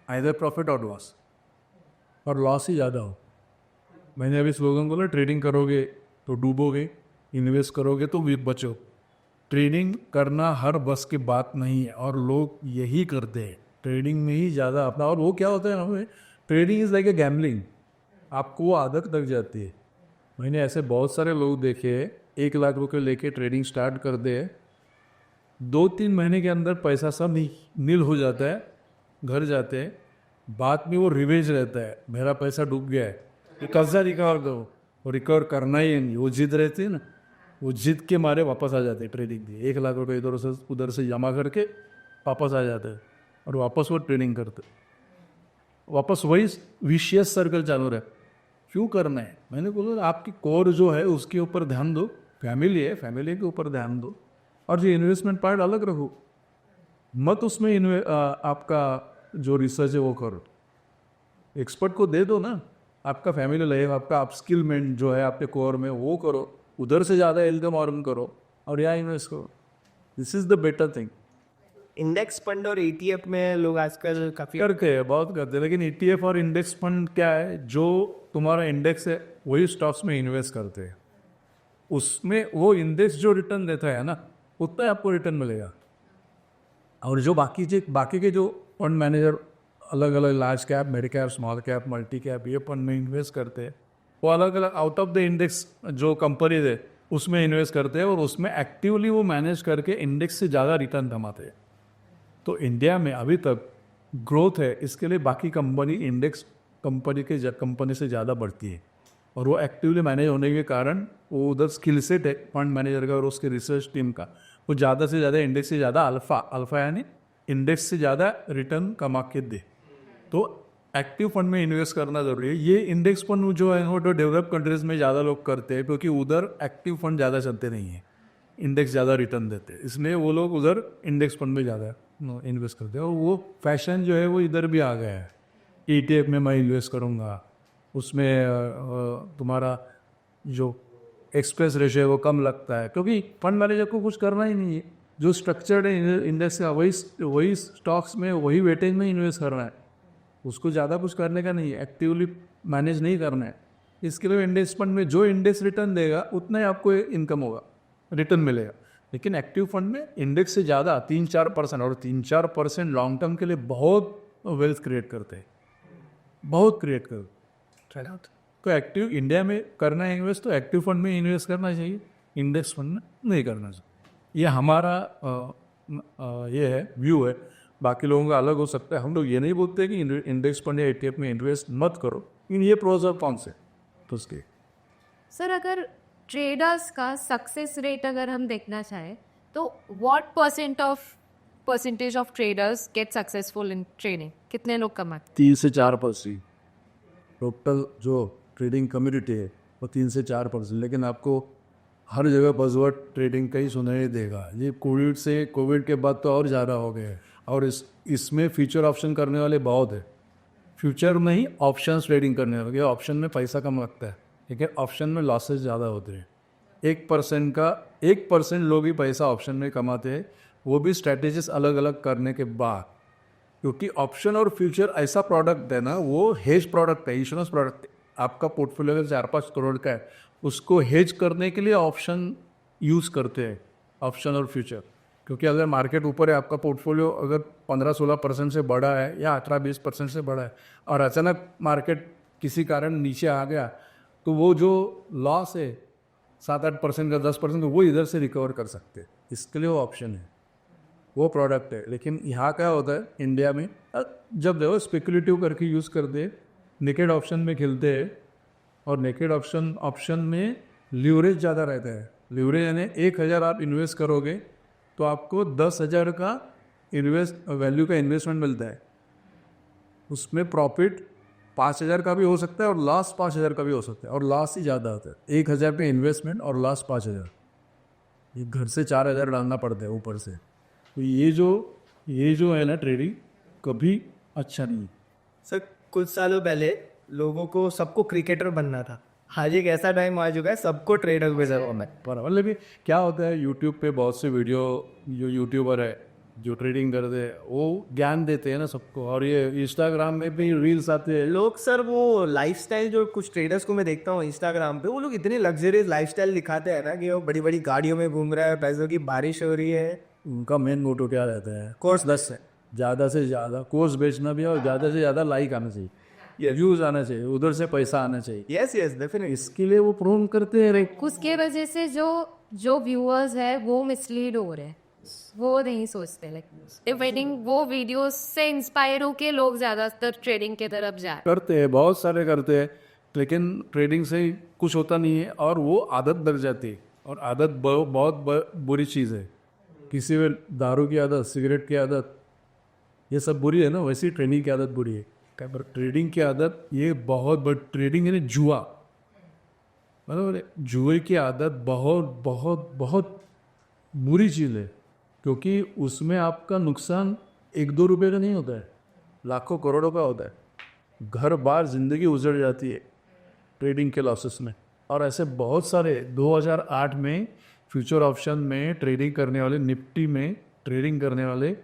आइदर प्रॉफिट और लॉस, और लॉस ही ज़्यादा हो। मैंने अभी स्लोगन बोला, ट्रेडिंग करोगे तो डूबोगे, इन्वेस्ट करोगे तो भी बचो। ट्रेडिंग करना हर बस की बात नहीं है, और लोग यही करते हैं, ट्रेडिंग में ही ज़्यादा अपना। और वो क्या होता है ना, trading is like a gambling, आपको वो आदत लग जाती है। मैंने ऐसे बहुत सारे लोग देखे हैं, 1 लाख रुपये लेके ट्रेडिंग स्टार्ट कर दे, 2-3 महीने के अंदर पैसा सब नील हो जाता है, घर जाते हैं, बाद में वो रिवेंज रहता है, मेरा पैसा डूब गया है, ये कर्जा रिकवर दो, वो रिकवर करना ही नहीं। वो जिद रहती है ना, वो जिद के मारे वापस आ जाते हैं ट्रेडिंग में। 1 लाख रुपये इधर से उधर से जमा करके वापस आ जाते हैं, और वापस वो ट्रेडिंग करते, वापस वही विशियस सर्कल चालू रहे। क्यों करना है? मैंने बोला आपकी कोर जो है उसके ऊपर ध्यान दो, फैमिली है, फैमिली के ऊपर ध्यान दो, और जो इन्वेस्टमेंट पार्ट अलग रखो, मत उसमें आपका जो रिसर्च है वो करो, एक्सपर्ट को दे दो ना। आपका फैमिली लाइफ, आपका अपस्किलमेंट जो है आपके कोर में, वो करो, उधर से ज़्यादा इनकम अर्न करो और यहाँ इन्वेस्ट करो। This is the better thing. Index fund और ETF में लोग आजकल काफ़ी करते हैं, बहुत करते हैं, लेकिन ETF और इंडेक्स फंड क्या है, जो तुम्हारा इंडेक्स है वही स्टॉक्स में इन्वेस्ट करते हैं, उसमें वो इंडेक्स जो रिटर्न देता है ना उतना ही आपको रिटर्न मिलेगा। और जो बाकी के जो फंड मैनेजर अलग अलग large cap, mid cap, small cap, multi cap ये फंड में इन्वेस्ट करते हैं, वो अलग अलग आउट ऑफ द इंडेक्स जो कंपनीज है उसमें इन्वेस्ट करते हैं और उसमें एक्टिवली वो मैनेज करके इंडेक्स से ज़्यादा रिटर्न कमाते हैं। तो इंडिया में अभी तक ग्रोथ है, इसके लिए बाकी कंपनी इंडेक्स कंपनी से ज़्यादा बढ़ती है और वो एक्टिवली मैनेज होने के कारण वो उधर स्किल सेट है फंड मैनेजर का और उसके रिसर्च टीम का, वो ज़्यादा से ज़्यादा इंडेक्स से ज़्यादा अल्फा यानी इंडेक्स से ज़्यादा रिटर्न कमा के दे। तो एक्टिव फंड में इन्वेस्ट करना ज़रूरी है। ये इंडेक्स फंड जो है वो तो डेवलप कंट्रीज़ में ज़्यादा लोग करते हैं क्योंकि उधर एक्टिव फंड ज़्यादा चलते नहीं हैं, इंडेक्स ज़्यादा रिटर्न देते हैं, इसलिए वो लोग उधर इंडेक्स फंड में ज़्यादा इन्वेस्ट करते हैं। और वो फैशन जो है वो इधर भी आ गया है, ETF में मैं इन्वेस्ट करूँगा, उसमें तुम्हारा जो एक्सप्रेस रेशियो है वो कम लगता है क्योंकि फंड मैनेजर को कुछ करना ही नहीं है, जो स्ट्रक्चर्ड है इंडेक्स का वही स्टॉक्स में वही वेटेज में इन्वेस्ट करना है, उसको ज़्यादा कुछ करने का नहीं है, एक्टिवली मैनेज नहीं करना है। इसके लिए इंडेक्स फंड में जो इंडेक्स रिटर्न देगा उतना ही आपको इनकम होगा, रिटर्न मिलेगा। लेकिन एक्टिव फंड में इंडेक्स से ज़्यादा 3-4% और 3-4% लॉन्ग टर्म के लिए बहुत वेल्थ क्रिएट करते हैं, बहुत क्रिएट करते। तो एक्टिव इंडिया में करना है इन्वेस्ट तो एक्टिव फंड में इन्वेस्ट करना चाहिए, इंडेक्स फंड में नहीं करना चाहिए। ये हमारा ये है व्यू है, बाकी लोगों का अलग हो सकता है। हम लोग ये नहीं बोलते कि इंडेक्स फंड या ETF में इन्वेस्ट मत करो, लेकिन ये प्रोज और कौन से तो उसके। सर अगर ट्रेडर्स का सक्सेस रेट अगर हम देखना चाहें तो what percentage of traders get successful in trading, कितने लोग कमाते? 3 से 4% टोटल जो ट्रेडिंग कम्युनिटी है वो 3 से 4%, लेकिन आपको हर जगह बज़वर्ड ट्रेडिंग का ही सुनाई देगा। ये कोविड के बाद तो और ज़्यादा हो गया है और इसमें फ्यूचर ऑप्शन करने वाले बहुत है। फ्यूचर में ही ऑप्शन ट्रेडिंग करने वाले, ऑप्शन में पैसा कम लगता है लेकिन ऑप्शन में लॉसेस ज़्यादा होते हैं। 1% लोग ही पैसा ऑप्शन में कमाते हैं, वो भी स्ट्रैटेजीज अलग अलग करने के बाद, क्योंकि ऑप्शन और फ्यूचर ऐसा प्रोडक्ट है ना, वो हेज प्रोडक्ट है, इंश्योरेंस प्रोडक्ट है। आपका पोर्टफोलियो अगर 4-5 करोड़ का है, उसको हेज करने के लिए ऑप्शन यूज़ करते हैं, ऑप्शन और फ्यूचर। क्योंकि अगर मार्केट ऊपर है, आपका पोर्टफोलियो अगर 15-16% से बढ़ा है या 18-20% से बढ़ा है और अचानक मार्केट किसी कारण नीचे आ गया, तो वो जो लॉस है 7-8% का 10% वो इधर से रिकवर कर सकते हैं। इसके लिए वो ऑप्शन है, वो प्रोडक्ट है। लेकिन यहाँ क्या होता है इंडिया में, जब देखो स्पेकुलेटिव करके यूज़ करते हैं, नेकेड ऑप्शन में खेलते हैं और नेकेड ऑप्शन में लीवरेज ज़्यादा रहता है। लीवरेज यानी 1,000 आप इन्वेस्ट करोगे तो आपको 10,000 का वैल्यू का इन्वेस्टमेंट मिलता है। उसमें प्रॉफिट 5,000 का भी हो सकता है और लॉस 5,000 का भी हो सकता है, और लॉस ही ज़्यादा होता है। 1,000 पे इन्वेस्टमेंट और लॉस 5,000, ये घर से 4,000 डालना पड़ता है ऊपर से। तो ये जो है ना ट्रेडिंग कभी अच्छा नहीं। सर कुछ सालों पहले लोगों को सबको क्रिकेटर बनना था, आज एक ऐसा टाइम आ चुका है सबको ट्रेडर में जरूर है। पर मतलब क्या होता है, यूट्यूब पे बहुत से वीडियो जो यूट्यूबर है जो ट्रेडिंग करते हैं वो ज्ञान देते हैं ना सबको, और ये इंस्टाग्राम में भी रील्स आते हैं। लोग सर वो लाइफस्टाइल जो कुछ ट्रेडर्स को मैं देखता हूँ इंस्टाग्राम पे, वो लोग इतने लग्जरियस लाइफस्टाइल दिखाते हैं ना कि वो बड़ी बड़ी गाड़ियों में घूम रहा है, पैसों की बारिश हो रही है। उनका मेन मोटो क्या रहता है, कोर्स 10 है, ज़्यादा से ज़्यादा कोर्स बेचना भी है और ज़्यादा से ज़्यादा लाइक आना चाहिए, व्यूज़ आना चाहिए, उधर से पैसा आना चाहिए। Yes definitely. इसके लिए वो प्रोन करते हैं। उसके वजह से जो व्यूअर्स है वो मिसलीड हो रहे हैं, वो नहीं सोचते। लाइक वेडिंग वो वीडियोस से इंस्पायर होके लोग ज़्यादातर ट्रेडिंग के तरफ जा रहे हैं। करते हैं, बहुत सारे करते हैं, लेकिन ट्रेडिंग से कुछ होता नहीं है और वो आदत लग जाती है, और आदत बहुत बुरी चीज़ है। किसी में दारू की आदत, सिगरेट की आदत, ये सब बुरी है ना, वैसी ट्रेडिंग की आदत बुरी है। पर ट्रेडिंग की आदत ये बहुत बड़ी, ट्रेडिंग यानी जुआ, मतलब जुए की आदत बहुत बहुत बहुत बुरी चीज़ है, क्योंकि उसमें आपका नुकसान 1-2 रुपये का नहीं होता है, लाखों करोड़ों का होता है। घर बार ज़िंदगी उजड़ जाती है ट्रेडिंग के लॉसेस में। और ऐसे बहुत सारे 2008 में फ्यूचर ऑप्शन में ट्रेडिंग करने वाले, निफ्टी में ट्रेडिंग करने वाले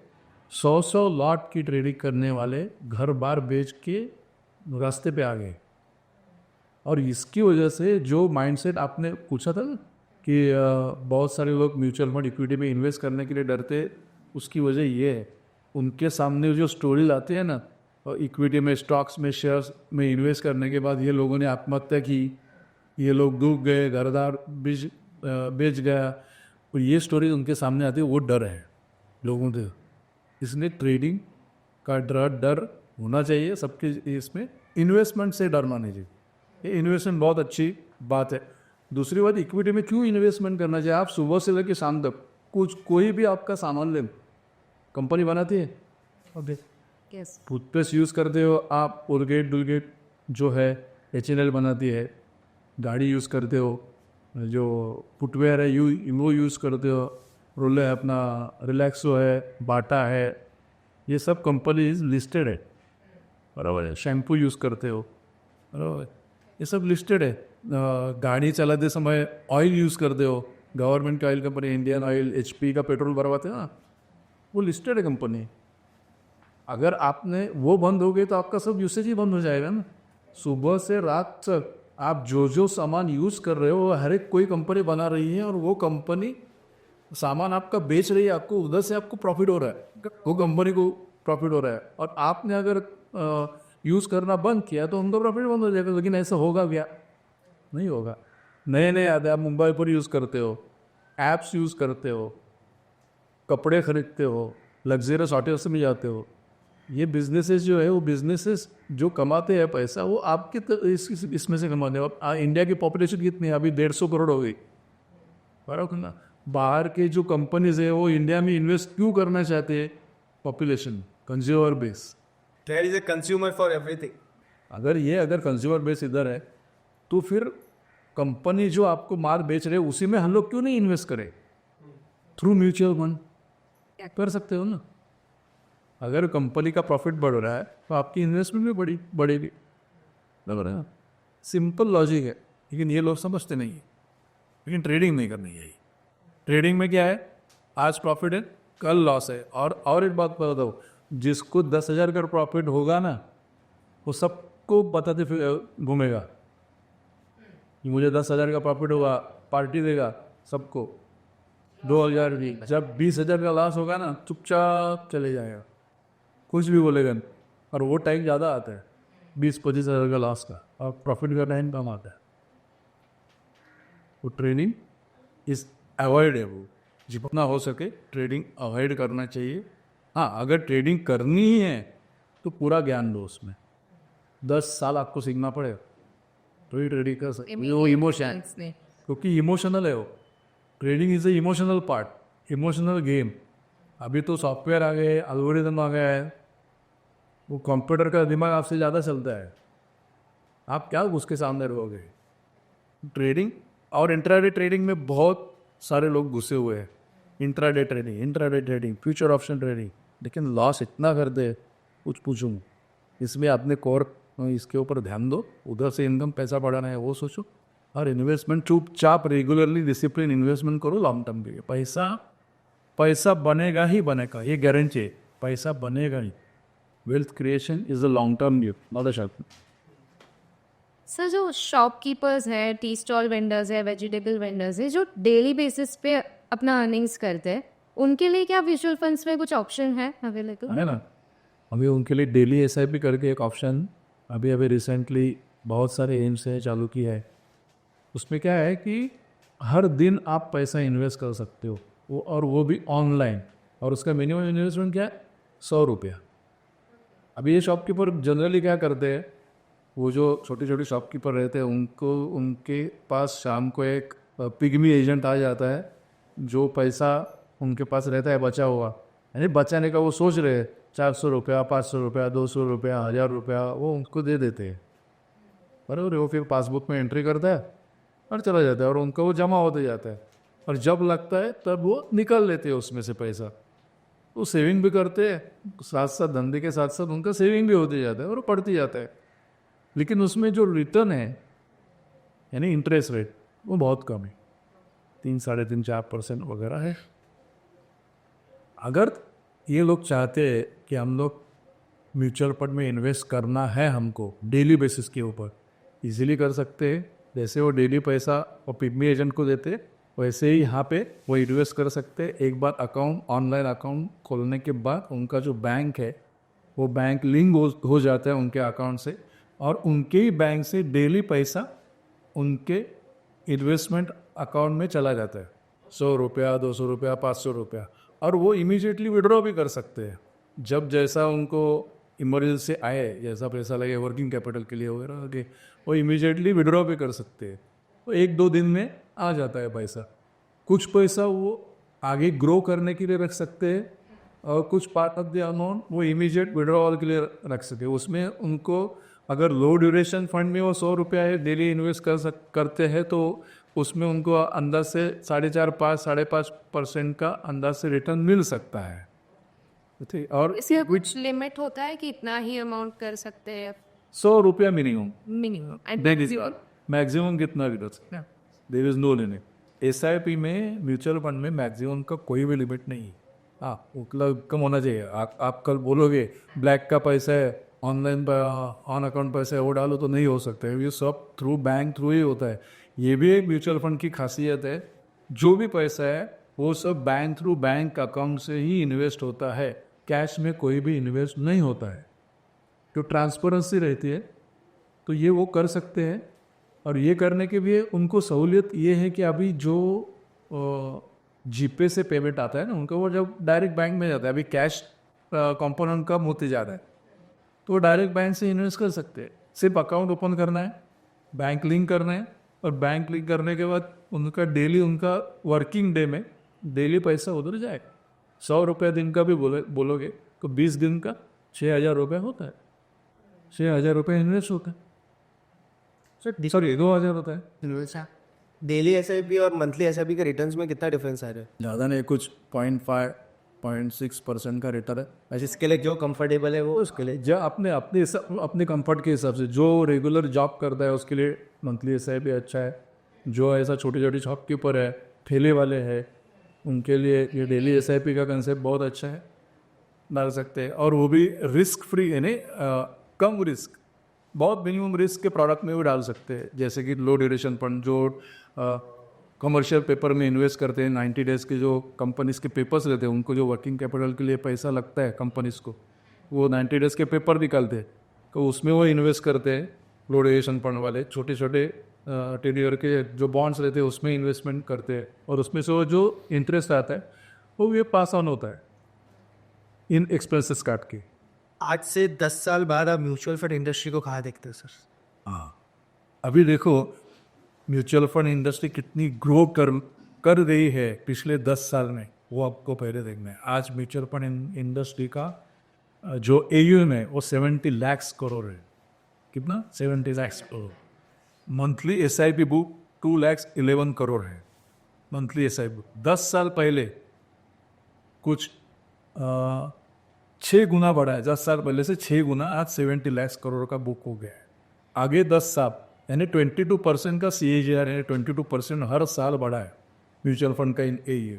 100 लॉट की ट्रेडिंग करने वाले घर बार बेच के रास्ते पे आ गए। और इसकी वजह से जो माइंडसेट आपने पूछा था ना कि बहुत सारे लोग म्यूचुअल फंड इक्विटी में इन्वेस्ट करने के लिए डरते, उसकी वजह ये है, उनके सामने जो स्टोरी लाते हैं ना, इक्विटी में स्टॉक्स में शेयर्स में इन्वेस्ट करने के बाद ये लोगों ने आत्महत्या की, ये लोग डूब गए, घरदार बेच गया, और ये स्टोरी उनके सामने आती है, वो डर है लोगों से। इसलिए ट्रेडिंग का डर होना चाहिए सबके, इसमें इन्वेस्टमेंट से डरना नहीं चाहिए। ये इन्वेस्टमेंट बहुत अच्छी बात है। दूसरी बात, इक्विटी में क्यों इन्वेस्टमेंट करना चाहिए? आप सुबह से लेकर शाम तक कोई भी आपका सामान ले, कंपनी बनाती है, अब यस टूथपेस्ट यूज़ करते हो आप, कोलगेट डुलगेट जो है H&L बनाती है, गाड़ी यूज़ करते हो, जो फुटवेयर है वो यूज़ करते हो, रोले है अपना, रिलैक्सो है, बाटा है, ये सब कंपनीज लिस्टेड है, बराबर है। शैम्पू यूज़ करते हो, बराबर है, ये सब लिस्टेड है। गाड़ी चलाते समय ऑयल यूज़ करते हो, गवर्नमेंट का oil company, Indian oil, HP का पेट्रोल भरवाते हैं ना, वो लिस्टेड है कंपनी। अगर आपने वो बंद हो गई तो आपका सब यूसेज ही बंद हो जाएगा ना। सुबह से रात तक आप जो सामान यूज़ कर रहे हो वो हर एक कोई कंपनी बना रही है, और वो कंपनी सामान आपका बेच रही है, आपको उधर से आपको प्रॉफिट हो रहा है, वो कंपनी को प्रॉफिट हो रहा है। और आपने अगर यूज़ करना बंद किया तो उनका प्रॉफिट बंद हो जाएगा। लेकिन ऐसा होगा क्या? नहीं होगा। नए नए आते, आप मोबाइल पर यूज़ करते हो, ऐप्स यूज़ करते हो, कपड़े खरीदते हो, लग्जरियस होटल्स में जाते हो, ये बिजनेसेस जो है वो बिजनेसेस जो कमाते हैं पैसा, वो आपके इसमें से कमाते हैं। इंडिया की पॉपुलेशन कितनी है? अभी 150 करोड़ हो गई, बराबर ना। बाहर के जो कंपनीज है वो इंडिया में इन्वेस्ट क्यों करना चाहते हैं? Population, consumer base. There is a consumer for everything. अगर कंज्यूमर बेस इधर है तो फिर कंपनी जो आपको माल बेच रहे उसी में हम लोग क्यों नहीं इन्वेस्ट करें? थ्रू म्यूचुअल फंड कर सकते हो ना। अगर कंपनी का प्रॉफिट बढ़ रहा है तो आपकी इन्वेस्टमेंट भी बढ़ेगी, बराबर है। सिंपल लॉजिक है, लेकिन ये लोग समझते नहीं है। लेकिन ट्रेडिंग नहीं करनी चाहिए। ट्रेडिंग में क्या है? आज प्रॉफिट है, कल लॉस है। और एक बात बता दो, जिसको 10,000 का प्रॉफिट होगा ना, वो सबको बताते घूमेगा कि मुझे 10,000 का प्रॉफिट होगा, पार्टी देगा सबको। 2,000 भी, जब 20,000 का लॉस होगा ना, चुपचाप चले जाएगा, कुछ भी बोलेगा नहीं। और वो टाइम ज़्यादा आता है 20-25 हज़ार का लॉस का, और प्रॉफिट का टाइम कम आता है। वो ट्रेडिंग इस अवॉइड है, वो जितना हो सके ट्रेडिंग अवॉइड करना चाहिए। हाँ, अगर ट्रेडिंग करनी ही है तो पूरा ज्ञान लो उसमें। 10 साल आपको सीखना पड़ेगा तो ही ट्रेडिंग कर सकते। वो इमोशन, क्योंकि इमोशनल है वो। Trading is a emotional part, emotional game. अभी तो सॉफ्टवेयर आ गए, एल्गोरिथम आ गया है, वो कंप्यूटर का दिमाग आपसे ज़्यादा चलता है, आप क्या उसके सामने रहोगे। ट्रेडिंग और इंट्राडे ट्रेडिंग में बहुत सारे लोग घुसे हुए हैं। Intraday trading, future option trading, लेकिन लॉस इतना कर दे कुछ पूछूँ। इसमें आपने कोर इसके ऊपर ध्यान दो, उधर से इनकम पैसा बढ़ाना है वो सोचो, और इन्वेस्टमेंट चुपचाप रेगुलरली डिसिप्लिन इन्वेस्टमेंट करो लॉन्ग टर्म के लिए। पैसा बनेगा ही बनेगा, ये गारंटी है, पैसा बनेगा ही। Wealth creation is a long term gift, not a short. Sir, जो शॉपकीपर्स हैं, टी स्टॉल वेंडर्स है, वेजिटेबल वेंडर्स है, जो डेली बेसिस पे अपना अर्निंग्स करते हैं, उनके लिए क्या म्यूचुअल फंड्स में कुछ ऑप्शन है अवेलेबल? है ना, अभी उनके लिए डेली SIP करके एक ऑप्शन अभी रिसेंटली बहुत सारे एम्स है चालू किया है। उसमें क्या है कि हर दिन आप पैसा इन्वेस्ट कर सकते हो, वो भी ऑनलाइन, और उसका मिनिमम इन्वेस्टमेंट क्या है? 100 रुपया। अभी ये शॉपकीपर जनरली क्या करते हैं, वो जो छोटे छोटे शॉपकीपर रहते हैं उनके पास शाम को एक पिग्मी एजेंट आ जाता है, जो पैसा उनके पास रहता है बचा हुआ, यानी बचाने का वो सोच रहे हैं, 400 रुपया, 500 रुपया, 200 रुपया, 1000 रुपया, वो उनको दे देते हैं, बराबर। वो फिर पासबुक में एंट्री करता है और चला जाता है, और उनका वो जमा होते जाता है, और जब लगता है तब वो निकाल लेते हैं उसमें से पैसा। वो सेविंग भी करते हैं, साथ साथ धंधे के साथ साथ उनका सेविंग भी होते जाता है और बढ़ती जाता है। लेकिन उसमें जो रिटर्न है, यानी इंटरेस्ट रेट, वो बहुत कम है, 3, 3.5, 4% वगैरह है। अगर ये लोग चाहते हैं कि हम लोग म्यूचुअल फंड में इन्वेस्ट करना है, हमको डेली बेसिस के ऊपर इजीली कर सकते हैं। जैसे वो डेली पैसा और पिग्मी एजेंट को देते वैसे ही यहाँ पे वो इन्वेस्ट कर सकते हैं। एक बार अकाउंट, ऑनलाइन अकाउंट खोलने के बाद उनका जो बैंक है वो बैंक लिंक हो जाता है उनके अकाउंट से, और उनके ही बैंक से डेली पैसा उनके इन्वेस्टमेंट अकाउंट में चला जाता है। 100 रुपया, 200 रुपया, 500 रुपया, और वो इमीडिएटली विड्रॉ भी कर सकते हैं जब जैसा उनको इमरजेंसी आए, जैसा पैसा लगे वर्किंग कैपिटल के लिए वगैरह के, वो इमीडिएटली विड्रॉ भी कर सकते हैं। तो 1-2 दिन में आ जाता है पैसा। कुछ पैसा वो आगे ग्रो करने के लिए रख सकते हैं, और कुछ पार्ट ऑफ द अमाउंट वो इमीडिएट विड्रॉवल के लिए रख सकते हैं। उसमें उनको अगर लो ड्यूरेशन फंड में वो 100 रुपया है डेली इन्वेस्ट करते हैं तो उसमें उनको अंदर से 4.5-5.5% का अंदर से रिटर्न मिल सकता है। ठीक, और इसका कुछ लिमिट होता है कि इतना ही अमाउंट कर सकते हैं 100 रुपया मिनिमम, मिनिमम? मैक्सिमम कितना भी कर सकते हैं, there is no limit. SIP में, म्यूचुअल फंड में मैक्सिमम का कोई भी लिमिट नहीं है। हाँ, मतलब कम होना चाहिए। आप कल बोलोगे ब्लैक का पैसा है, ऑनलाइन ऑन अकाउंट पैसा है, वो डालो तो नहीं हो सकता है। ये सब थ्रू बैंक थ्रू ही होता है। ये भी एक म्यूचुअल फंड की खासियत है, जो भी पैसा है वो सब बैंक थ्रू बैंक अकाउंट से ही इन्वेस्ट होता है, कैश में कोई भी इन्वेस्ट नहीं होता है। तो ट्रांसपेरेंसी रहती है, तो ये वो कर सकते हैं। और ये करने के लिए उनको सहूलियत ये है कि अभी जो जीपे से पेमेंट आता है ना, उनको वो जब डायरेक्ट बैंक में जाता है, अभी कैश कंपोनेंट कम होते जा रहा है, तो वो डायरेक्ट बैंक से इन्वेस्ट कर सकते हैं। सिर्फ अकाउंट ओपन करना है, बैंक लिंक करना है, और बैंक लिंक करने के बाद उनका डेली, उनका वर्किंग डे में डेली पैसा उधर जाएगा। 100 रुपया दिन का भी बोलोगे तो 20 दिन का 6,000 रुपया होता है। 6,000 रुपया इन्वेस्ट होता है, सॉरी 2,000 होता है। डेली SIP और मंथली SIP के रिटर्न्स में कितना डिफरेंस आ रहा है? ज़्यादा नहीं, कुछ 0.5-0.6% का रिटर्न है। वैसे इसके लिए जो कंफर्टेबल है वो उसके लिए। जो अपने कंफर्ट के हिसाब से, जो रेगुलर जॉब करता है उसके लिए मंथली SIP अच्छा है। जो ऐसा छोटे छोटे शॉपकीपर है, ठेले वाले हैं, उनके लिए ये डेली SIP का कंसेप्ट बहुत अच्छा है, डाल सकते हैं। और वो भी रिस्क फ्री, यानी कम रिस्क, बहुत मिनिमम रिस्क के प्रोडक्ट में भी डाल सकते हैं। जैसे कि लो ड्यूरेशन फंड, जो कमर्शियल पेपर में इन्वेस्ट करते हैं, 90 डेज़ के जो कंपनीज के पेपर्स रहते हैं, उनको जो वर्किंग कैपिटल के लिए पैसा लगता है कंपनीज को, वो 90 डेज़ के पेपर निकालते हैं, तो उसमें वो इन्वेस्ट करते हैं। लो ड्यूरेशन फंड वाले छोटे छोटे टेन्योर के जो बॉन्ड्स रहते हैं उसमें इन्वेस्टमेंट करते हैं, और उसमें से वो जो इंटरेस्ट आता है वो ये पास ऑन होता है इन एक्सपेंसेस काट के। आज से 10 साल बाद आप म्यूचुअल फंड इंडस्ट्री को कहाँ देखते हो सर? हाँ, अभी देखो म्यूचुअल फंड इंडस्ट्री कितनी ग्रो कर रही है पिछले 10 साल में, वो आपको पहले देखना है। आज म्यूचुअल फंड इंडस्ट्री का जो AUM है वो 70 लाख करोड़ है। कितना? 70 lakh crore. Monthly SIP book 211 crore है, मंथली SIP बुक। 10 साल पहले कुछ 6 गुना बढ़ा है, 10 साल पहले से 6 गुना, आज 70 लाख करोड़ का बुक हो गया है। आगे 10 साल यानी 22% का CAGR, यानी 22% हर साल बढ़ा है म्यूचुअल फंड का इन AUM।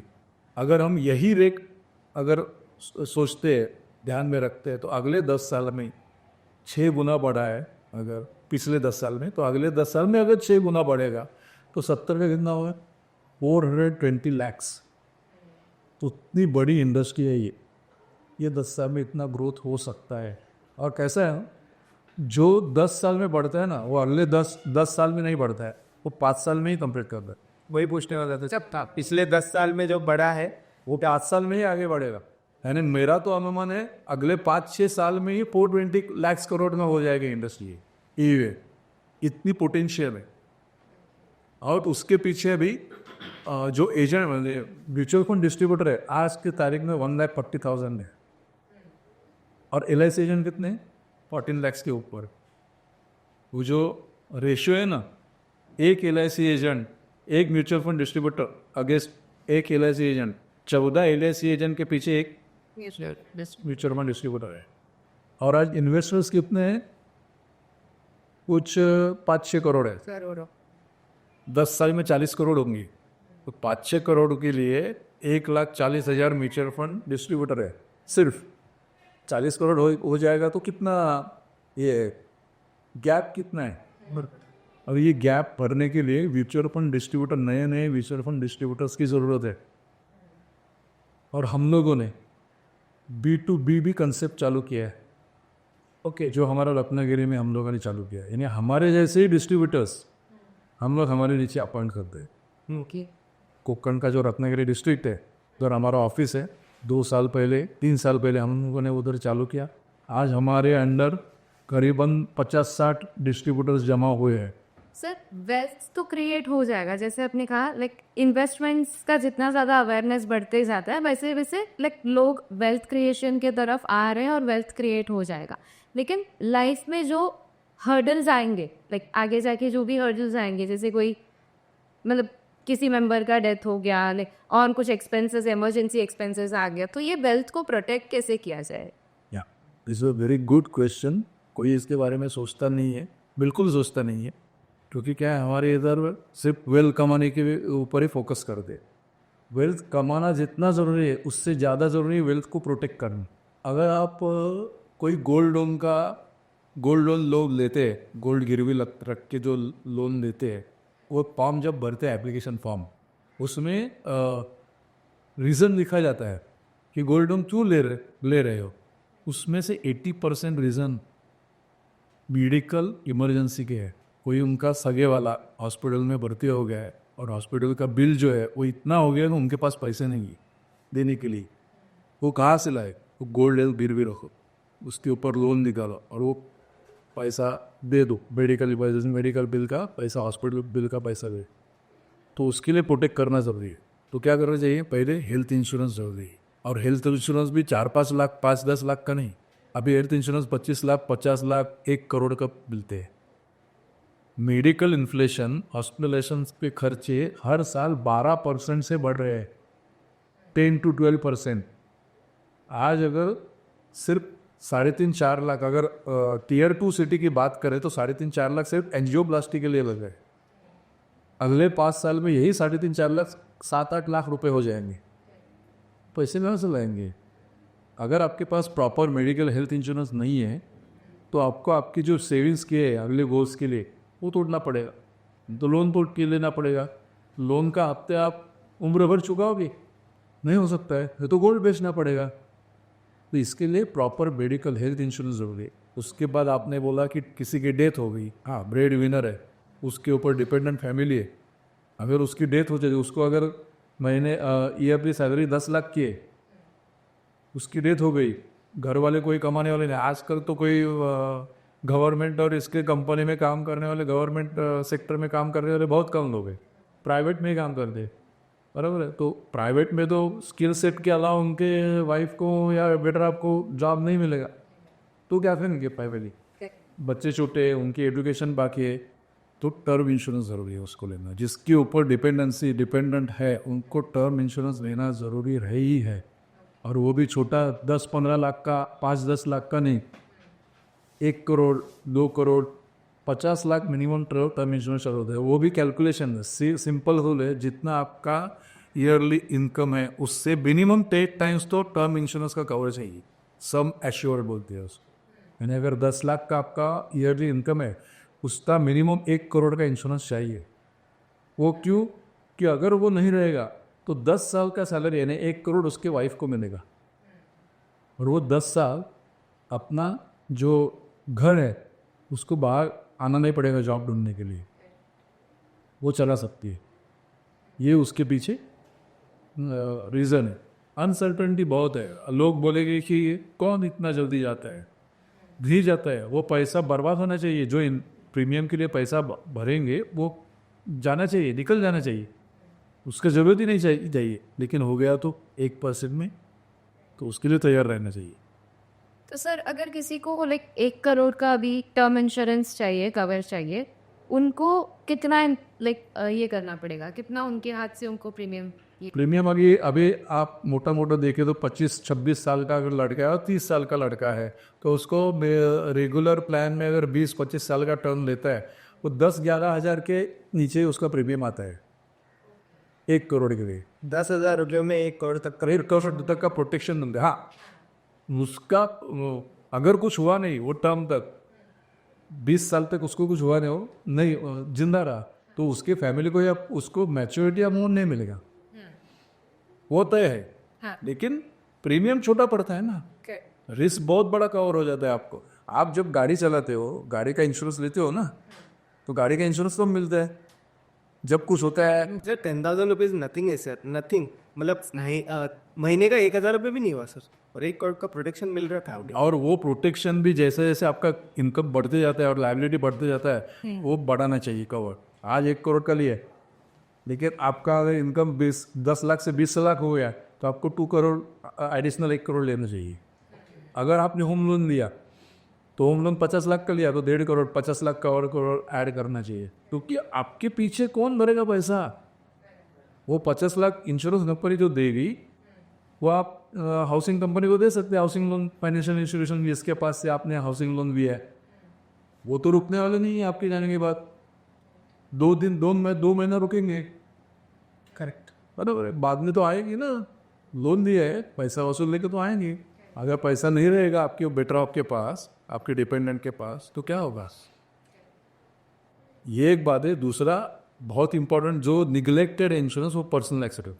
अगर हम यही रेट अगर सोचते हैं, ध्यान में रखते हैं, तो अगले 10 साल में 6 गुना बढ़ा है। अगर पिछले 10 साल में, तो अगले 10 साल में अगर 6 गुना बढ़ेगा तो 70 का कितना होगा? 420 लाख। तो उतनी बड़ी इंडस्ट्री है ये 10 साल में इतना ग्रोथ हो सकता है। और कैसा है, जो 10 साल में बढ़ता है ना, वो अगले 10 साल में नहीं बढ़ता है, वो 5 साल में ही कंप्लीट करता है। वही पूछने वाला था जब पिछले 10 साल में जो बढ़ा है वो 5 साल में ही आगे बढ़ेगा। यानी मेरा तो अनुमान है अगले 5-6 साल में ही 420 लाख करोड़ में हो जाएगी इंडस्ट्री। ये इतनी पोटेंशियल है। और उसके पीछे भी जो एजेंट म्यूचुअल फंड डिस्ट्रीब्यूटर है, आज की तारीख में 1,40,000 है, और LIC एजेंट कितने हैं? 14 लाख के ऊपर। वो जो रेशियो है ना, एक LIC एजेंट, एक म्यूचुअल फंड डिस्ट्रीब्यूटर अगेंस्ट एक LIC एजेंट, 14 LIC एजेंट के पीछे एक म्यूचुअल फंड डिस्ट्रीब्यूटर है। और आज इन्वेस्टर्स कितने हैं? कुछ 5-6 करोड़ है। 10 साल में 40 करोड़ होंगी, तो 5-6 करोड़ के लिए 1,40,000 म्यूचुअल फंड डिस्ट्रीब्यूटर है। सिर्फ 40 करोड़ हो जाएगा तो कितना ये गैप कितना है? और ये गैप भरने के लिए म्यूचुअल फंड डिस्ट्रीब्यूटर, नए नए म्यूचुअल फंड डिस्ट्रीब्यूटर्स की ज़रूरत है। और हम लोगों ने B2B भी कंसेप्ट चालू किया है। ओके, जो हमारा रत्नागिरी में हम लोगों ने चालू किया है, यानी हमारे जैसे ही डिस्ट्रीब्यूटर्स हम लोग हमारे नीचे अपॉइंट करते हैं। ओके, कोक्कण का जो रत्नागिरी डिस्ट्रिक्ट है, उधर हमारा ऑफिस है। 2 साल पहले 3 साल पहले हम लोगों ने उधर चालू किया। आज हमारे अंडर करीबन 50-60 डिस्ट्रीब्यूटर्स जमा हुए हैं। सर वेल्थ तो क्रिएट हो जाएगा, जैसे आपने कहा लाइक इन्वेस्टमेंट्स का जितना ज़्यादा अवेयरनेस बढ़ते जाता है वैसे वैसे लाइक लोग वेल्थ क्रिएशन के तरफ आ रहे हैं और वेल्थ क्रिएट हो जाएगा। लेकिन लाइफ में जो हर्डल्स आएंगे, लाइक आगे जाके जो भी हर्डल्स आएंगे, जैसे कोई मतलब किसी मेंबर का डेथ हो गया, लाइक और कुछ एक्सपेंसेस, इमरजेंसी एक्सपेंसेस आ गया, तो ये वेल्थ को प्रोटेक्ट कैसे किया जाए? या this a very good question. कोई इसके बारे में सोचता नहीं है, बिल्कुल सोचता नहीं है, क्योंकि क्या है, हमारे इधर सिर्फ वेल्थ कमाने के ऊपर ही फोकस कर दे। वेल्थ कमाना जितना ज़रूरी है उससे ज़्यादा ज़रूरी है वेल्थ को प्रोटेक्ट करना। अगर आप कोई गोल्ड लोन लोग लेते हैं, गोल्ड गिरवी रख के जो लोन लेते हैं, वो फॉर्म जब भरते हैं एप्लीकेशन फॉर्म, उसमें रीज़न लिखा जाता है कि गोल्ड लोन क्यों ले रहे हो। उसमें से 80% रीज़न मेडिकल इमरजेंसी के है। कोई उनका सगे वाला हॉस्पिटल में भर्ती हो गया है और हॉस्पिटल का बिल जो है वो इतना हो गया कि उनके पास पैसे नहीं है देने के लिए। वो कहाँ से लाए? वो गोल्ड गिरवी रखो, उसके ऊपर लोन निकालो और वो पैसा दे दो। मेडिकल बिल का पैसा, हॉस्पिटल बिल का पैसा दे। तो उसके लिए प्रोटेक्ट करना ज़रूरी है। तो क्या करना चाहिए? पहले हेल्थ इंश्योरेंस ज़रूरी है। और हेल्थ इंश्योरेंस भी 4-5 लाख, 5-10 लाख का नहीं। अभी हेल्थ इंश्योरेंस 25 लाख, 50 लाख, 1 करोड़ का मिलते हैं। मेडिकल इन्फ्लेशन, हॉस्पिटलाइजेशन के खर्चे हर साल 12% से बढ़ रहे हैं, 10 to 12%। आज अगर सिर्फ 3.5-4 लाख, अगर Tier 2 सिटी की बात करें तो 3.5-4 लाख सिर्फ एंजियोप्लास्टी के लिए लग गए। अगले 5 साल में यही 3.5-4 लाख, 7-8 लाख रुपए हो जाएंगे। पैसे कहाँ से लाएंगे? अगर आपके पास प्रॉपर मेडिकल हेल्थ इंश्योरेंस नहीं है तो आपको आपकी जो सेविंग्स की है अगले गोल्स के लिए, वो तोड़ना पड़ेगा। तो लोन तोड़ के लेना पड़ेगा। लोन का हफ्ते आप उम्र भर चुकाओगे? नहीं हो सकता है, तो गोल्ड बेचना पड़ेगा। तो इसके लिए प्रॉपर मेडिकल हेल्थ इंश्योरेंस ज़रूरी है। उसके बाद आपने बोला कि किसी की डेथ हो गई, हाँ, ब्रेड विनर है, उसके ऊपर डिपेंडेंट फैमिली है, अगर उसकी डेथ हो जाए, उसको अगर महीने ईयरली सैलरी 10 लाख की है, उसकी डेथ हो गई, घर वाले कोई कमाने वाले नहीं। आजकल तो कोई गवर्नमेंट और इसके कंपनी में काम करने वाले, गवर्नमेंट सेक्टर में काम करने वाले बहुत कम लोग हैं, प्राइवेट में ही काम करते हैं, बराबर है। तो प्राइवेट में तो स्किल सेट के अलावा उनके वाइफ को या बेटर आपको जॉब नहीं मिलेगा, तो क्या करेंगे? प्राइवेटली बच्चे छोटे हैं, उनकी एजुकेशन बाकी है, तो टर्म इंश्योरेंस ज़रूरी है उसको लेना। जिसके ऊपर डिपेंडेंट है उनको टर्म इंश्योरेंस लेना ज़रूरी ही है। और वो भी छोटा, 10-15 लाख का, 5-10 लाख का नहीं, 1 crore, 2 crore, 50 lakh minimum term insurance होता है। वो भी कैलकुलेशन है, सिंपल रूल है, जितना आपका ईयरली इनकम है उससे मिनिमम 10 टाइम्स तो टर्म इंश्योरेंस का कवर चाहिए। सम एश्योर्ड बोलते हैं उसको। यानी अगर 10 लाख का आपका ईयरली इनकम है, उसका मिनिमम 1 करोड़ का इंश्योरेंस चाहिए। वो क्यों? कि अगर वो नहीं रहेगा तो 10 साल का सैलरी, यानी 1 करोड़ उसके वाइफ को मिलेगा, और वो 10 साल अपना जो घर है उसको बाहर आना नहीं पड़ेगा जॉब ढूंढने के लिए, वो चला सकती है। ये उसके पीछे रीज़न है। अनसर्टनिटी बहुत है। लोग बोलेंगे कि कौन इतना जल्दी जाता है? भी जाता है, वो पैसा बर्बाद होना चाहिए। जो इन प्रीमियम के लिए पैसा भरेंगे वो जाना चाहिए, निकल जाना चाहिए, उसका ज़रूरत ही नहीं चाहिए। लेकिन हो गया तो 1% में, तो उसके लिए तैयार रहना चाहिए। तो सर अगर किसी को लाइक 1 करोड़ का अभी टर्म इंश्योरेंस चाहिए, कवर चाहिए, उनको कितना लाइक ये करना पड़ेगा? कितना उनके हाथ से उनको प्रीमियम अभी आप मोटा देखें तो 25-26 साल का अगर लड़का है और 30 साल का लड़का है, तो उसको रेगुलर प्लान में अगर 20-25 साल का टर्म लेता है, वो 10-11 हज़ार के नीचे उसका प्रीमियम आता है 1 करोड़ के लिए। 10,000 रुपये में 1 करोड़ तक का 1 करोड़ तक का प्रोटेक्शन मिलता है। हाँ, उसका अगर कुछ हुआ नहीं वो टर्म तक 20 साल तक उसको कुछ हुआ नहीं हो नहीं जिंदा रहा तो उसके फैमिली को या उसको मैच्योरिटी अमाउंट नहीं मिलेगा, वो तय है। हाँ। लेकिन प्रीमियम छोटा पड़ता है ना, रिस्क बहुत बड़ा कवर हो जाता है आपको। आप जब गाड़ी चलाते हो, गाड़ी का इंश्योरेंस लेते हो ना, तो गाड़ी का इंश्योरेंस तो मिलता है जब कुछ होता है। सर 10,000 रुपीज़ नथिंग है सर, नथिंग। मतलब नहीं महीने का 1,000 रुपये भी नहीं हुआ सर, और 1 करोड़ का प्रोटेक्शन मिल रहा था। और वो प्रोटेक्शन भी जैसे जैसे आपका इनकम बढ़ते जाता है और लाइबिलिटी बढ़ते जाता है वो बढ़ाना चाहिए कवर। आज 1 करोड़ का लिए, लेकिन आपका अगर इनकम 10 लाख से 20 लाख हो गया तो आपको 2 करोड़ एडिशनल 1 करोड़ लेना चाहिए। अगर आपने होम लोन लिया तो होम लोन 50 लाख का लिया तो 1.5 करोड़ 50 लाख का और करोड़ ऐड करना चाहिए, क्योंकि आपके पीछे कौन भरेगा पैसा। वो 50 लाख इंश्योरेंस कंपनी जो देगी वो आप हाउसिंग कंपनी को दे सकते हैं, हाउसिंग लोन फाइनेंशियल इंस्टीट्यूशन जिसके पास से आपने हाउसिंग लोन लिया है, वो तो रुकने वाले नहीं है आपके जाने के बाद। 2 महीना रुकेंगे, करेक्ट। बराबर, बाद में तो आएगी ना, लोन दिया है पैसा वसूल लेके तो आएंगे। अगर पैसा नहीं रहेगा आपके बेटर आपके पास, आपके डिपेंडेंट के पास, तो क्या होगा। ये एक बात है। दूसरा बहुत इंपॉर्टेंट जो निगलेक्टेड इंश्योरेंस, वो personal accident.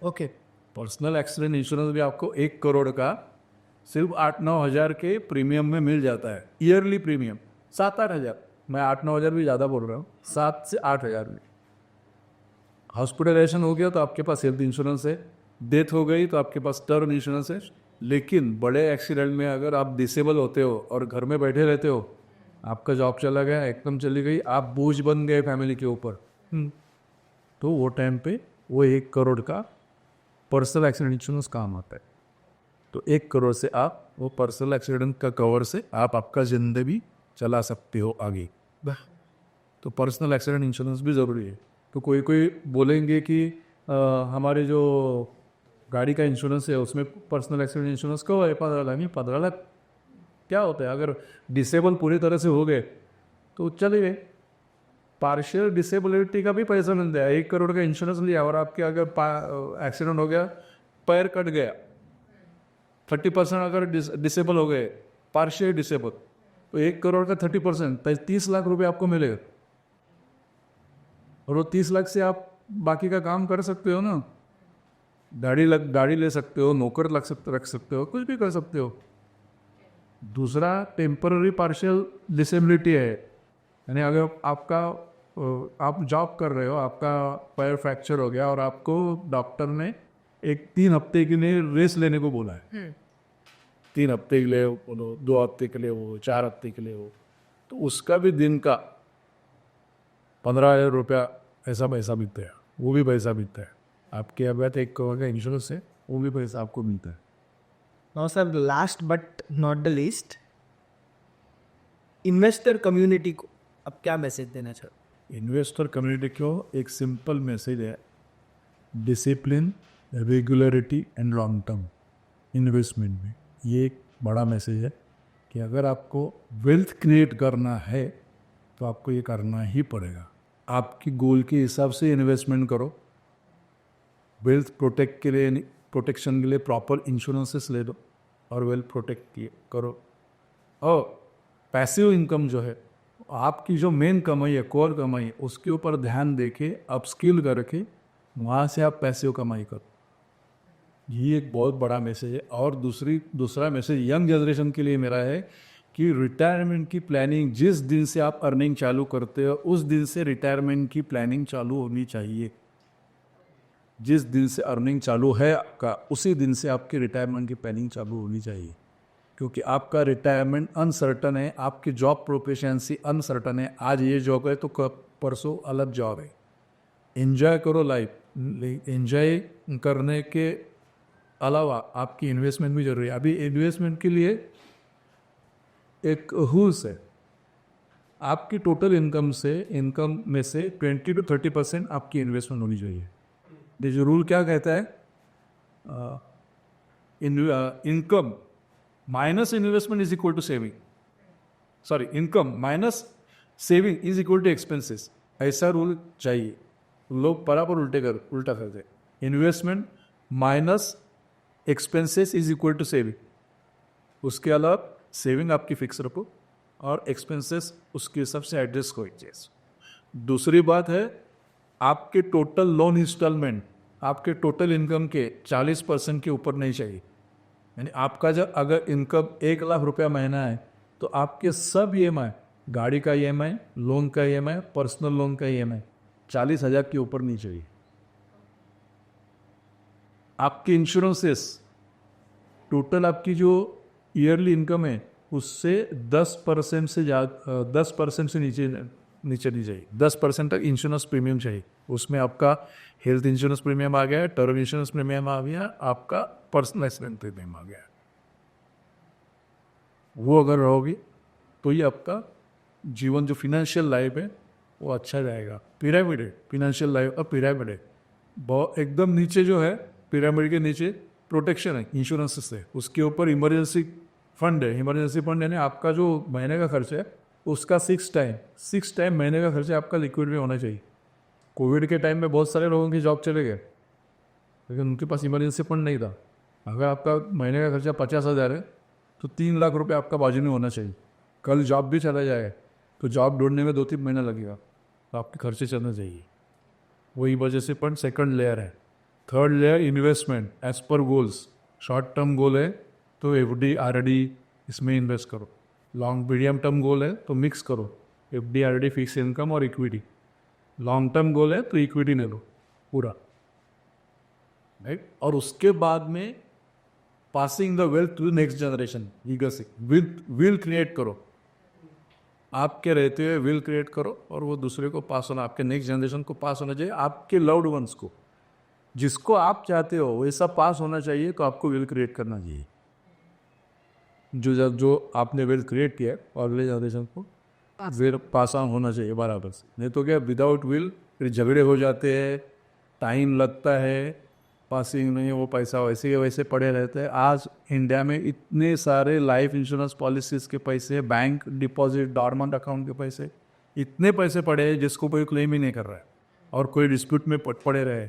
Okay. Personal accident insurance भी आपको 1 करोड़ का सिर्फ 8-9 हज़ार के प्रीमियम में मिल जाता है। ईयरली प्रीमियम 7-8 हज़ार, मैं 8-9 हज़ार भी ज़्यादा बोल रहा हूँ, 7 से 8 हज़ार में। हॉस्पिटलाइजेशन हो गया तो आपके पास हेल्थ इंश्योरेंस है, डेथ हो गई तो आपके पास टर्म इंश्योरेंस है। लेकिन बड़े एक्सीडेंट में अगर आप डिसेबल होते हो और घर में बैठे रहते हो, आपका जॉब चला गया, एकदम चली गई, आप बोझ बन गए फैमिली के ऊपर, तो वो टाइम पे वो 1 करोड़ का पर्सनल एक्सीडेंट इंश्योरेंस काम आता है। तो 1 करोड़ से आप वो पर्सनल एक्सीडेंट का कवर से आप आपका जिंदगी चला सकते हो आगे। तो पर्सनल एक्सीडेंट इंश्योरेंस भी ज़रूरी है। तो कोई बोलेंगे कि हमारे जो गाड़ी का इंश्योरेंस है उसमें पर्सनल एक्सीडेंट इंश्योरेंस कब है 15 लाख। नहीं, 15 लाख क्या होता है। अगर डिसेबल पूरी तरह से हो गए तो चलिए, पार्शियल डिसेबिलिटी का भी पैसा मिलता है। 1 करोड़ का इंश्योरेंस लिया और आपके अगर एक्सीडेंट हो गया, पैर कट गया, 30% अगर डिसेबल हो गए, पार्शियल डिसेबल, तो 1 करोड़ का 30% 30 लाख रुपए आपको मिलेगा। और वो 30 लाख से आप बाकी का काम कर सकते हो ना, गाड़ी ले सकते हो, नौकर रख सकते हो, कुछ भी कर सकते हो। दूसरा टेम्पररी पार्शियल डिसेबिलिटी है, यानी अगर आप जॉब कर रहे हो, आपका पैर फ्रैक्चर हो गया और आपको डॉक्टर ने 3 हफ्ते के लिए रेस्ट लेने को बोला है, 3 हफ्ते के लिए हो, 2 हफ्ते के लिए हो, 4 हफ्ते के लिए हो, तो उसका भी दिन का 15,000 रुपया ऐसा पैसा मिलता है। वो भी पैसा मिलता है आपके अगर 1 करोड़ का इंश्योरेंस है, वो भी पैसा आपको मिलता है। Now sir, last but not the least, investor community को अब क्या मैसेज देना चाहते। इन्वेस्टर कम्युनिटी को एक सिंपल मैसेज है, discipline, regularity and long term investment में। ये एक बड़ा मैसेज है कि अगर आपको वेल्थ क्रिएट करना है तो आपको ये करना ही पड़ेगा। आपकी गोल के हिसाब से इन्वेस्टमेंट करो। वेल्थ प्रोटेक्शन के लिए प्रॉपर इंश्योरेंसेस ले लो और वेल्थ प्रोटेक्ट करो। और पैसिव इनकम जो है, आपकी जो मेन कमाई है, कोर कमाई है, उसके ऊपर ध्यान देके अपस्किल करके वहाँ से आप पैसिव कमाई करो। ये एक बहुत बड़ा मैसेज है। और दूसरा मैसेज यंग जनरेशन के लिए मेरा है कि रिटायरमेंट की प्लानिंग, जिस दिन से आप अर्निंग चालू करते हो उस दिन से रिटायरमेंट की प्लानिंग चालू होनी चाहिए। जिस दिन से अर्निंग चालू है आपका, उसी दिन से आपकी रिटायरमेंट की प्लानिंग चालू होनी चाहिए, क्योंकि आपका रिटायरमेंट अनसर्टन है, आपकी जॉब प्रोफेशंसी अनसर्टन है। आज ये जॉब है तो परसों अलग जॉब है। एंजॉय करो लाइफ। एंजॉय करने के अलावा आपकी इन्वेस्टमेंट भी जरूरी है। अभी इन्वेस्टमेंट के लिए एक रूल्स है, आपकी टोटल इनकम में से 20 to 30% आपकी इन्वेस्टमेंट होनी चाहिए। ये जो रूल क्या कहता है, income minus investment is equal to saving, sorry, income minus saving is equal to expenses. ऐसा रूल चाहिए। लोग बराबर उल्टा करते हैं। Investment minus expenses is equal to saving. उसके अलावा सेविंग आपकी फिक्स रखो और एक्सपेंसेस उसके हिसाब से एडजस्ट कीजिए। दूसरी बात है, आपके टोटल लोन इंस्टॉलमेंट आपके टोटल इनकम के 40% के ऊपर नहीं चाहिए। यानी आपका जब अगर इनकम 1 लाख रुपया महीना है तो आपके सब EMI, गाड़ी का EMI, लोन का EMI, पर्सनल लोन का EMI 40,000 के ऊपर नहीं चाहिए। आपके इंश्योरेंसेस टोटल आपकी जो ईयरली इनकम है उससे 10% से ज़्यादा 10% से नीचे नहीं चाहिए। 10% तक इंश्योरेंस प्रीमियम चाहिए। उसमें आपका हेल्थ इंश्योरेंस प्रीमियम आ गया, टर्म इंश्योरेंस प्रीमियम आ गया, आपका पर्सनल एक्सीडेंट प्रीमियम आ गया। वो अगर रहोगे तो ये आपका जीवन जो फिनेंशियल लाइफ है वो अच्छा जाएगा। पिरामिड है, फिनेंशियल लाइफ अब पिरामिड है। बहुत एकदम नीचे जो है पिरामिड के नीचे प्रोटेक्शन है इंश्योरेंस से, उसके ऊपर इमरजेंसी फंड है। इमरजेंसी फंड यानी आपका जो महीने का खर्च है उसका 6 टाइम महीने का खर्चा आपका लिक्विड में होना चाहिए। कोविड के टाइम में बहुत सारे लोगों की जॉब चले गए लेकिन उनके पास इमरजेंसी फंड नहीं था। अगर आपका महीने का खर्चा 50,000 है तो 3 लाख रुपए आपका बाजू में होना चाहिए। कल जॉब भी चला जाए तो जॉब ढूंढने में 2-3 महीना लगेगा, तो आपके खर्चे चलने चाहिए। वही वजह से फंड सेकंड लेयर है। Third layer investment as per goals. Short term goal है तो FD RD इसमें इन्वेस्ट करो। लॉन्ग मीडियम टर्म गोल है तो मिक्स करो FD RD, फिक्स इनकम और इक्विटी। लॉन्ग टर्म गोल है तो इक्विटी ले लो पूरा, राइट। और उसके बाद में passing the wealth to next generation, legacy, will create करो। आपके रहते हुए विल क्रिएट करो और वो दूसरे को पास होना, आपके नेक्स्ट जनरेशन को पास होना चाहिए। आपके लव्ड वंस को, जिसको आप चाहते हो वैसा पास होना चाहिए, तो आपको विल क्रिएट करना चाहिए। जो आपने विल क्रिएट किया है और अगले जनरेशन को विल पास ऑन होना चाहिए बराबर से। नहीं तो क्या विदाउट विल फिर झगड़े हो जाते हैं, टाइम लगता है, पासिंग नहीं, वो पैसा वैसे वैसे पड़े रहते हैं। आज इंडिया में इतने सारे लाइफ इंश्योरेंस पॉलिसीज के पैसे, बैंक डिपॉजिट, डॉर्मेंट अकाउंट के पैसे, इतने पैसे पड़े हैं जिसको कोई क्लेम ही नहीं कर रहा है और कोई डिस्प्यूट में पड़े रहे,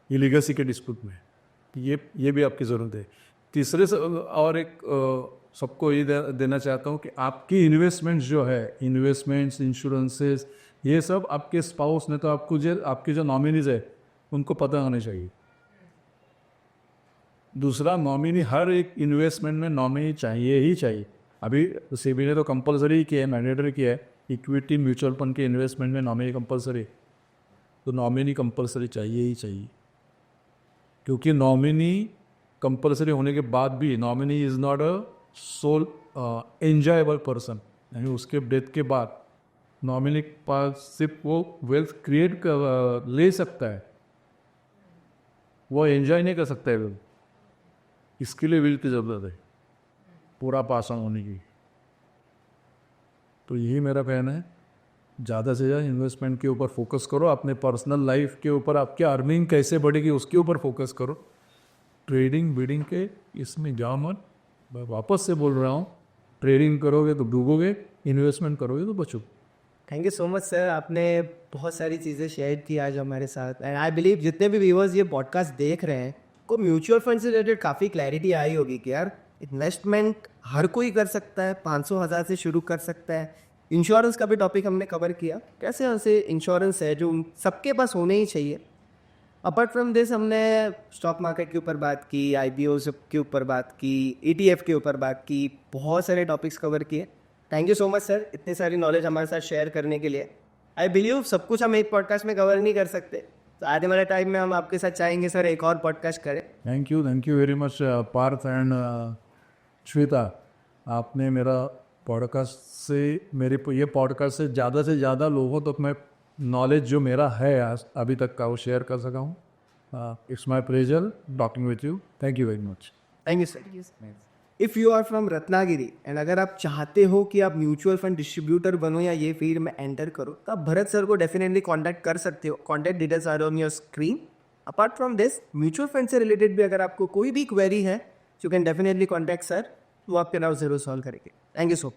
ये लीगेसी के डिस्प्यूट में। ये भी आपकी ज़रूरत है। तीसरे से और एक सबको ये देना चाहता हूँ कि आपकी इन्वेस्टमेंट्स जो है, इन्वेस्टमेंट्स, इंश्योरेंसेस, ये सब आपके स्पाउस ने तो आपके जो नॉमिनीज है उनको पता होना चाहिए। दूसरा, नॉमिनी, हर एक इन्वेस्टमेंट में नॉमिनी चाहिए ही चाहिए। अभी सेबी ने तो कंपलसरी किया है, मैंडेटरी किया है, इक्विटी म्यूचुअल फंड के इन्वेस्टमेंट में नॉमिनी कंपलसरी, तो नॉमिनी कंपलसरी चाहिए ही चाहिए। क्योंकि नॉमिनी कंपलसरी होने के बाद भी nominee is not a sole enjoyable person, यानी उसके डेथ के बाद नॉमिनी के पास सिर्फ वो वेल्थ क्रिएट ले सकता है, वो एंजॉय नहीं कर सकता है वेल्थ। इसके लिए विल की ज़रूरत है पूरा पास ऑन होने की। तो यही मेरा कहना है, ज़्यादा से ज़्यादा इन्वेस्टमेंट के ऊपर फोकस करो। अपने पर्सनल लाइफ के ऊपर, आपकी अर्निंग कैसे बढ़ेगी उसके ऊपर फोकस करो। ट्रेडिंग बीडिंग के इसमें जाओ मत। मैं वापस से बोल रहा हूँ, ट्रेडिंग करोगे तो डूबोगे, इन्वेस्टमेंट करोगे तो बचोगे। Thank you so much sir, आपने बहुत सारी चीज़ें शेयर की आज हमारे साथ। एंड आई बिलीव जितने भी व्यूअर्स ये पॉडकास्ट देख रहे हैं को म्यूचुअल फंड से रिलेटेड काफ़ी क्लैरिटी आई होगी कि यार इन्वेस्टमेंट हर कोई कर सकता है, 500,000 से शुरू कर सकता है। इंश्योरेंस का भी टॉपिक हमने कवर किया, कैसे ऐसे इंश्योरेंस है जो सबके पास होने ही चाहिए। अपार्ट फ्रॉम दिस हमने स्टॉक मार्केट के ऊपर बात की, IPOs के ऊपर बात की, ETF के ऊपर बात की, बहुत सारे टॉपिक्स कवर किए। Thank you so much sir, इतनी सारी नॉलेज हमारे साथ शेयर करने के लिए। आई बिलीव सब कुछ हम एक पॉडकास्ट में कवर नहीं कर सकते, तो आने वाले टाइम में हम आपके साथ चाहेंगे सर एक और पॉडकास्ट करें। Thank you very much Parth and Shweta. आपने मेरा पॉडकास्ट से ये पॉडकास्ट से ज़्यादा लोगों तक मैं नॉलेज जो मेरा है आज अभी तक का वो शेयर कर सका हूँ। It's my pleasure talking with you. Thank you very much. Thank you sir. If you are from Ratnagiri and अगर आप चाहते हो कि आप म्यूचुअल फंड डिस्ट्रीब्यूटर बनो या ये फील्ड में एंटर करो, तो आप भरत सर को डेफिनेटली कांटेक्ट कर सकते हो। Contact details are on your screen. Apart from this, mutual fund से रिलेटेड भी अगर आपको कोई भी क्वेरी है, you can definitely contact sir, वो आपके नाम जरूर सॉल्व करेंगे। Thank you so much.